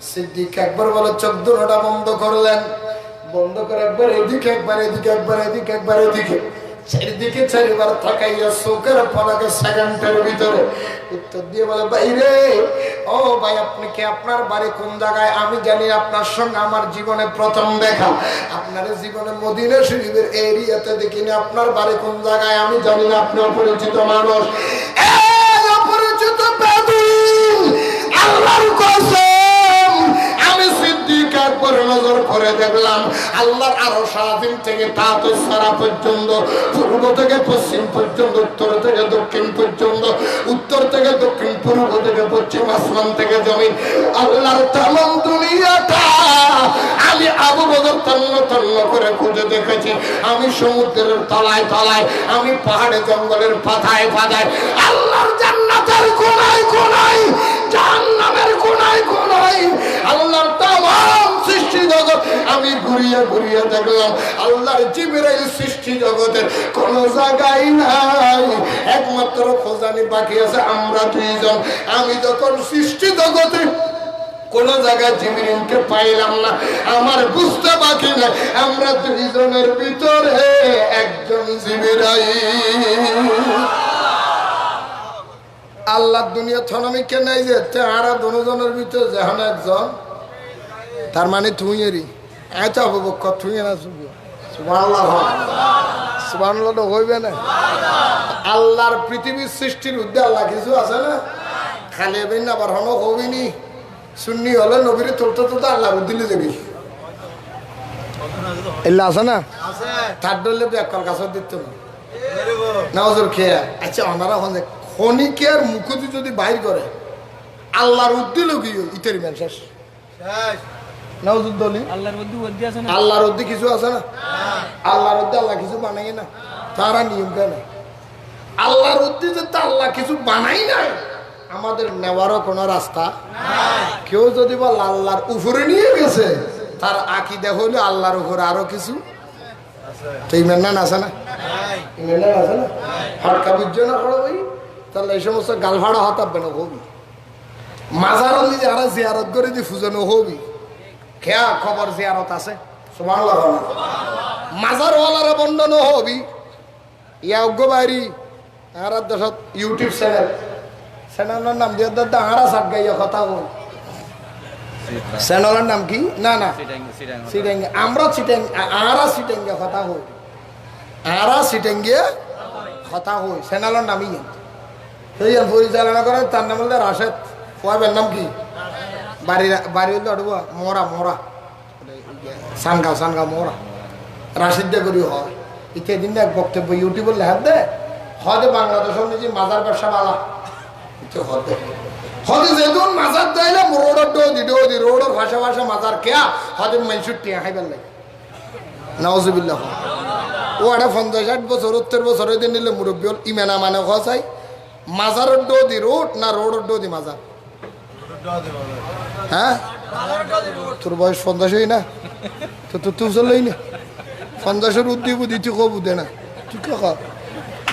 সিদ্দিক আকবর বলে চোখ দুটোটা বন্ধ করলেন বন্ধ করে একবার এদিকে একবার এদিকে একবার এদিকে একবার এদিকে চারিদিকে চারিবার তাকাইয়া চোখের পলকে সেকেন্ডের ভিতরে উত্তর দিয়ে বলে বাইরে ও ভাই আপনি কি আপনার বাড়ি কোন জায়গায় আমি জানি আপনার সঙ্গে আমার জীবনে প্রথম দেখা আপনার জীবনে মদিনা শরীফের এরিয়াতে দেখিনি আপনার বাড়ি কোন জায়গায় আমি জানি না আপনি অপরিচিত মানুষ অপরিচিত বেদুইন আল্লাহর কসম আমি সিদ্দিক আকবর নজর করে দেখলাম আল্লাহর আরশ আজিম থেকে তাতে সারা পর্যন্ত পূর্ব থেকে পশ্চিম পর্যন্ত উত্তর থেকে দক্ষিণ পর্যন্ত উত্তর থেকে দক্ষিণ পূর্ব থেকে পশ্চিম আসমান থেকে জমিন আল্লাহর তামাম দুনিয়াটা আমি আবু বকর তন্ন তন্ন করে খুঁজে দেখেছি আমি সমুদ্রের তলায় তলায় আমি পাহাড়ে জঙ্গলের পাতায় পাতায় আল্লাহর জান্নাতের কোনায় কোনায় জাহান্নামের কোনায় কোনায় আল্লাহর তামাম সৃষ্টি জগৎ আমি ঘুরিয়ে ঘুরিয়ে দেখলাম আল্লাহর জিবরাইল সৃষ্টি জগতের কোন জায়গায় নাই একমাত্র খোঁজানি বাকি আছে আমরা দুইজন আমি যখন সৃষ্টি জগতে কোন জায়গায় জিবরিলকে পাইলাম না আমার বুঝতে বাকি না আমরা দুইজনের ভিতরে একজন জিবরাইল আল্লাহ দুনিয়া থনামি কে নাই যে আরা দুজনের ভিতরে যেন একজন তার মানে তুই এরি এত অবক্ষ তুই না সুবহানাল্লাহ সুবহানাল্লাহ তো হইবে না আল্লাহর পৃথিবীর সৃষ্টির উদ্দেশ্য আল্লাহ কিছু আছে না খালি বেন না বার হনো হবিনি সুন্নি হলে নবীরে তুলতে তুলতে আল্লাহ দিলে যাবি এল্লা আছে না তার ডলে ব্যাকল কাছে দিত না নজর খেয়ে আচ্ছা ওনারা হনে খনিকে আর মুখতি যদি বাইর করে আল্লাহর উদ্দিল কি ইতারি মান শেষ আল্লাহর উদ্দি কিছু আছে না আল্লাহর উদ্দি আল্লাহ কিছু বানাই না তারা নিয়ম কেন আল্লাহর উদ্দি যে আল্লাহ কিছু বানাই নাই আমাদের নেওয়ারও কোনো রাস্তা কেউ যদি বল আল্লাহর উপরে নিয়ে গেছে তার আকীদা হলো আল্লাহর উপরে আরো কিছু তো ইমান আছে না ইমান আছে না হরকা বুঝছো না করো ভাই তাহলে এই সমস্ত গালভাড়া হতাবে না হবি মাজার যারা জিয়ারত করে দি ফুজানো হবি খেয়া খবর জিয়ারত আছে সুবহানাল্লাহ মাজারওয়ালারা বন্ধন হবি ইয়া অজ্ঞবাড়ি আর দেশত ইউটিউব চ্যানেলের নাম দিয়ে দাদা হারা সাত গাইয়া কথা বল চ্যানেলের নাম কি? না না সিটেঙ্গে, আমরা সিটেঙ্গে, আরা সিটেঙ্গে কথা হই, আরা সিটেঙ্গে কথা হই, চ্যানেলের নামই সেই পরিচালনা করেন, তার নাম হল রাশেদ। ওয়াবের নাম কি? বাড়ি হইলে অডব মোরা মোরা সানগাঁও মোরা রাশিদ দে করি হয়। ইত্যাদিন এক বক্তব্য ইউটিউবে লেখার দে হদে বাংলাদেশের নিজে মাজার ব্যবসা বালা হদে হদে যেদিন মাজার দেয়লে রোডের ডোদি রোডের ভাষা মাজার কেয়া হদে মেনসুর টিয়া খাইবার লাগে নওয়াজুবিল্লাহ। ও একটা 50-60 বছর 70 বছর দিন নিলে মুরব্বী ইমানা মানে চাই মাজারের ডোদি রোড না রোডের ডোদি মাজার? হ্যাঁ তোর বয়স 50 হই না তো তুই চলই না 50-এর উদ্দি বুদ্ধি তুই কবু দে না তুই কে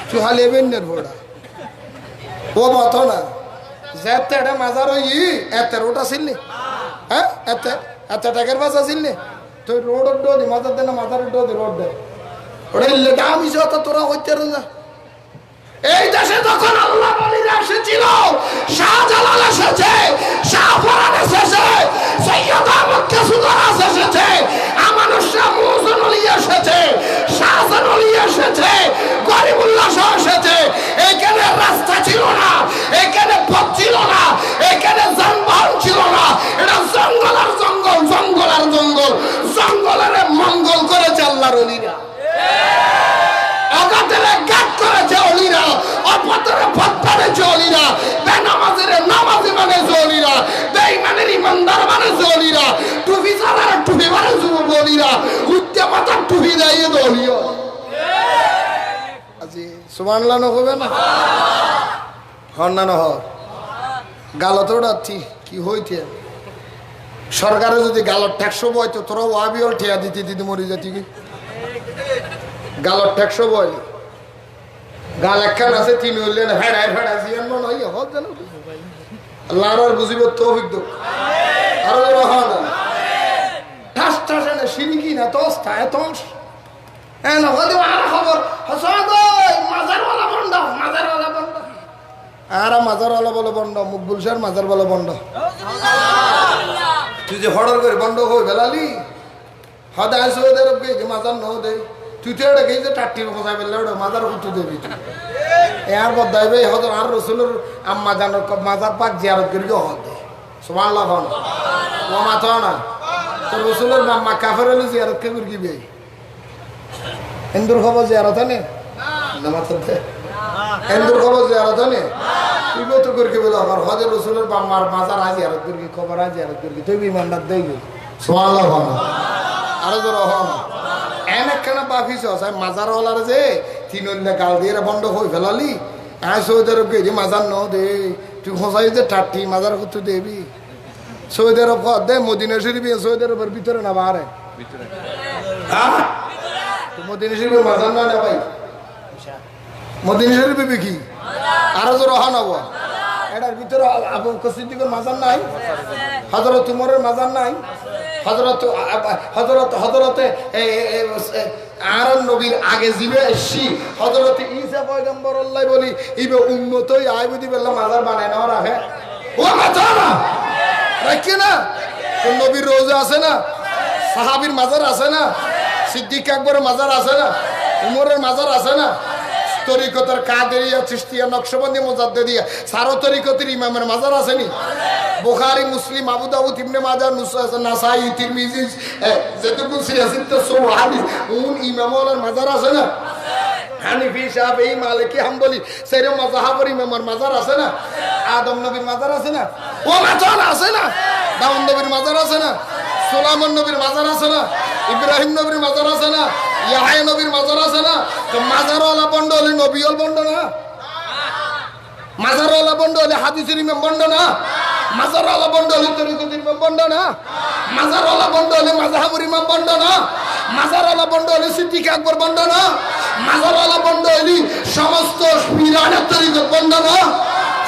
তুই হালি বেন্যের ভোড়া ও মত না যেতে এটা মাজার ওই এতে রোড আসিল হ্যাঁ এতে টাকার বাস আসিল তুই রোডের ডোদি মাজার দে না মাজারের ডোদি রোড দে ওটা লেখা আমি যত তোরা হইতে না। এই দেশে যখন আল্লাহ ওলিরা এসেছিল, শাহজালাল এসেছে, শাহফরান এসেছে, সৈয়দ আহমদ কেসুদার এসেছে, আমানুর শাহ মুহসিন ওলি এসেছে, শাহজান ওলি এসেছে, গরিবুল্লাহ শাহ এসেছে। এখানে রাস্তা ছিল না, এখানে পথ ছিল না, এখানে যানবাহন ছিল না, এটা জঙ্গল আর জঙ্গল, জঙ্গল আর জঙ্গল, জঙ্গলের মঙ্গল করেছে আল্লাহর ওলিরা। অগাতেরে গাত করেছে অলিরা, অপতরে পথ বানিয়েছে অলিরা, বেনামাজের নামাজি বানিয়েছে অলিরা, বেঈমানের ইমানদার বানিয়েছে অলিরা, টুপি ছাড়ার টুপি বানিয়েছে অলিরা, উচ্চ মাথার টুপি দেয় অলিরা। আজি সুবহানাল্লাহ হবে না হন না হর গালত উড়াচ্ছি কি হইতে সরকারে যদি গালত ট্যাক্স বইতো তোরা ওয়াবিও ঠেয়া দিতে মরি যেতি কি গালর ট্যাক্স বই গাল একখান আছে তিন হইলেন হেড়ায় ফেড়া জিয়ান মন হই হদ জানো আল্লাহ আর বুঝিব তৌফিক দাও আর রহনা ঠাস ঠাস না শিরকি না তোস্তা এতস এ না হদি আর খবর হাসাদ মাজারওয়ালা বন্ধ আর মাজারওয়ালা বলে বন্ধ মুকবুল শাহ মাজার বলে বন্ধ তুই যে হড়র করে বন্ধ হই বেলালি হদা আসো ওদের যে মাজার ন দে তুই তো এটা গেছে টাট্টির কথা বললে ওটা মাজার কুতু দেবি তুই এর বদাই ভাই হদর আর রসুলের আম্মা জানো মাজার পাক জিয়ারত করি হদ সুবহানাল্লাহ হন ও মাথা না তো রসুলের আম্মা কাফের হলে জিয়ারত কে করি বে হিন্দুর খবর জিয়ারত নে না মাথা দে হিন্দুর খবর জিয়ারত নে তুই তো করি বলে আবার হদর রসুলের আম্মার মাজার আজ জিয়ারত করি খবর আজ জিয়ারত করি তুই ইমানদার দেই সুবহানাল্লাহ হন আরো জোর হন একখানা বাফিস মাজার হলার যে তিনল্লা গাল দিয়ে বন্ধ হয়ে ফেলালি আয় সৌদি আরব গেছি মাজার ন দে তুই খোঁচাই যে টাটি মাজার করতে দেবি সৌদি আরব দে মদিনা শরীফ সৌদি আরবের ভিতরে না বাহারে মদিনা শরীফের মাজার না ভাই মদিনা শরীফে বিকি আরো জোর হন হব এটার ভিতরে আবু সিদ্দিকের মাজার নাই হযরত উমরের মাজার নাই হযরতে আরন নবীর আগে জিবে এসছি হযরতে ঈসা পয়গম্বর আল্লাহ বলি ইবে উম্মতই আইবুদি বললাম মাজার বানায় না রাখে ও মাথা না রাখে না কোন নবীর রোজা আছে না সাহাবীর মাজার আছে না সিদ্দিক আকবরের মাজার আছে না উমরের মাজার আছে না তরিকতের কাদেরিয়া চিশতিয়া নকশবন্দি মুজাদ্দিদিয়া সারো তরিকতের ইমামের মাজার আসেনি বুখারী মুসলিম আবু দাউদ ইবনে মাজাহ নাসাই তিরমিজি যেতগুলো সিয়াসিত সুহাবি উন ইমামওয়ালার মাজার আছে না হানিফি শাফিঈ মালিকি হাম্বলি সেরে মাযহাবের ইমামের মাজার আছে না আদম নবীর মাজার আছে না ও মাজার আছে না দাউদ নবীর মাজার আছে না সুলাইমান নবীর মাজার আছে না ইব্রাহিম নবীর মাজার আছে না ইয়াহয়া নবীর মাজার আছে না তো মাজারওয়ালা বন্ড হলে নবীল বন্ড না মাজারওয়ালা বন্ড হলে হাদিসের ইমাম বন্ড না মাজারওয়ালা বন্ড হলে তরিকতের ইমাম বন্ড না মাজারওয়ালা বন্ড হলে মাযহাবের ইমাম বন্ড না মাজারওয়ালা বন্ড হলে সিদ্দিক আকবর বন্ড না মাজারওয়ালা বন্ড হলে সমস্ত পীরানের তরিকত বন্ড না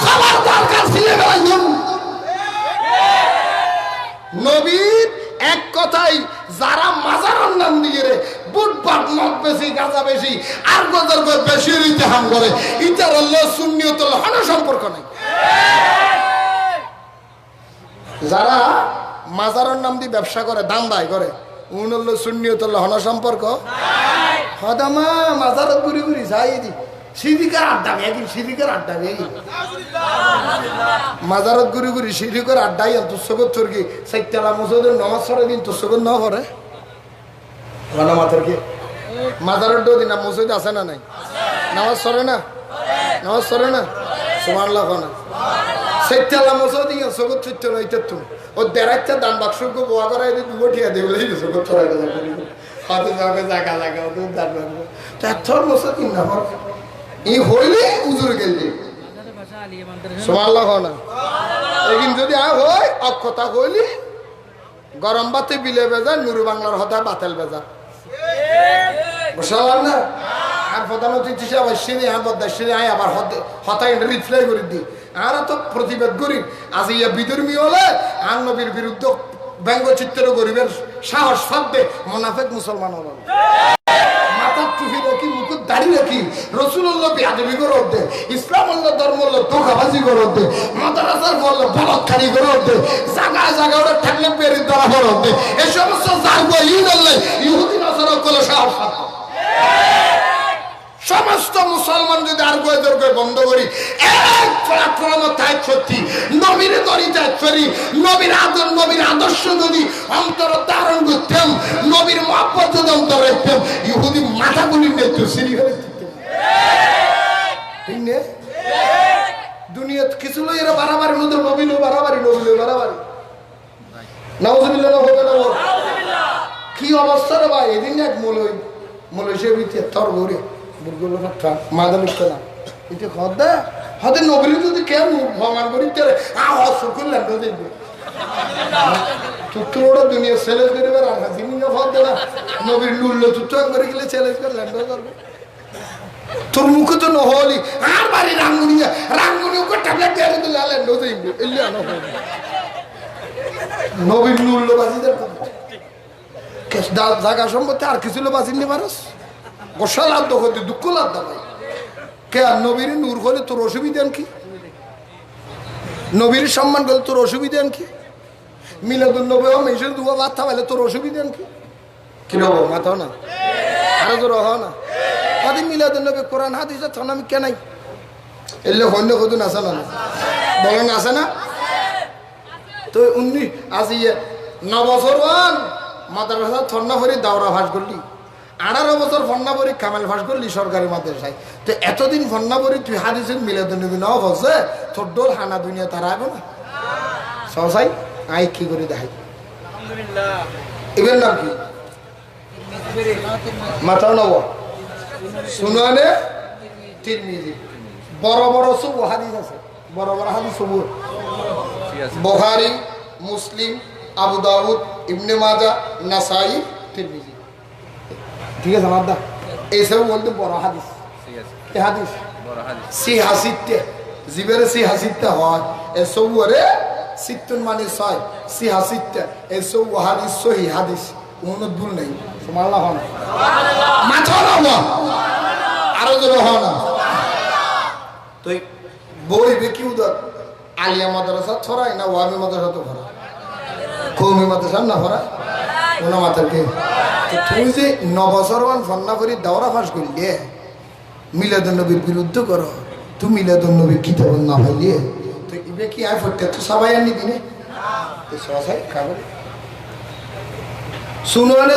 খবরদার কার ছিলে বেলাইন নবীর এক কথাই যারা মাজারের নাম দিয়ে রে বুটবাট মদ বেশি গাঁজা বেশি আর গজর বেশি ইতিহাম করে ইতার আল্লাহ সুন্নিয়তুল হানা সম্পর্ক নাই যারা মাজারের নাম দিয়ে ব্যবসা করে, দাম দায় করে, উনল্ল শূন্যতল্ল হন সম্পর্ক হদামা মাজারত ঘুরি ঘুরি যাই দি সিদিকার আড্ডা একদিন সিদিকার আড্ডা মাজারত ঘুরি ঘুরি সিদিকার আড্ডাই তোর সগত তোর কি সাইতালা মসজিদের নামাজ পড়ে দিন তোর সগত না পড়ে মাথার কি মাজারের দো দিন মসজিদ আছে না নাই নামাজ পড়ে না নামাজ পড়ে না সুবহানাল্লাহ না সাইতালা মসজিদ ইয়া সগত চিত্ত লইতে তুমি ও দেড়াইটা দান বাক্স কো বোয়া করাই দি দুটিয়া দেবলে সগত ছড়াই দাও হাতে যাবে জায়গা লাগা তো দান বাক্স চার মসজিদ কিন না ই হইলে উজুর গেলে সুবহানাল্লাহ না এদিন যদি হয় অক্ষতা হইলি গরম বাতে বিলে বেজা নুরু বাংলার হতা বাতেল বেজা বুঝলাম না আর প্রধানমন্ত্রী হিসাবে আসছেন আর বদাসেন আয় আবার হতায় রিপ্লাই করে দিই আর তো প্রতিবাদ করি আজ ইয়া বিধর্মী হলে আর নবীর বিরুদ্ধে ব্যঙ্গচিত্র গরিবের সাহস থাকবে মোনাফেক মুসলমান হল মাথার টুপি রাখি মুকুট দাড়ি রাখি রসুল্লাহ বেয়াদবি করে উঠবে ইসলাম আল্লাহ ধর্ম হল ধোকাবাজি করে উঠবে মাদ্রাসার বললো বলৎকারী করে উঠবে জায়গায় জায়গায় ওরা ঠেকলে পেরিয়ে ধরা করে উঠবে এই সমস্ত জাগবো ইহুদি নাসারা করলে সাহস থাকবে সমস্ত মুসলমান যদি আর গোয়েদরকে বন্ধ করি এক প্ল্যাটফর্ম তাই সত্যি নবীর দড়ি তাই করি নবীর আদর্শ যদি অন্তর ধারণ করতাম নবীর মহব্বত যদি অন্তর রাখতাম ইহুদি মাথাগুলি নেত্র সিঁড়ি হয়ে ঠিক নে দুনিয়া কিছু লই এরা বাড়াবাড়ি নদীর নবীল বাড়াবাড়ি নাউজুবিল্লাহ না হবে না কি অবস্থা রে ভাই এদিন এক মলই সে ভিতরে তর ঘুরে বুড়গুলো ফাটা মাদা লিখতে না এটা হদা হদে নবীর যদি কেন ভগবান করি তাহলে শুকুর লাগবে দেখবে তুত্তুর ওটা দুনিয়া চ্যালেঞ্জ করে বেড়া দিনই হদে না নবীর নুরলো তুত্তু একবারে গেলে চ্যালেঞ্জ করে ল্যান্ডও করবে তোর মুখে তো নহলি আর বাড়ি রাঙ্গুনি ওকে ট্যাবলেট দিয়ে দিলে ল্যান্ডও দেখবে এলে আনো নবীর নুরলো বাজিদের জায়গা সম্পত্তি আর কিছু বাজি নিয়ে পারস গোসা লাভ করতে দুঃখ লাভ দা ভাই কে নবীর নূর হলে তোর অসুবিধা কি নবীর সম্মান করলে তোর অসুবিধা কি মিলাদুল নবী মেশের দুয়া বার্তা পাইলে তোর অসুবিধা কি কি নব মাথাও না আরো তোর হ না আদি মিলাদুল নবী কোরআন হাদিস তখন আমি কেনাই এলে হন্য কদুন আসে না বলেন আসে না তো উনি আজ ইয়ে 9 বছর মাদ্রাসা থন্না ভরি দাওরা ভাস করলি 18 বছর ফন্নাবরী কামাল ফাঁস করলি সরকারি মাদ্রাসায় তো এতদিন ফন্নাবরী তুই হাদিসের মিলাদুন নবী নাও বসে তোর ডোল হানা দুনিয়া তারা আগে না সহসাই আই কি করে দেখাই এবার নাম কি মাথাও নব শুনানে তিরমিজি বড় বড় সব হাদিস আছে বড় বড় হাদিস সব বুখারী মুসলিম আবু দাউদ ইবনে মাজাহ নাসাই তিরমিজি ঠিক আছে মাদ্দা এইসব বলতে বড় হাদিস এই হাদিস সি হাসিতে জীবের সি হাসিতে হয় এসব ওরে সিত্তুন মানে 6 সি হাসিতে এসব হাদিস সহি হাদিস কোনো ভুল নেই সুবহানাল্লাহ মাথা না আরো জোরে হয় না তো বই বেকি উদর আলিয়া মাদ্রাসা ছড়াই না ওয়াবি মাদ্রাসা তো ভরা কওমি মাদ্রাসা না ভরা কোন মাথাকে তুমি যে 9 বছর ফন্না করি দাওরা ফাঁস করলি মিলাদুন নবীর বিরুদ্ধে করো তুমি মিলাদুন নবীর কিতাব না পাইলে তো ইবে কি আয় ফটে তো সবাই আনি দিনে তো সবাই খাবে শুনানে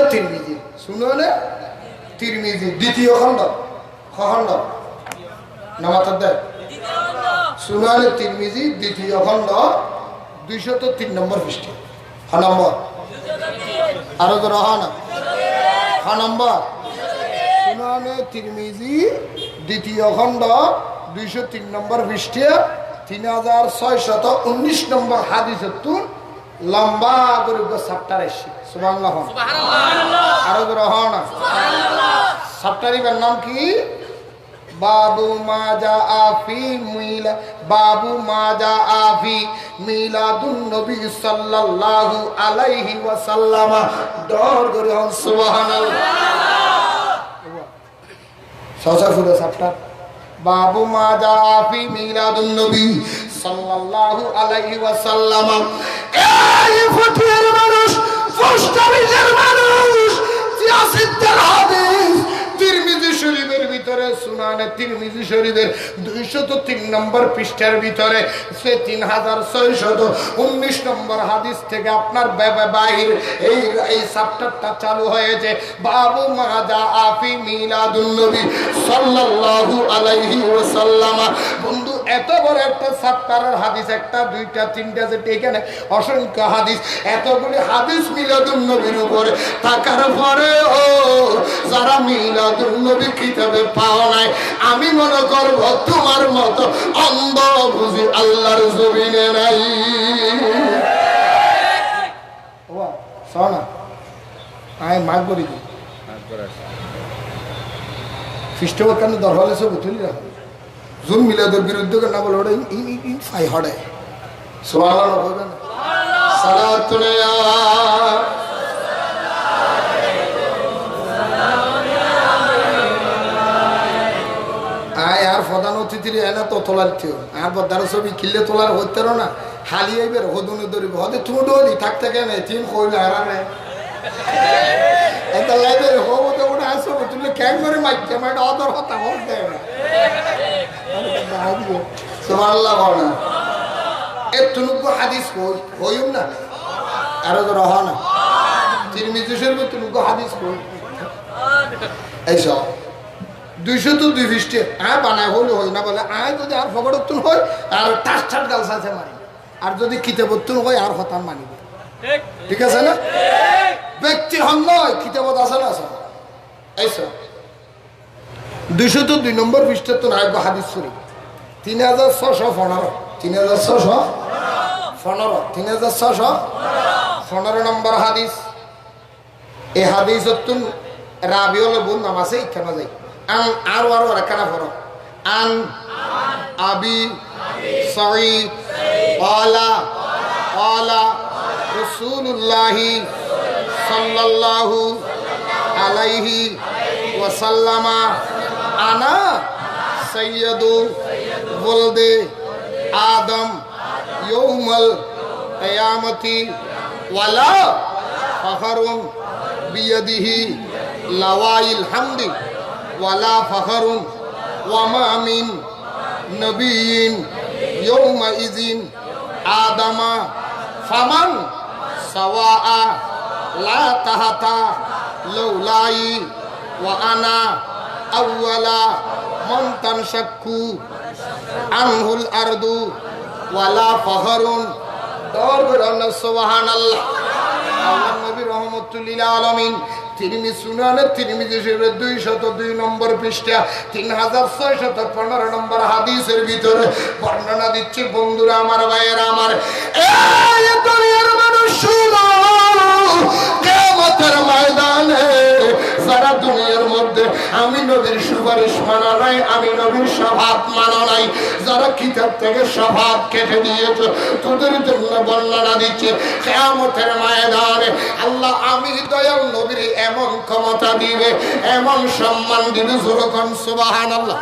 তিরমিজি দ্বিতীয় খণ্ড নামাতার দেয় শুনানে তিরমিজি দ্বিতীয় খণ্ড 203 নম্বর পৃষ্ঠা নম্বর আরো তো রহা না নম্বর সুনানে তিরমিজি দ্বিতীয় খণ্ড 203 নম্বর পৃষ্ঠা 3619 নম্বর হাদিস লম্বা করে চ্যাপ্টার এসে সুবহানাল্লাহ আরো তো রহা না চ্যাপ্টারের নাম কি বাবু মাজা আফি মিলাদুন নবী সাল্লাল্লাহু আলাইহি ওয়াসাল্লাম দর করে সুবহানাল্লাহ সসাফুরা চ্যাপ্টার বাবু মাজা আফি মিলাদুন নবী সাল্লাল্লাহু আলাইহি ওয়াসাল্লাম এই ফটিয়ার পোস্টাফিসের মানুষ সিয়াসিদের হাদিস তিরমিজি শরীফের ভিতরে সুনানে তিরমিজি শরীফের 203 নম্বর পৃষ্ঠার ভিতরে সে 3619 নম্বর হাদিস থেকে আপনার বাহির এই চ্যাপ্টারটা চালু হয়েছে বাবু মাজা আফি মিলাদুন নবী সাল্লাল্লাহু আলাইহি ওয়াসাল্লাম। বন্ধু এত বড় একটা চ্যাপ্টারের হাদিস, একটা দুইটা তিনটা যেটা এখানে অসংখ্য হাদিস, এতগুলি হাদিস মিলাদুন নবীর উপরে থাকার পরেও যারা মিলাদুন নবী কিতাবে পাওয়া নাই, আমি মনে করব তোমার মতো অন্ধ বুঝি আল্লাহর জমিনে নাই। শোনা আয় মাগ করি খ্রিস্টবাক্যান্য দরহলে সব তুলি রাখো জুন মিলাদের বিরুদ্ধে না বলে ওটা ফাই হড়ে সুবহানাল্লাহ বলবেন সালাতুন ইয়া আয় আর প্রধান অতিথির এনা তো তোলার থিও আর বদার ছবি কিল্লে তোলার হইতে না হালি আইবের হদুনে ধরিব হদে তুমি ডলি থাকতে কেন তিন কইলে আর না এটা লাইবের হবতে ওটা আসো তুমি কেন করে মাইতে মানে অদর হতা হতে না সুবহানাল্লাহ বলা এতনুকু হাদিস কই হইম না আর তো রহ না তিরমিজি শরীফে তুনুকু হাদিস কই এইসব 202 পৃষ্ঠে বানায় হলে হয় না বলে যদি আর ফগড়তুন হয় আর টাস টাস গাল সাথে মারি আর যদি কিতাবতুন হয় আর হতান মানিব ঠিক আছে না ব্যক্তি হন নয় কিতাবত আছে না সব এইসব 202 নম্বর পৃষ্ঠে তো আয় হাদিস শরীফ 3615 3615 নম্বর হাদিস। এই হাদিস রাবিউল বুন নাম আছে কেন যাই আর রাখানা পড়ো আন আবি সাঈদ ক্বালা রাসূলুল্লাহ সাল্লাল্লাহু আলাইহি ওয়াসাল্লাম আনা সাইয়্যিদু ওয়ালদে আদম ইয়াউমাল কিয়ামতি ওয়ালা ফাখরুন বিয়াদিহি লাওয়াইল হামদি ওয়ালা ফাখরুন ওয়ামা মিন নবিয়িন ইয়াউমা ইযিন আদামা ফামান সাওয়া লা তাহাতা লাউলাই ওয়া আনা আউয়ালা মান তানশাক্কু আনহুল আরদু ওয়ালা ফাখরুন দরবরানা সুবহানাল্লাহ। আল্লাহ নবী রাহমাতুল লিল আলামিন তিরমিজি সুনানে তিরমিজি শরীফের 202 নম্বর পৃষ্ঠা 3615 নম্বর হাদিসের ভিতরে বর্ণনা দিচ্ছে। বন্ধুরা আমার, ভাইয়েরা আমার, এই দুনিয়ার মানুষ শুনো, কিয়ামতের ময়দানে যারা দুনিয়ার মধ্যে আমি নবীর সুপারিশ মানা নাই, আমি নবীর শাফাত মানা নাই, যারা কিতাব থেকে শাফাত কেটে দিয়েছে, তোদের জন্য বর্ণনা দিচ্ছে কিয়ামতের ময়দানে আল্লাহ আমি দয়াল নবীর এমন ক্ষমতা দিবে, এমন সম্মান দিবে, যখন সুবহানাল্লাহ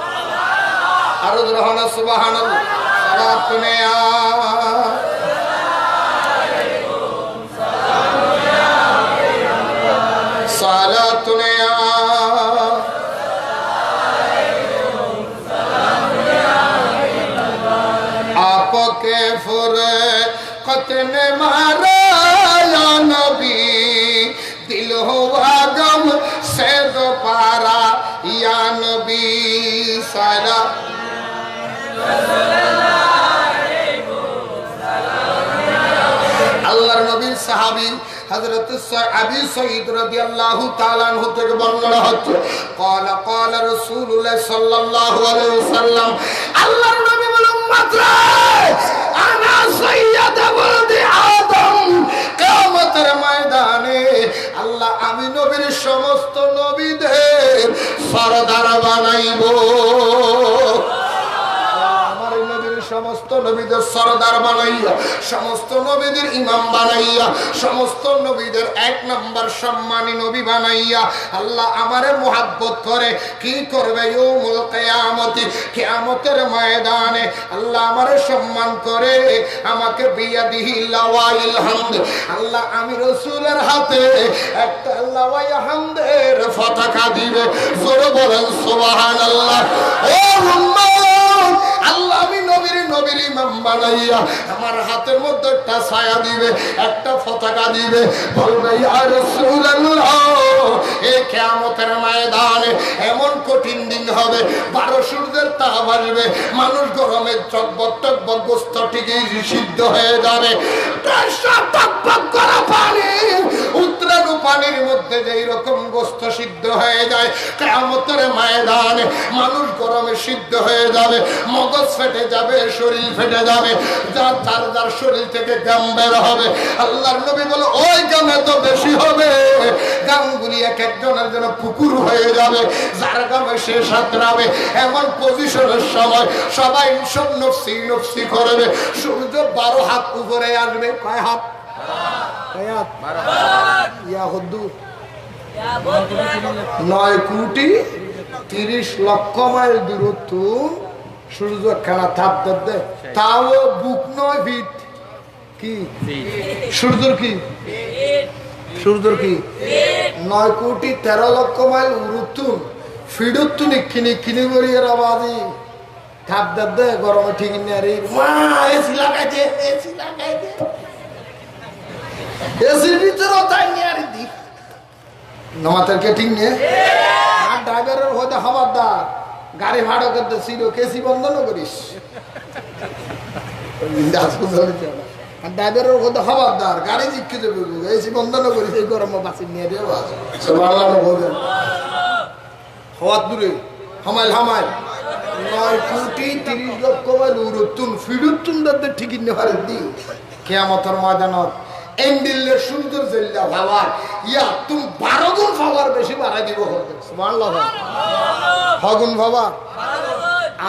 আর রহনা সুবহানাল্লাহ সালাতুন ইয়া सालातुन या आपके फुरकत ने मारा या नबी, दिल हुआ गम से दोबारा या नबी सारा আল্লাহর নবীর সাহাবী হযরত আবু সাঈদ রাদিয়াল্লাহু তাআলা আনহু থেকে বর্ণনা হচ্ছে ক্বালা ক্বালা রাসূলুল্লাহ সাল্লাল্লাহু আলাইহি ওয়াসাল্লাম, আল্লাহর নবী বলেন উম্মতরা আনা সাইয়্যিদু ওয়ালদি আদম, কিয়ামতের ময়দানে আল্লাহ আমি নবীর সমস্ত নবীদের সরদার বানাইব। আমার নবীর সমস্ত নবীদের সরদার বানাইয়া, সমস্ত নবীদের ইমাম বানাইয়া, সমস্ত নবীদের এক নাম্বার সম্মানী নবী বানাইয়া আল্লাহ আমারে মুহাব্বত করে কি করবে ইয়াউমুল কিয়ামতি, কিয়ামতের ময়দানে আল্লাহ আমারে সম্মান করে, আমাকে বিয়াদিহি লাওয়াইল হামদ, আল্লাহ আমি রাসূলের হাতে একটা লাওয়াই হামদের পতাকা দিবে। জোরে বলেন সুবহানাল্লাহ। ও উম্মত, আল্লাহ আমি নবীর ইমাম বানাইয়া আমার হাতের মধ্যে একটা ছায়া দিবে, একটা পতাকা দিবে, বলবে ইয়া রাসূলুল্লাহ এই কিয়ামতের ময়দানে এমন কঠিন দিন হবে, 12 সূর্যের তাপ আসবে, মানুষ গরমে চকবক টকবক গোস্ত ঠিকই সিদ্ধ হয়ে যাবে, টকবক করা পানি উত্তরানো পানির মধ্যে যেই রকম গোস্ত সিদ্ধ হয়ে যায়, কিয়ামতের ময়দানে মানুষ গরমে সিদ্ধ হয়ে যাবে, মগজ ফেটে যাবে, শরীর ফেটে যাবে, যার যার শরীর থেকে গাম বের হবে। আল্লাহর নবী বলে ওই গামে তো বেশি হবে, গামগুলি এক একজনের জন্য পুকুর হয়ে যাবে, যার গামে সে সাঁতরাবে। এমন পজিশনের সময় সবাই সব নফসি নফসি করবে, সূর্য 12 হাত উপরে আসবে। কয় হাত? 9,30,00,000 মাইল দূরত্ব সূর্য খানা তাপ দেবে, তাও বুক 9 ফিট। কি সূর্যর কি? সূর্যর কি 9,13,00,000 মাইল দূরত্ব ফিডত্ব নিক্ষিনি কিনি করিয়ে আবাদি তাপ দেবে, গরমে ঠিক নেই মা এসি লাগাইছে, এসি লাগাইছে, এসির ভিতরে তাই নিয়ে দি নমাতের কেটিং নিয়ে। আর ড্রাইভারের হয়তো খবরদার, গাড়ি ভাড়া করতে ছিল কেসি বন্ধ না করিস, আর ড্রাইভারের হয়তো খবরদার, গাড়ি জিজ্ঞে দেবে এসি বন্ধ না করিস, এই গরম বাসি নিয়ে দিয়ে হওয়ার দূরে হামাইল হামাইল 9,30,00,000 মাইল উড়তুন ফিরুতুন দাদের ঠিকই নেহারে দি কিয়ামতের ময়দানত এন্ডিলের সুন্দর জেল্লা ভাবার ইয়া তুমি 12 গুণ ভাবার বেশি বাড়াই দিব হবে। সুবহানাল্লাহ। হগুন ভাবা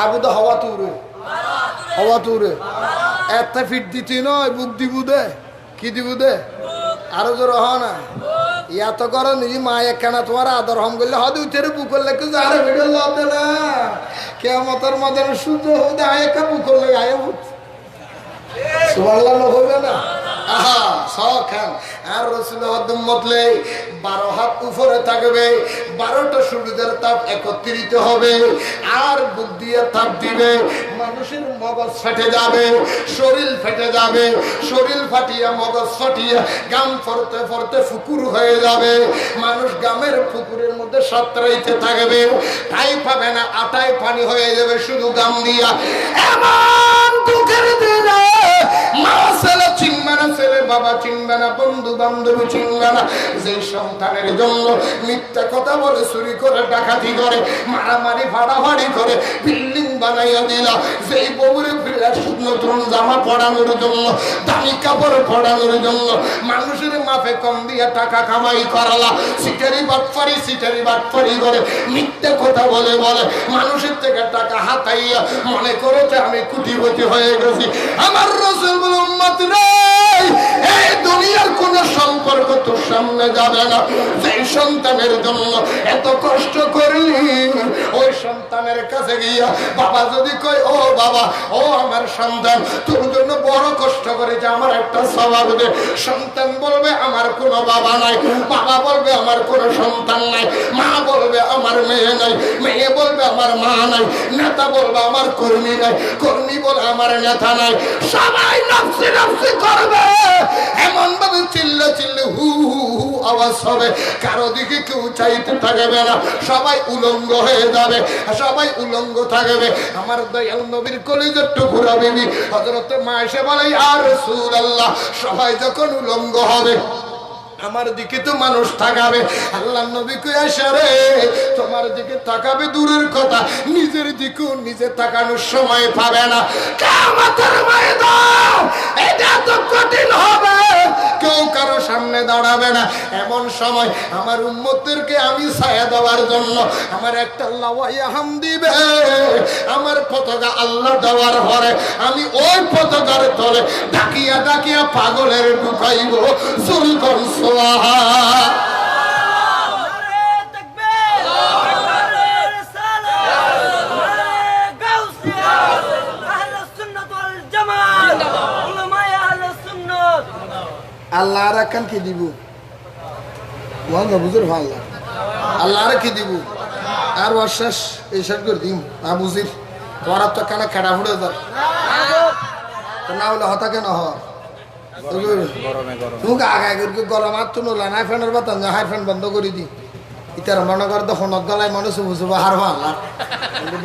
আবুদা হওয়া তুরে, হওয়া তুরে এত ফিট দিতি নয়, বুক দিব দে, কি দিব দে আরো জোর হ না, ইয়া তো করো নিজে মা একখানা তোমার আদর হম করলে হদ উঠে বুক করলে কেউ যারে ভিডিও লবে না, কিয়ামতের ময়দানে সূর্য হতে আয় একটা বুক করলে আয় বুক। সুবহানাল্লাহ হবে না? আহা সখান আর রাসূল উম্মতলে 12 হাত উপরে থাকবে, 12টা সূর্যের তাপ একত্রিত হবে আর বুক দিয়ে তাপ দিবে, মানুষের মগজ ফেটে যাবে, শরীর ফেটে যাবে, শরীর ফাটিয়া মগজ ফাটিয়া গাম ফরতে ফরতে ফুকুর হয়ে যাবে, মানুষ গামের ফুকুরের মধ্যে সাঁতরাইতে থাকবে, তাই পাবে না আটায় পানি হয়ে যাবে শুধু গাম দিয়া। এমন দুঃখের দিনে মা ছেলে চিনবে না, ছেলে বাবা চিনবে না, বন্ধু বান্ধবী চিনবে না, যে সন্তানের জন্য মিথ্যা কথা বলে, চুরি করে, ডাকাতি করে, মারামারি ফাড়াফাড়ি করে বিল্ডিং বানাইয়া দিলা, যেই বউরে নতুন জামা পড়ানোর জন্য, দামি কাপড় পড়ানোর জন্য মানুষের মাফে কম দিয়ে টাকা কামাই করালা, সিটারি বাটফারি করে মিথ্যা কথা বলে বলে মানুষের থেকে টাকা হাতাইয়া মনে করেছে আমি কোটিপতি হয়ে গেছি। আমার রাসূল বলে উম্মত রে, এই দুনিয়ার কোন সম্পর্ক তোর সামনে যাবে না, যে সন্তানের জন্য এত কষ্ট করলি ওই সন্তানের কাছে গিয়া বাবা যদি কয় ও বাবা ও আমার সন্তান তোর জন্য বড় কষ্ট করেছে, আমার একটা স্বভাব দে, সন্তান বলবে আমার কোনো বাবা নাই, বাবা বলবে আমার কোনো সন্তান নাই, মা বলবে আমার মেয়ে নাই, মেয়ে বলবে আমার মা নাই, নেতা বলবে আমার কর্মী নাই, কর্মী বলে আমার নেতা নাই, সবাই নফসি নফসি করবে, এমন ভাবে চিল্লা চিল্লে হু হু হু আওয়াজ হবে, কারো দিকে কেউ চাইতে থাকবে না, সবাই উলঙ্গ হয়ে যাবে, সবাই উলঙ্গ থাকবে। আমার দয়াল নবীর কলিজার টুকরা বিবি হযরত মা এসে বলে ইয়া রাসূলুল্লাহ, সবাই যখন উলঙ্গ হবে আমার দিকে তো মানুষ তাকাবে। আল্লাহ নবী কই আশারে তোমার দিকে তাকাবে দূরের কথা, নিজের দিকেও নিজে তাকানোর সময় পাবে না। কিয়ামতের ময়দান এটা তো কঠিন হবে, কেউ কারো সামনে দাঁড়াবে না। এমন সময় আমার উম্মতদেরকে আমি ছায়া দেওয়ার জন্য আমার একটা লাওয়ায়ে হাম দিবে। আমার পতাকা আল্লাহ দেওয়ার পরে আমি ওই পতাকার তলে ডাকিয়া ডাকিয়া পাগলের ঢুকাইব। সুলতান সোহা আল্লাহ রাখান কি দিব বুঝুর ভাল্লা আল্লাহ কি দিব আর অশ্বাস এই সাইড করে দিম না বুঝির তোমার তো কানে খেড়া ফুড়ে যাও না হলে হতা কেন তুমি আগায় করে গরম আর তো নোলা নাই ফ্যানের বাতান হাই ফ্যান বন্ধ করে দি ইতার মনে কর তো ফোনত গলায় মানুষ বুঝবো হার ভাল্লা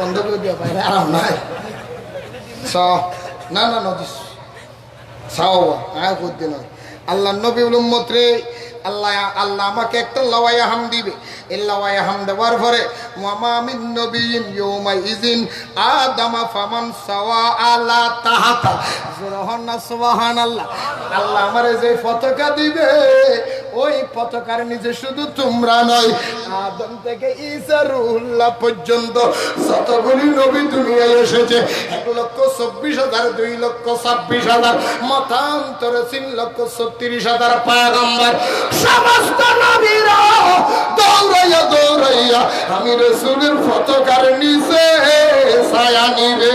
বন্ধ করে দিয়া পাই আরাম নাই না না নদী সাও আয় করতে নয় আল্লাহ নবী উম্মত রে আল্লাহ আমাকে একটা লাওয়ায়ে হাম দিবে। এই লাওয়ায়ে হাম দেওয়ার পরে ওয়ামা মিন নবিয়্যিন ইয়াউমাইযিন আদামা ফামান সাওয়া আলা তাহাতা সুবহানাল্লাহ। আল্লাহ আমারে যে পতাকা দিবে ওই পতাকার নিচে শুধু তোমরা নয়, আদম থেকে ঈসা রুহুল্লাহ পর্যন্ত যতগুলি নবী দুনিয়ায় এসেছে 1,24,000 2,26,000 মতান্তরে 3,36,000 পয়গম্বর সমস্ত নবীরা দৌড়াইয়া দৌড়াইয়া আমি রাসূলের পতাকার নিচে ছায়া নিবে।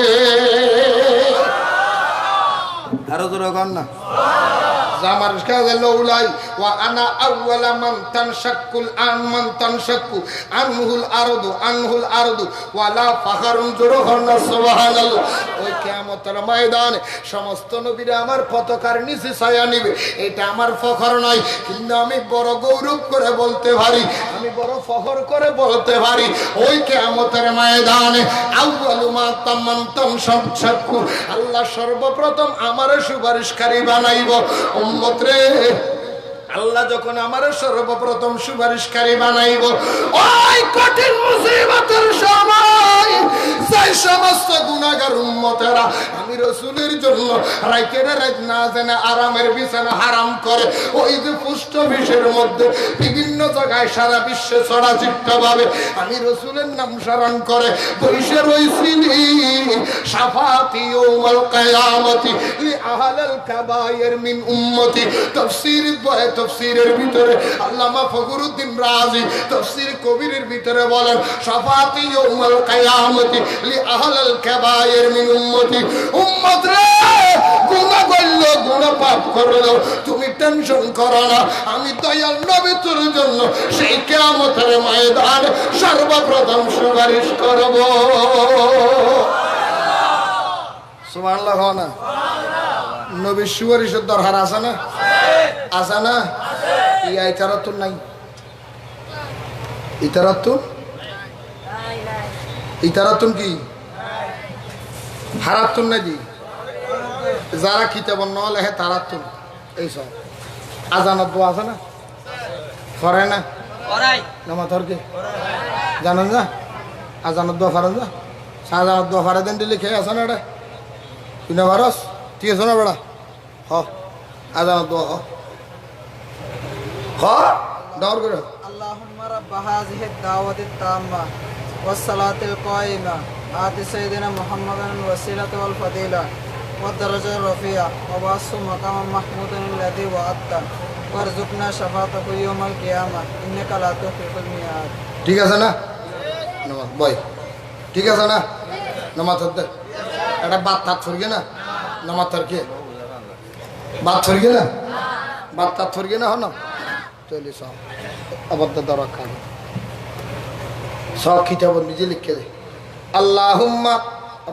আরো জোরে গান না জামার কাজে লৌলাই ওয়া আনা আউওয়ালা মান তানশাক্কুল মান তানশাক্কু আনহুল আরদু ওয়ালা ফাখরুন জুরহুনা সুবহানাল্লাহ। ওই কিয়ামতের ময়দানে সমস্ত নবীরা আমার পতাকার নিচে ছায়া নিবে। এটা আমার ফখর নয়, কিন্তু আমি বড় গৌরব করে বলতে পারি, আমি বড় ফখর করে বলতে পারি ওই কিয়ামতের ময়দানে আউওয়ালু মা তামান তানশাক্কু আল্লাহ সর্বপ্রথম আমার সুপারিশকারী বানাইব। উম্মত রে আল্লাহ যখন আমার সর্বপ্রথম সুপারিশকারী বানাইব ওই কঠিন মুসিবতের সময় সেই সমস্ত গুনাহগার উম্মতেরা আমি রাসূলের জন্য রাইতের রাত না জেনে আরামের বিছানা হারাম করে ওই যে পুষ্ট বিষের মধ্যে বিভিন্ন জায়গায় সারা বিশ্বে ছড়াছিটভাবে আমি রাসূলের নাম স্মরণ করে বসে রইছিলি শাফাতি ইয়াউমাল কিয়ামতি লি আহলিল কাবায়ের মিন উম্মতি। তাফসীরের ভিতরে আল্লামা ফখরুদ্দিন রাজি তাফসীর কবিরের ভিতরে বলেন শাফাতি ইয়াউমাল কিয়ামতি লি আহলিল কাবায়ের মিন উম্মতি। উম্মত রে গুনাহ করলো গুনাহ পাপ করলো তুমি টেনশন করো না, আমি দয়াল নবী তোর জন্য সেই কিয়ামতের ময়দানে সর্বপ্রথম সুপারিশ করব। সুবহানাল্লাহ না নবী সুপারিশের দরকার আছে না? আছে না? ইয়া ইতারাতুন নাই, ইতারাতুন কি হারাতুন নাকি? যারা কিতাব নহলে হে তারাতুন এইসব আজানত দোয়া আছে না? করে না নামাজকে জানেন না? আজানত দোয়া ফারেন না? আজানত দোয়া ফারে দেন দিলে খেয়ে আছে না? এটা কিনা ভারস ঠিক আছে না? বেড়া হ আজানত দোয়া হ দৌড় করে আল্লাহুম্মা রাব্বা হাযিহিদ দাওয়াতিত তাম্মা ওয়াস সালাতিল কায়িমা আতি সাইয়্যিদিনা মুহাম্মাদান ওয়াসিলাতু ওয়াল ফাদিলা ওয়াদ দারাজাতুর রাফিয়া ওয়া বাসু মাকামান মাহমুদান আল্লাযী ওয়া'আদতা ওয়ারযুকনা শাফাআতাহু ইয়াওমাল কিয়ামাহ ইন্নাকা লা তুখলিফুল মিয়াদ। ঠিক আছে না? নামাজ বয় ঠিক আছে না? নামাজ হতে এটা বাত তাত ফুরগে না? নামাজ তারকে বাত ফুরগে না? বাত তাত ফুরগে না? হন চলে সব আবদ্ধ দরকার সব কিতাব নিজে লিখে দে। আল্লাহুম্মা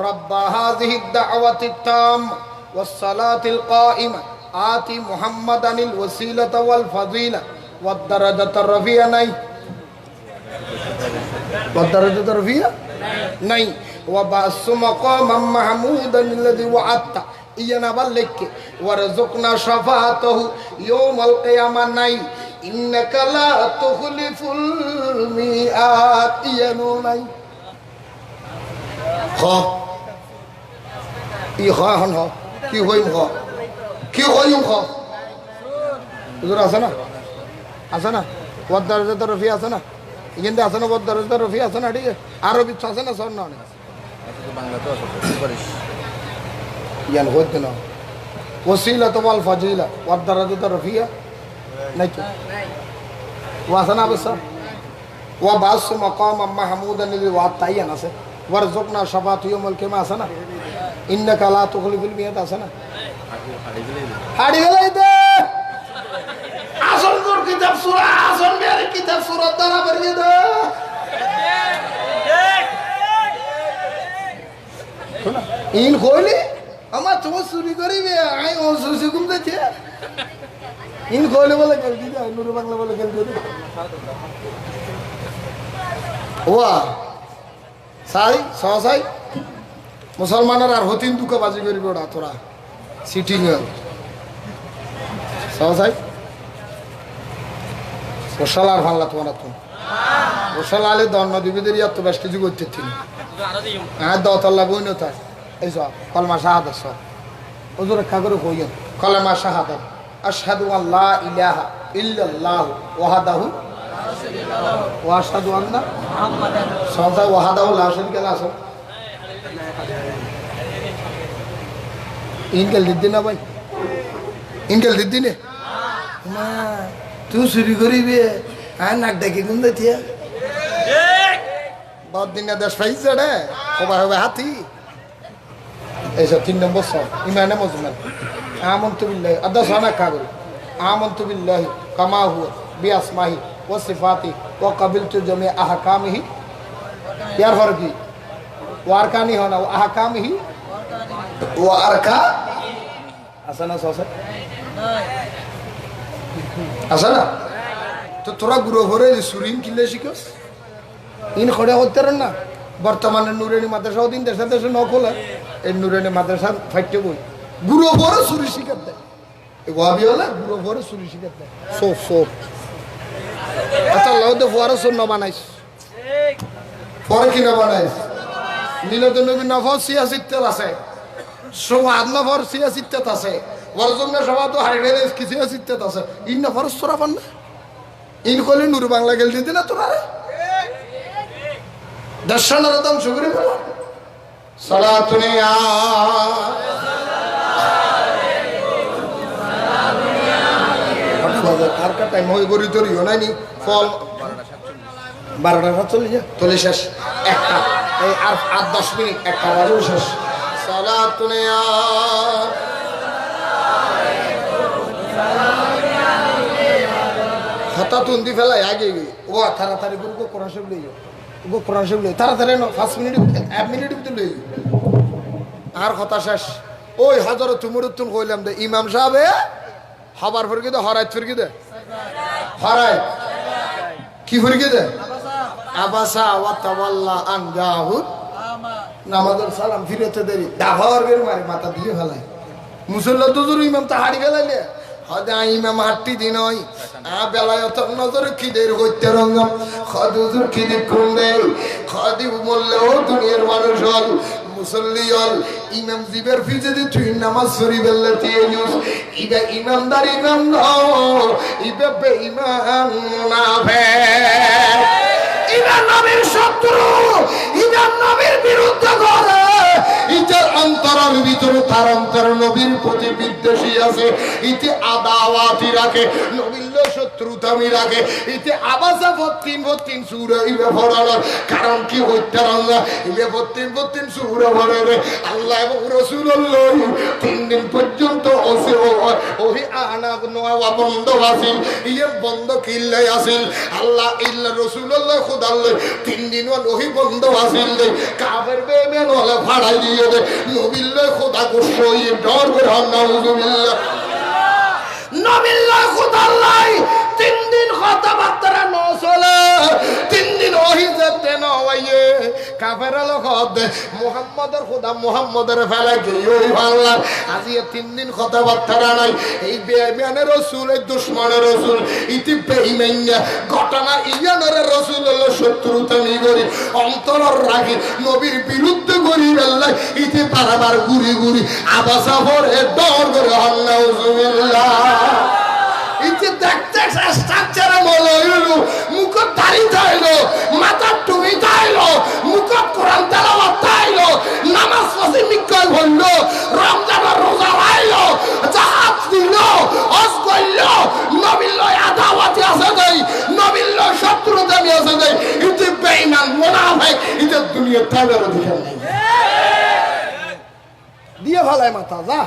রাব্বা হাযিহিদ দাওয়াতিত তাম্মা ওয়াস সালাতিল কায়িমা আতি মুহাম্মাদানিল ওয়াসিলাতা ওয়াল ফাযিলা ওয়াদ দারাজাতার রাফিয়া নাই, ওয়াদ দারাজাতার রাফিয়া নাই ওয়া বাসু মাকামান মাহমুদান আল্লাযী ওয়া'আদতা ইয়ানা বাল্লিকে ওয়ারযুকনা শাফাআতাহু ইয়াউমাল কিয়ামা নাই ইন্নাকা লা তুখলিফুল মিআদ ইয়ানো নাই হ ই হ হন হ কি হইম হ কি হইম হ হুজুর আছে না ওয়াদ রফি আছে না এখানে আছে না ওয়াদ রফি আছে না ঠিক আছে আরবি আছে না সর না ইয়ান হইতে না ওসিলা তো ওয়াল ফাজিলা ওয়াদ রফিয়া নাই তো আছে না বস ওয়া বাস মাকাম মাহমুদান লিল ওয়াদ তাইয়ান আছে ওয়ারজুকনা শাফাত ইয়াউমুল কিয়ামা আছে না ইন্নাকা লা তুখলিফুল মিয়াদ আছে না হাড়ি গেলাই দে আসল তোর কিতাব সূরা আসল মেরে কিতাব সূরা দ্বারা বেরিয়ে দে শোনা ইন কইলি আমার তোমার চুরি করিবে আই ও সুসি ঘুম দেছে ইন কইলে বলে গেল দিদা নুরু বাংলা বলে গেল দিদা ওয়া সাই সাই মুসলমানের আর হতিন দুকা বাজি করিবে ওরা তোরা সিটিং সাই ওশালার ভাল্লা তোমার তুমি ওশালা আলে দন্ন দিবিদের ইয়াত তো বেশ কিছু করতে তিনি হ্যাঁ দতল্লা বইন তাই এই সব কলমা শাহাদাত সব ওজোর রক্ষা করে কইয়েন কলমা শাহাদাত আশহাদু আল্লা ইলাহা ইল্লাল্লাহ ওয়াহদাহু ওয়া আশহাদু আন্না মুহাম্মাদান সাদা ওয়াহদাহু লা শারীকা লাহু ইনকেল দিদি না ভাই ইনকেল দিদি নে না তুই চুরি করিবে হ্যাঁ নাক ডাকি গুন দিয়া বহুত দিন দেশ পাইছে রে সবাই হবে হাতি এইসব 3 নম্বর সব ইমানে মজমান আমানতু বিল্লাহি আদা সানা কাগল আমানতু বিল্লাহি কামা হুয়া বিআসমাহি ওয়া সিফাতি ওয়া কাবিলতু জামি আহকামিহি ইয়ার ফরকি ওয়ারকানি হনা ওয়া আহকামিহি ওয়া আরকা আসনা সসে আসনা তো তোরা গুরু ভরে সুরিন কিলে শিখস ইন খড়ে হতে না বর্তমানে নুরানি মাদ্রাসা দিন দেশে দেশে ন খোলে এই নুরানি মাদ্রাসা ফাইটে বই গুরু ভরে সুরি শিখাত দেয় এই ওয়াবি হলে গুরু ভরে সুরি শিখাত দেয় সোপ আচ্ছা লাউদে ফোয়ারা শূন্য বানাইস পরে কিনা বানাইস মিলাদুন নবী নফর সিয়াসিত্তেল আছে সোয়াদ নফর সিয়াসিত্তেত আছে ওয়ারজুম না সবা তো হাইডেলে কি সিয়াসিত্তেত আছে ইন নফর সরা পান না ইন কলি নূর বাংলা গেল দিতে না তোরা দর্শনের দাম শুকরি বলো সালাতুনিয়া আর কা টাইম হই গরি তোর ইনানি ফল 12:47 শেষ একটা এই আর 10 মিনিট একটা বাজে শেষ সালাতুনিয়া হঠাৎ উন্দি ফেলাই আগে ও তাড়াতাড়ি করে কোরআন শরীফ লইও গো কোরআন শরীফ লই তাড়াতাড়ি 5 মিনিট 1 মিনিট ভিতরে লই আর কথা শেষ ওই হাজার তুমুরুতুন কইলাম দে ইমাম সাহেব হাবার ফরকি দে হরাইত ফরকি দে হরাইত কি ফরকি দে আবাসা ওয়া তাওয়াল্লা আন জাহুদ নামাজের সালাম ফিরেতে দেরি দাভার বের মারি মাথা দিয়ে ফেলাই মুসল্লা দুজুর ইমাম তা হাড়ি ফেলাইলে হদা ইমাম হাট্টি দিন হয় বেলায়ত নজর খিদের হইতে রঙম খদুজুর খিদি কুন্দে খদি বললেও দুনিয়ার মানুষ হল মুসল্লি হল ইমাম জিবের ফিজে তুই নামাজ সরি বেললে তিয়েনুস ইবা ইমানদার ইমাম নাও ইবা বেঈমান না ভে ইবা নবীর শত্রু ইবা নবীর বিরুদ্ধে করে ইতার অন্তরের ভিতরে তার অন্তর নবীর প্রতি বিদ্বেষী আছে ইতি আদাওয়াতি রাখে নবীর শত্রুতামি রাখে ইতি আবাসা 14 সূরা ইবে পড়ানো কারণ কি হইতে রাঙ্গা ইবে 14 সূরা পড়ারে আল্লাহ এবং রাসূলুল্লাহ 3 দিন পর্যন্ত ওহি আনা নোয়া বন্ধ আছিল ইয়ে বন্ধ কিল্লাই আছিল আল্লাহ ইল্লা রাসূলুল্লাহ খুদাল্লাহ 3 দিন ওহি বন্ধ আছিল কাফের বেঈমান ওলা ফাড়াই দিয়ে দে নবিল্লাহ খোদা গোসই ডর করে নাউজুবিল্লাহ নবিল্লাহ খুদাল্লাহ 3 দিন কথাবার্তা ন চলে 3 দিন ওহি যেতে নয় কাফেরা লোক দে মুহাম্মাদের খোদা মুহাম্মাদের ফেলে গিয়ে বাংলা আজি 3 দিন কথাবার্তা নাই এই বেঈমানের রাসূল এই দুশমনের রাসূল ইতি বেঈমানিয়া ঘটনা ইয়ানের রাসূল হলো শত্রুতা নি করি অন্তর রাখি নবীর বিরুদ্ধে করি আল্লাহ ইতি বারবার ঘুরি ঘুরি আবাসা পরে ডর করে আল্লাহুল্লাহ ইতি দেখতে স্ট্রাকচার মলইলো মুখ দাড়ি তাইলো মাথা টুপি তাইলো মুখ কোরআন তেলাওয়াত তাইলো নামাজ পড়ে মিকল হলো রমজান রোজা রাইলো জাহাজ দিল হজ কইলো নবীর লয় আদাওয়াতি আছে দেই নবীর লয় শত্রুতা নি আছে দেই ইতি বেঈমান মুনাফিক ইতি দুনিয়া তাইবার অধিকার নাই দিয়ে ফেলায় মাথা যা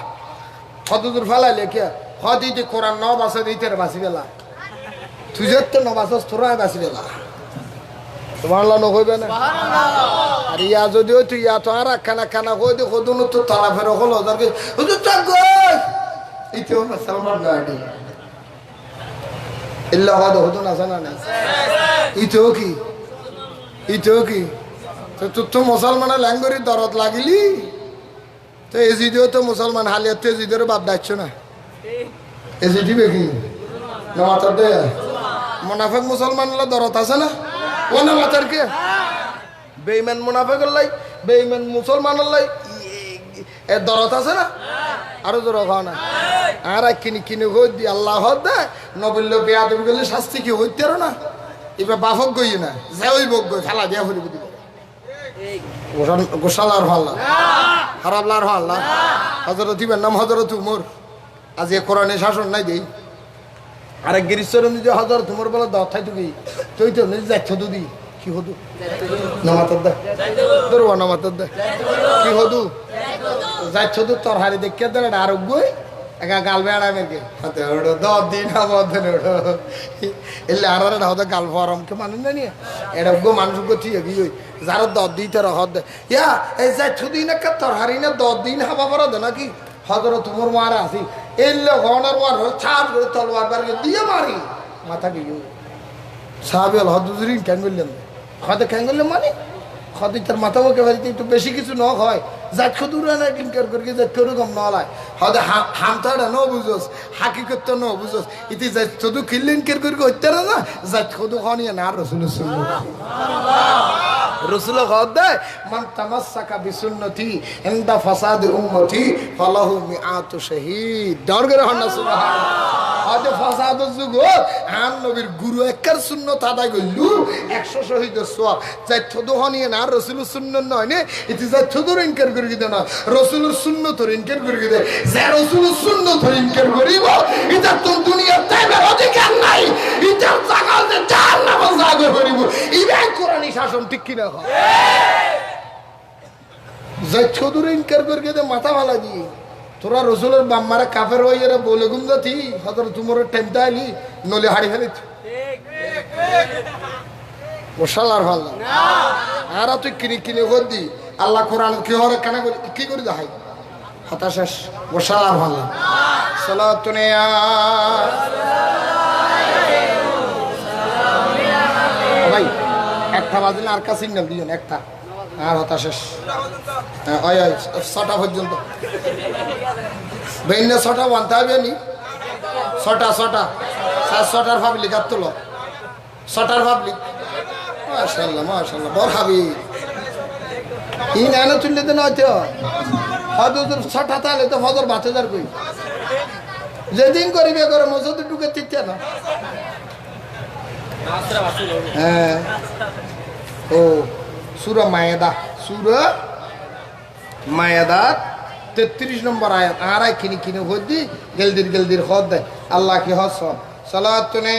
কতদূর ফেলায় লেখে হদিতে কোরআন ন বাসে দিতে বাসি বেলা তুই যেতে ন বাসস তোরাই বাসি বেলা তোমার লা নকইবে না আর ইয়া যদিও তুই ইয়া তো আর খানা খানা কই দে কদুন তো তালা ফেরো হলো দরকে হুজুর চাক গই ইতেও মুসলমান গাড়ি ইল্লা হদ হুদুন আসানা না ইতেও কি তো তো মুসলমানের ল্যাঙ্গুরি দরদ লাগিলি তো এজিদিও তো মুসলমান হালিয়াতে এজিদের বাপ দাচ্ছ না এসে দিবে কি না মাতার দে মুনাফিক মুসলমান লা দরত আছে না ও না মাতার কে বেঈমান মুনাফিক লাই বেঈমান মুসলমান লাই এ দরত আছে না আরো জোর খাও না আর কিনি কই দি আল্লাহ দে নবল্য বেয়াদব গেলে শাস্তি কি হইতে না এবার বাফক গই না যাই বক গই খেলা দিয়া হরিব দিব গোশালার ভাল্লা খারাপলার ভাল্লা হযরত দিবেন নাম হযরত উমর আজ এ কোরআনে শাসন নাই দেই আরেক গিরিশ্বর নিজে হাজার তোমার বলে দাথাই তুই তুই তো নিজে যাচ্ছ দুদি কি হদু নামাতর দে দরওয়া নামাতর দে কি হদু যাচ্ছ তো তোর হারি দেখে দে আর গই একা গাল বেড়া মেরকে হাতে ওড়ো 10 দিন আবদন ওড়ো এলে আরারে না হদা গাল ফরম কে মানুন না নি এটা গো মানুষ গো ঠিক কি হই যারা 10 দিতে রহদ দে ইয়া এই যাচ্ছ দিন কা তোর হারি না 10 দিন হাবা পড়া দে নাকি হযরত উমর মারা আসি এলে গনার ওয়ার ছাপ করে তলোয়ার বারকে দিয়ে মারি মাথা গিয়ে সাহাবেল হদুজরিন ক্যাঙ্গলেন খাদে ক্যাঙ্গলেন মানে খাদে তার মাথা ওকে বাড়িতে একটু বেশি কিছু ন হয় জাত খদুরা না কিনকার করে জাত করে কম নলায় হদে হামতাড়া ন বুঝোস হাকিকত ন বুঝোস ইতি জাত খদু কিল্লেন কের করে হইতারা না জাত খদু খানিয়া না রাসূল সাল্লাল্লাহু রসুল খদে মান তামাসসাকা বিসুন্নতি ইনদা ফাসাদ উম্মতি ফালাহু মিআতু শাহীদ দর করে হন সুবহানাল্লাহ আদে ফাসাদ যুগ আন নবীর গুরু একর সুন্নাত আদায় কইলু 100 শহীদের সওয়াব যাই থদু হনিয়ে না রাসূলের সুন্নাত নয় নে ইতি যাই থদুর ইনকার করে দিতে না রাসূলের সুন্নাতর ইনকার করে দিতে যে রাসূলের সুন্নাতর ইনকার করিব এটা তো দুনিয়া তাইবার অধিকার নাই এটা জাগাল যে জাহান্নামে জাগে করিব ইবাই কোরআনি শাসন ঠিক কি না যাই থদুর ইনকার করে দিতে মাথা ভালা দি তোরা রসুলের বাম্মারা কাফের হয়ে এরা বলে গুম যাতি হয়তো তোমার টেনটা আইলি নলে হাড়ি ফেলিত মশালার ভাল আর তুই কিনে কর দি আল্লাহ কোরআন কি হরে কেন কি করে দেখাই হতা শেষ মশালার ভাল সালাতুনে ভাই একটা বাজলে আর কা সিগন্যাল দিও একটা আর হতা শেষ ওই 6টা পর্যন্ত বেইনে 6টা বানতে হবে নি 6টা 6টার পাবলিক আর তোলো 6টার পাবলিক মাশাআল্লাহ বড় হাবি ই না তুললে তো নয়তো হযরত 6টা তালে তো ফজর 5000 কই যেদিন করিবে করে মসজিদ ঢুকে তিতে না হ্যাঁ ও সূরা মায়েদা 33 নম্বর আয়াত আর কিনে হদি গেলদির হদ দে আল্লাহ কি হস সালাতুনে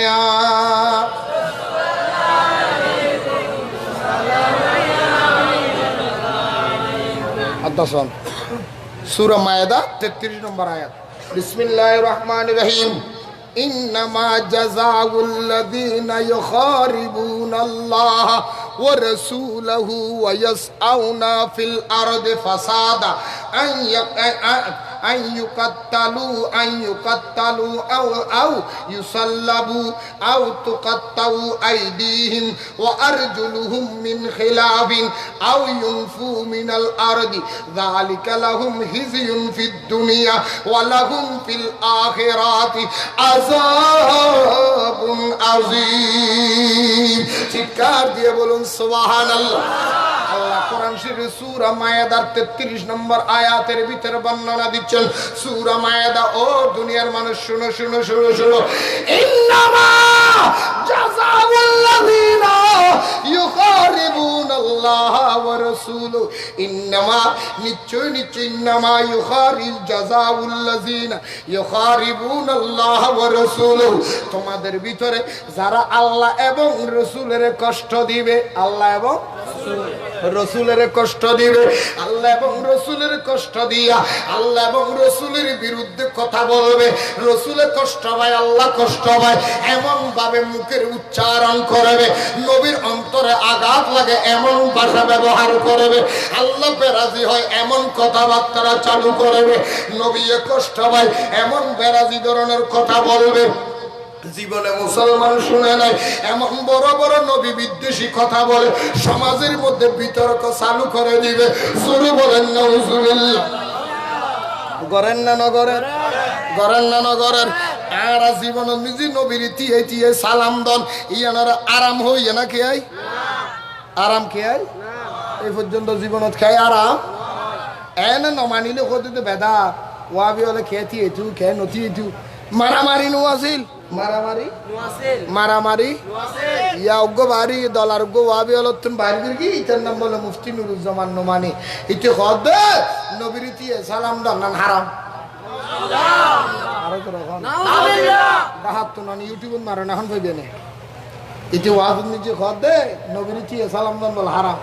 আদাসন সূরা মায়েদা 33 নম্বর আয়াত বিসমিল্লাহির রহমানির রহিম إنما جزاء الذين يخاربون الله ورسوله ويسعون في الأرض فسادا আইয়ুকাত্তালু আও ইউসাল্লাবু আও তুকাত্তাউ আইদিহিম ওয়া আরজুলুহুম মিন খিলাফিন আও ইউনফু মিনাল আরদি যালিকা লাহুম হিযয়ুন ফিদ দুনিয়া ওয়া লাহুম ফিল আখিরাতি আযাবুন আযীম। চিৎকার দিয়ে বলুন সুবহানাল্লাহ। আল্লাহ কোরআন শরীফের সূরা মায়েদার 33 নম্বর আয়াতের ভিতরে বর্ণনা দিচ্ছেন। সূরা মায়েদা, ও দুনিয়ার মানুষ শুনো শুনো শুনো শুনো, ইন্নামা জাযাউল্লাযীনা ইউখারিবুনাল্লাহ ওয়া রাসূলুহু, ইন্নামা নিশ্চয় নিশ্চয়, ইন্নামা ইউখারিল জাযাউল্লাযীনা ইউখারিবুনাল্লাহ ওয়া রাসূলুহু, তোমাদের ভিতরে যারা আল্লাহ এবং রাসূলের কষ্ট দিবে, আল্লাহ এবং রসুলের কষ্ট দিবে, আল্লাহ এবং রসুলের কষ্ট দিয়া আল্লাহ এবং রসুলের বিরুদ্ধে কথা বলবে, রসুলের কষ্ট পায় আল্লাহ কষ্ট পায় এমন ভাবে মুখের উচ্চারণ করবে, নবীর অন্তরে আঘাত লাগে এমন ভাষা ব্যবহার করবে, আল্লাহ বেরাজি হয় এমন কথাবার্তা চালু করবে, নবী কষ্ট পায় এমন বেরাজি ধরনের কথা বলবে। জীবনে মুসলমান শুনে নাই এমন বড় বড় নবী বিদ্বেষী কথা বলে, সমাজের মধ্যে বিতর্ক চালু করে দিবে। শুরু বলেন নাউজুবিল্লাহ। গরেন না নগরের, গরেন না নগরের। আর জীবন নিজে নবীর তিয়ে তিয়ে সালাম দন, ইয়ানার আরাম হইয়ে না খেয়াই, আরাম খেয়াই এই পর্যন্ত জীবনত খাই আরাম এনে নমানিলে কত বেদা ওয়াবি হলে খেয়েছি এটু খেয়ে নথি এটু মারামারি নো আছিল, মারামারি মারামারি ইয়া উগ্গ বাড়ি দলার উগ্গ ওয়াবি হল তুমি বাইরে কি ইতার নাম বলে মুফতি নুরুজ্জামান নোমানি, ইতে হদ নবীর তিয়ে সালাম দান নান হারাম। আরো তো রকম ডাহাত তো নানি ইউটিউব মারেন এখন কইবে না, ইতে ওয়াজ নিজে হদ নবীর তিয়ে সালাম দান বল হারাম।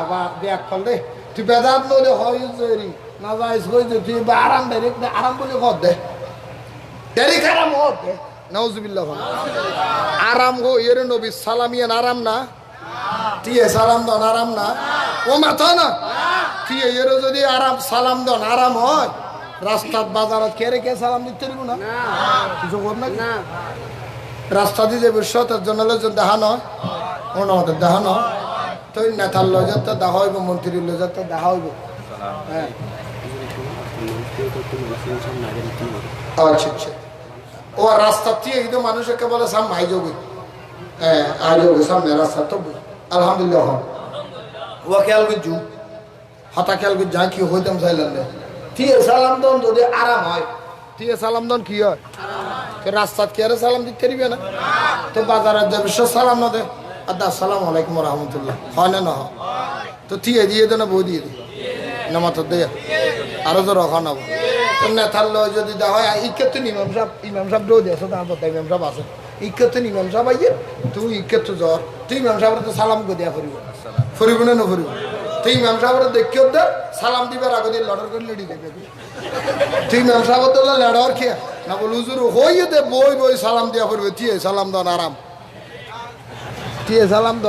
বা ব্যাক কল দে তুই বেদাত নলে হয় জরি না যাইস কই যে তুই আরাম ডাইরেক্ট আরাম বলে হদ দে ডাইরেক্ট আরাম হদ দে নাউজুবিল্লাহ। আরাম গো এর নবী সালামিয়ান আরাম না, তিয়ে সালাম দন আরাম না, ও মাথা না তিয়ে এর যদি আরাম সালাম দন আরাম হয়, রাস্তাত বাজারত কে রে কে সালাম দিতে পারবো না কিছু কর না, রাস্তা দিয়ে যাবে সতের জন্য লোকজন দেখা নয় ওনাদের দেখা নয়, তো নেতার লজাতে দেখা হইব, মন্ত্রীর লজাতে দেখা হইব। হ্যাঁ আচ্ছা আচ্ছা, ও রাস্তা দিয়ে এই তো মানুষকে বলে সামনে আই যাবি, হ্যাঁ আই যাবি সামনে রাস্তা তো আলহামদুলিল্লাহ। ও খেয়াল করছু হতা খেয়াল করছু যা কি হইতাম চাইলাম না, ঠিক সালাম দন যদি আরাম হয়, ঠিক সালাম দন কি হয়, রাস্তাত কি আর সালাম দিতে পারবে না, তো বাজারে যাবে সালাম না দে আদা আসসালামু আলাইকুম রহমতুল্লাহ হয় না না, তো থিয়ে দিয়ে দে না বই দিয়ে দি নামাত দে আরো তো রখা নেব, তো নেতার লয় যদি দেওয়া হয় ইকে তো ইমাম সাহেব রোজ আছে তার কথা ইমাম সাহেব আছে, ইকে তো ইমাম সাহেব আইয়ে তুই ইকে তো জ্বর, তুই ইমাম সাহেবের তো সালাম করে দেওয়া ফুরিব ফুরিব না নফুরিব, তুই ইমাম সাহেবের দেখিও দে সালাম দিবার আগে দিয়ে লড়ার করে লেডি দেবে, তুই ইমাম সাহেব তো লড়ার খেয়ে না বল হুজুর হইয়ে দে বই বই সালাম দেওয়া ফুরিব, তিয়ে সালাম দন আরাম, তিয়ে সালাম দ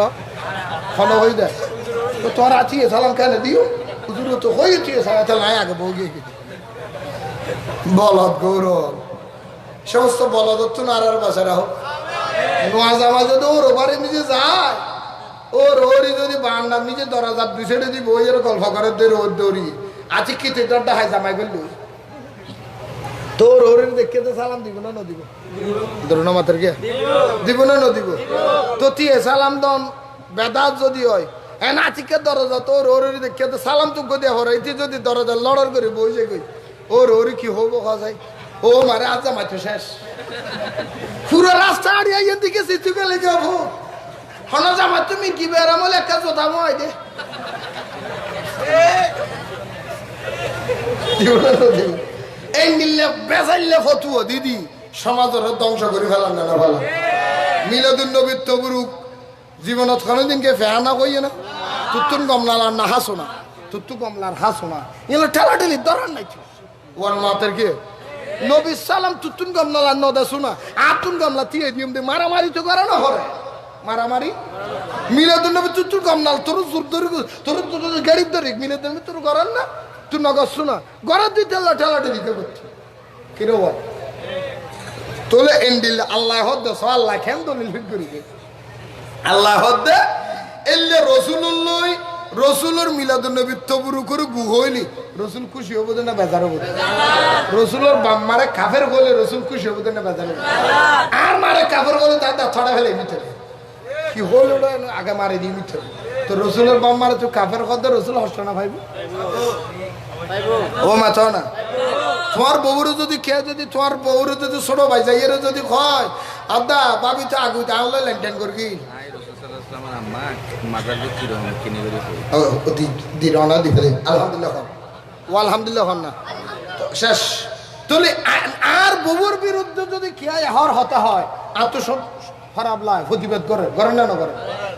ফলো হয়ে দেয়, তো তোর আছিয়ে সালাম কেন দিও হুজুর তো হয়ে তিয়ে সালাম নাই আগে বউ গিয়ে বলদ গৌরব সমস্ত বলদত্ব নারার বাসা রাখো, মাঝে মাঝে তো ওর ওভারে নিজে যায়, ওর ওরই যদি বান্নার নিজে দরজার দুই সাইডে দিব ওই এর গল্প করে ওর দৌড়ি আছি কি তুই তোর ডাহাই জামাই ফেললু, তোর ওরের দেখে তো সালাম দিব না নদিব ধরুন মাথার কে দিব না নদিব, তো তুই সালাম দন বেদাত যদি হয় হ্যাঁ নাচিকে দরজা তোর ওরের দেখে তো সালাম তুক দেওয়া হর এটি যদি দরজা লড়ার করে বসে গই ওর ওরে কি হবো খাই ও মারে আজ জামাই তো শেষ পুরো রাস্তা আড়িয়ে দিকে সিচু গেলে যাবো হন জামাই তুমি কি বেড়ামলে একটা জোতা মাই দে এই নিলে বেজাইলে ফতুয়া দিদি সমাজের ধ্বংস করে ফেলান না ভালো মিলাদুন নবীর তবরুক জীবনত কোনোদিনকে ফেহানা কইয়ে না তুত্তুন কমলার না হাসো না তুত্তু কমলার হাসো না এগুলো ঠেলাঠেলি দরার নাই ওর মাতের কে নবী সালাম তুতুন কমলার নদা শোনা আতুন কমলা তিয়ে নিয়ম দিয়ে মারামারি তো করে না হরে মারামারি মিলাদুন নবী তুতুন কমলাল তোর জোর ধরে তোর গাড়ি ধরে মিলাদুন নবী তোর করেন না তুই নগর না ঘরের দুই তেলা ঠেলাটি দিতে করছি কিরো বল তোলে এন্ডিল আল্লাহ হদ্দ আল্লাহ খেন দলিল ফিট করিবে আল্লাহ হদ্দে এলে রসুল্লই রসুলের মিলাদুন নবী তবুরু করে গু হইলি রসুল খুশি হবো না বেজার হবো রসুলের বাম্মারে কাফের বলে রসুল খুশি হবো না বেজার হবো আর মারে কাফের বলে দাদা ছড়া ফেলে ভিতরে কি হল ওটা আগে মারে দিয়ে মিঠে তো রসুলের বাম্মারে তো কাফের কদ রসুল হস্ত না ভাইব ও মা চাও না তোমার বউরে যদি খেয়ে যদি তোমার বউরে যদি ছোট ভাই যাই এর যদি খয় আদা বাবি তো আগু তাহলে লেনটেন করবি আলহামদুলিল্লাহ না শেষ তুলি আর বউর বিরুদ্ধে যদি খেয়ে হর হতে হয় আর তো সব খারাপ লাগে প্রতিবাদ করে করে না করে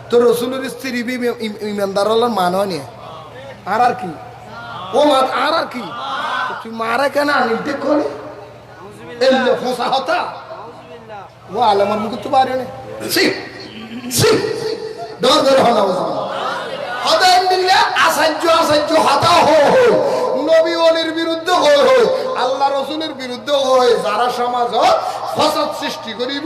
তো রসুলের স্ত্রী ইমানদার মান হয় নি আর কি ও আর কি তুই মারা কেন নির্দেশ করে এলে ফোসা হতা ও আলমার মুখ তো পারে না ডর ধরে হলা হদায় দিলে আসাহ্য হতা নবী ওলির বিরুদ্ধে হই আল্লাহ রসুলের বিরুদ্ধে হই যারা সমাজ ফসাদ সৃষ্টি করিব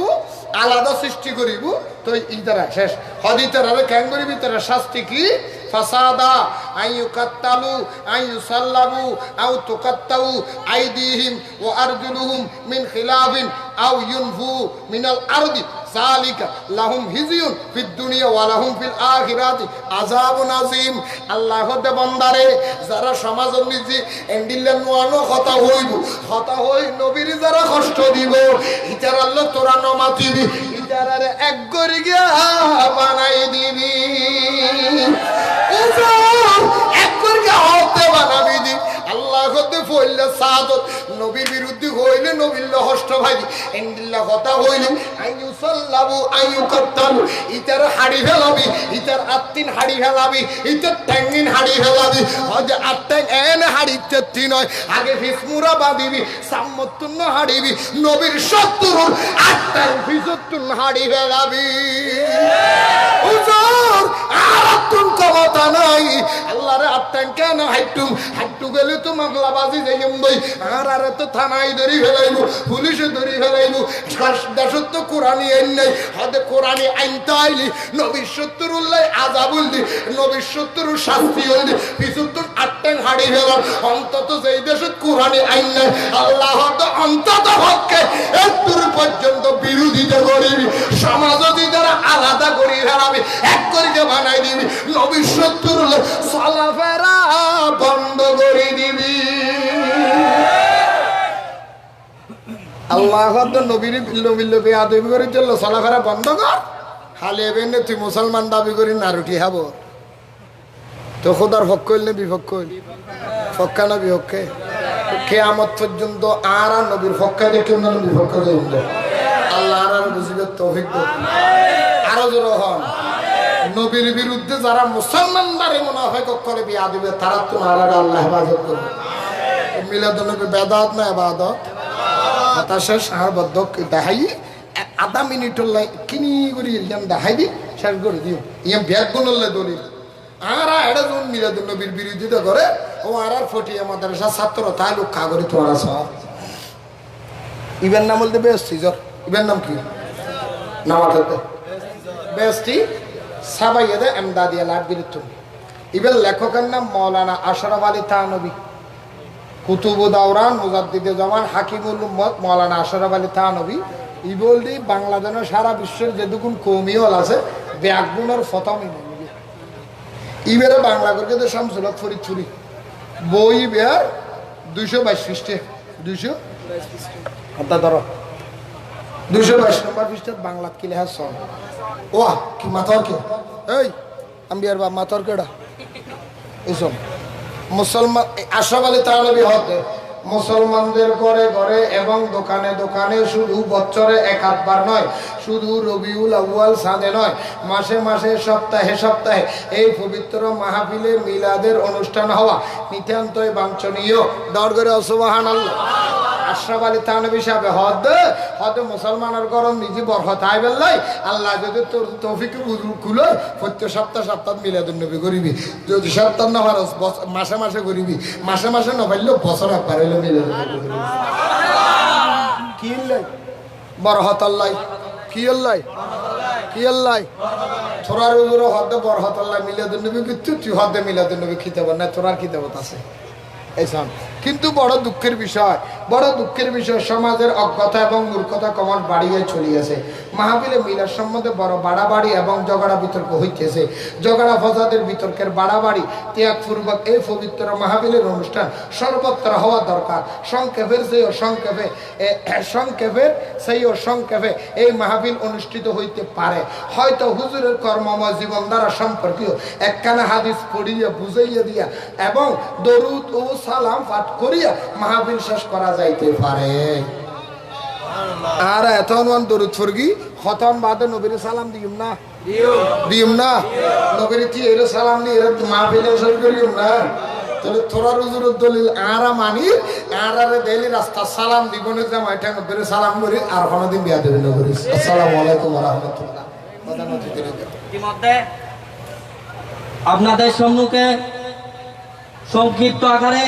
আলাদা সৃষ্টি করিব তো ইতারা শেষ হদিতারা কেন করিবি তারা শাস্তি কি ফাসাদা আইয়ুকাত্তালু আইয়ুসাল্লাবু আও তুকাত্তাউ আইদিহিম ওয়া আরজুলুহুম মিন খিলাফিন আও ইউনফু মিনাল আরদি যালিকা লাহুম হিজিয়ুন ফিদ দুনিয়া ওয়া লাহুম ফিল আখিরাতি আযাবুন আযীম আল্লাহ হতে বান্দারে যারা সমাজের নিজি এন্ডিল্লা নোয়ানো কথা হই নবীর যারা কষ্ট দিব ইতার আল্লাহ তোরা নমাতিবি ইতারারে এক করে গিয়া বানাই দিবি এক করে গিয়া হতে বানাবি দি আল্লাহ হতে ফইলে সাদত নবীর বিরুদ্ধে হইলে নবীর হষ্ট ভাই এন্ডিল্লা কথা হইলে আইয়ুসাল্লাবু আইয়ুকাত্তালু ইতার হাড়ি ফেলাবি ইতার আত্তিন হাড়ি ফেলাবি ইতার ট্যাঙ্গিন হাড়ি ফেলাবি হজে আত্তাং এনে হাড়ি তেত্তি নয় আগে ফিসমুরা বাঁধিবি সাম্মতুন্ন হাড়িবি নবীর সত্তর আত্তাং ফিসত্তুন হাড়ি ফেলাবি হুজুর আর আত্তুন ক্ষমতা নাই আল্লাহরে আত্তাং কেন হাইটু গেলে তো মামলা বাজি যাইম বই আর তো থানায় ধরি ফেলাইবো পুলিশে ধরি ফেলাইবো দেশত তো কোরআনি আইন নাই হদে কোরআনি আইন তাইলি নবীর সত্তরুল্লাহ আযাবুল দি নবীর সত্তরু শাস্তি হইলি পিছুত্তর আটটাং হাড়ি ফেলার অন্তত যেই দেশত কোরআনি আইন নাই আল্লাহ তো অন্তত পক্ষে এত্তর পর্যন্ত বিরোধিতা করিবি সমাজ যদি তারা আলাদা করি ফেলাবি এক করিকে বানাই দিবি নবীর সত্তরুল্লাহ চলাফেরা বন্ধ করে দিবি আল্লাহ নবীর বেয়াদবি করে চললো চলাফেরা বন্ধ কর খালি এবেন তুই মুসলমান দাবি করি নারুটি হাব তো খোদার পক্ষ হইলে বিপক্ষ হইল পক্ষা না বিপক্ষে কেয়ামত পর্যন্ত আর নবীর পক্ষে দেখে বিপক্ষ আল্লাহ আর বুঝিবে তৌফিক আরো জোর হন নবীর বিরুদ্ধে যারা মুসলমানদারে মুনাফিক করে বিয়া দিবে তারা তো আর আল্লাহ হেফাজত করবে মিলাদুন নবী বেদাত না ইবাদত হতাশা সারবদ্ধ দেখাই আধা মিনিট কিনি করি দেখাই দি শেষ করে দিও ইয়াম ব্যাগ গুনলে দলিল আর এটা যখন মিলাদুন নবীর বিরোধিতা করে ও আর ফটিয়া মাদ্রাসা ছাত্র তাই লোক কাগরি তোরা সব ইবেন নাম বলতে বেস্তি জর ইবেন নাম কি নামাতে বেস্তি সাবাইয়াদে এমদাদিয়া লাট বিরুদ্ধ ইবেন লেখকের নাম মৌলানা আশরাফ আলী থানবী কুতুব দাওরান মুজাদ্দিদে জামান হাকিমুল উম্মত মৌলানা আশরাফ আলী থানবী ই বললি বাংলাদেশের সারা বিশ্বের যেটুকুন কৌমিয়ল আছে ব্যাগুনের ফতম ইবেরে বাংলা করে যে শামসুল হক ফরিদ ছুরি বই বেয়ার 222 পৃষ্ঠে 200 ধরো 222 নম্বর পৃষ্ঠে বাংলাত কি লেখা সন ও কি মাতর কে এই আম্বিয়ার বা মাতর কেডা এসব মুসলমান আশরাফ আলী থানবী হতে মুসলমানদের ঘরে ঘরে এবং দোকানে দোকানে শুধু বছরে এক আধবার নয় শুধু রবিউল আউয়াল সাদে নয় মাসে মাসে সপ্তাহে সপ্তাহে এই পবিত্র মাহফিলে মিলাদের অনুষ্ঠান হওয়া নিতান্তই বাঞ্ছনীয় দর করে সুবহানাল্লাহ আশরাফ আলী থানভী সাহেব হদ মুসলমানের গরম নিজে বরকত আই বেল্লাই আল্লাহ যদি তোর তৌফিক খুলে প্রত্যেক সপ্তাহ মিলাদুন নবী করিবি যদি সপ্তাহ না পারস মাসে মাসে করিবি মাসে না পারলেও বছর একবার হইলে মিলাদুন নবী করিবি কি লাই বরকত আল্লাহ কি আল্লাহ কি আল্লাহ তোরার উজুর হদে বরকত আল্লাহ মিলাদুন নবী কিন্তু তুই হদে মিলাদুন নবী খিতাব না তোরার খিতাবত আছে এইসব কিন্তু বড় দুঃখের বিষয় সমাজের অজ্ঞতা এবং মূর্খতা ক্রমশ বাড়িয়ে চলিয়েছে মাহফিলে মিলাদ সম্বন্ধে বড় বাড়াবাড়ি এবং ঝগড়া বিতর্ক হইতেছে ঝগড়া ফসাদের বিতর্কের বাড়াবাড়ি ত্যাগপূর্বক এই পবিত্র মাহফিলের অনুষ্ঠান সর্বত্র হওয়া দরকার সংক্ষেপে এই মাহফিল অনুষ্ঠিত হইতে পারে হয়তো হুজুরের কর্মময় জীবন দ্বারা সম্পর্কীয় একখানা হাদিস পড়িয়া বুঝাইয়া দিয়া এবং দরুদ ও সালাম পাঠ করিয়া মাহফিল শেষ করা যাইতে পারে আর এতন দরুদ ফরগি খতম বাদে নবীর সালাম দিম না নবীর কি এর সালাম দিয়ে এর মাহফিল শেষ করিম না তাহলে তোরা রুজুরের দলিল আরা মানি আরারে দেলি রাস্তা সালাম দিবনে জামাই ঠ্যাং ধরে সালাম করি আর কোনদিন বিয়া দেবেন না করিস আসসালামু আলাইকুম ওয়া রাহমাতুল্লাহ ইতিমধ্যে আপনাদের সম্মুখে সংক্ষিপ্ত আকারে